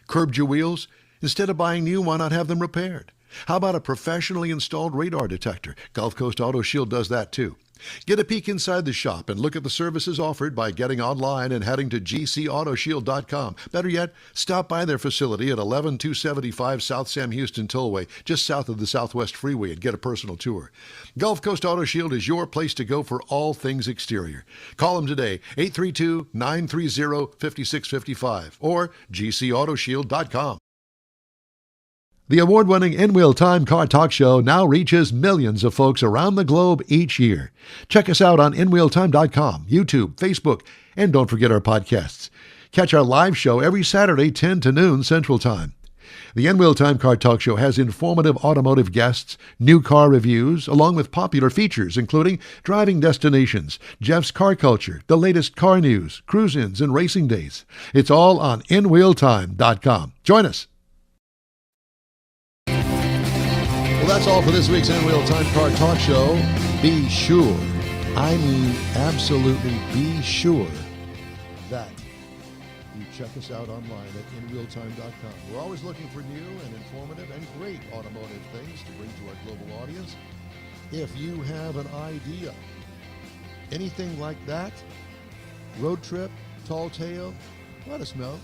Curbed your wheels? Instead of buying new, why not have them repaired? How about a professionally installed radar detector? Gulf Coast Auto Shield does that too. Get a peek inside the shop and look at the services offered by getting online and heading to gcautoshield.com. Better yet, stop by their facility at 11275 South Sam Houston Tollway, just south of the Southwest Freeway, and get a personal tour. Gulf Coast Auto Shield is your place to go for all things exterior. Call them today, 832-930-5655 or gcautoshield.com. The award-winning In-Wheel Time Car Talk Show now reaches millions of folks around the globe each year. Check us out on InWheelTime.com, YouTube, Facebook, and don't forget our podcasts. Catch our live show every Saturday, 10 to noon Central Time. The In-Wheel Time Car Talk Show has informative automotive guests, new car reviews, along with popular features including driving destinations, Jeff's car culture, the latest car news, cruise-ins, and racing dates. It's all on InWheelTime.com. Join us. Well, that's all for this week's In-Wheel Time Car Talk Show. Be sure, I mean absolutely be sure, that you check us out online at InWheelTime.com. We're always looking for new and informative and great automotive things to bring to our global audience. If you have an idea, anything like that, road trip, tall tale, let us know.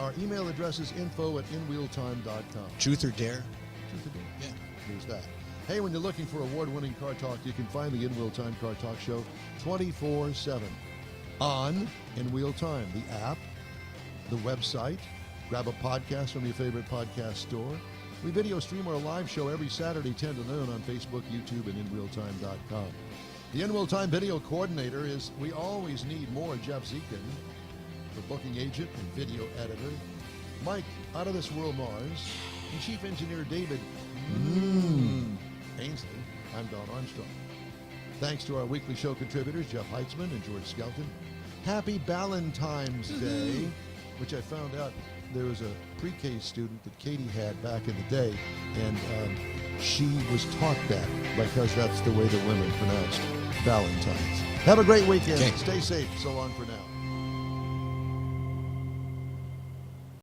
Our email address is info@InWheelTime.com. Truth or dare? Yeah, there's that. Hey, when you're looking for award-winning car talk, you can find the In-Wheel Time Car Talk Show 24/7 on In-Wheel Time, the app, the website. Grab a podcast from your favorite podcast store. We video stream our live show every Saturday, 10 to noon on Facebook, YouTube, and InWheelTime.com. The In-Wheel Time video coordinator is, we always need more Jeff Zekin, the booking agent and video editor. Mike, Out of This World Mars, and Chief Engineer David Ainsley. I'm Don Armstrong. Thanks to our weekly show contributors, Jeff Heitzman and George Skelton. Happy Valentine's Day, which I found out there was a pre-K student that Katie had back in the day, and she was taught that because that's the way the women pronounced Valentine's. Have a great weekend. Okay. Stay safe. So long for now.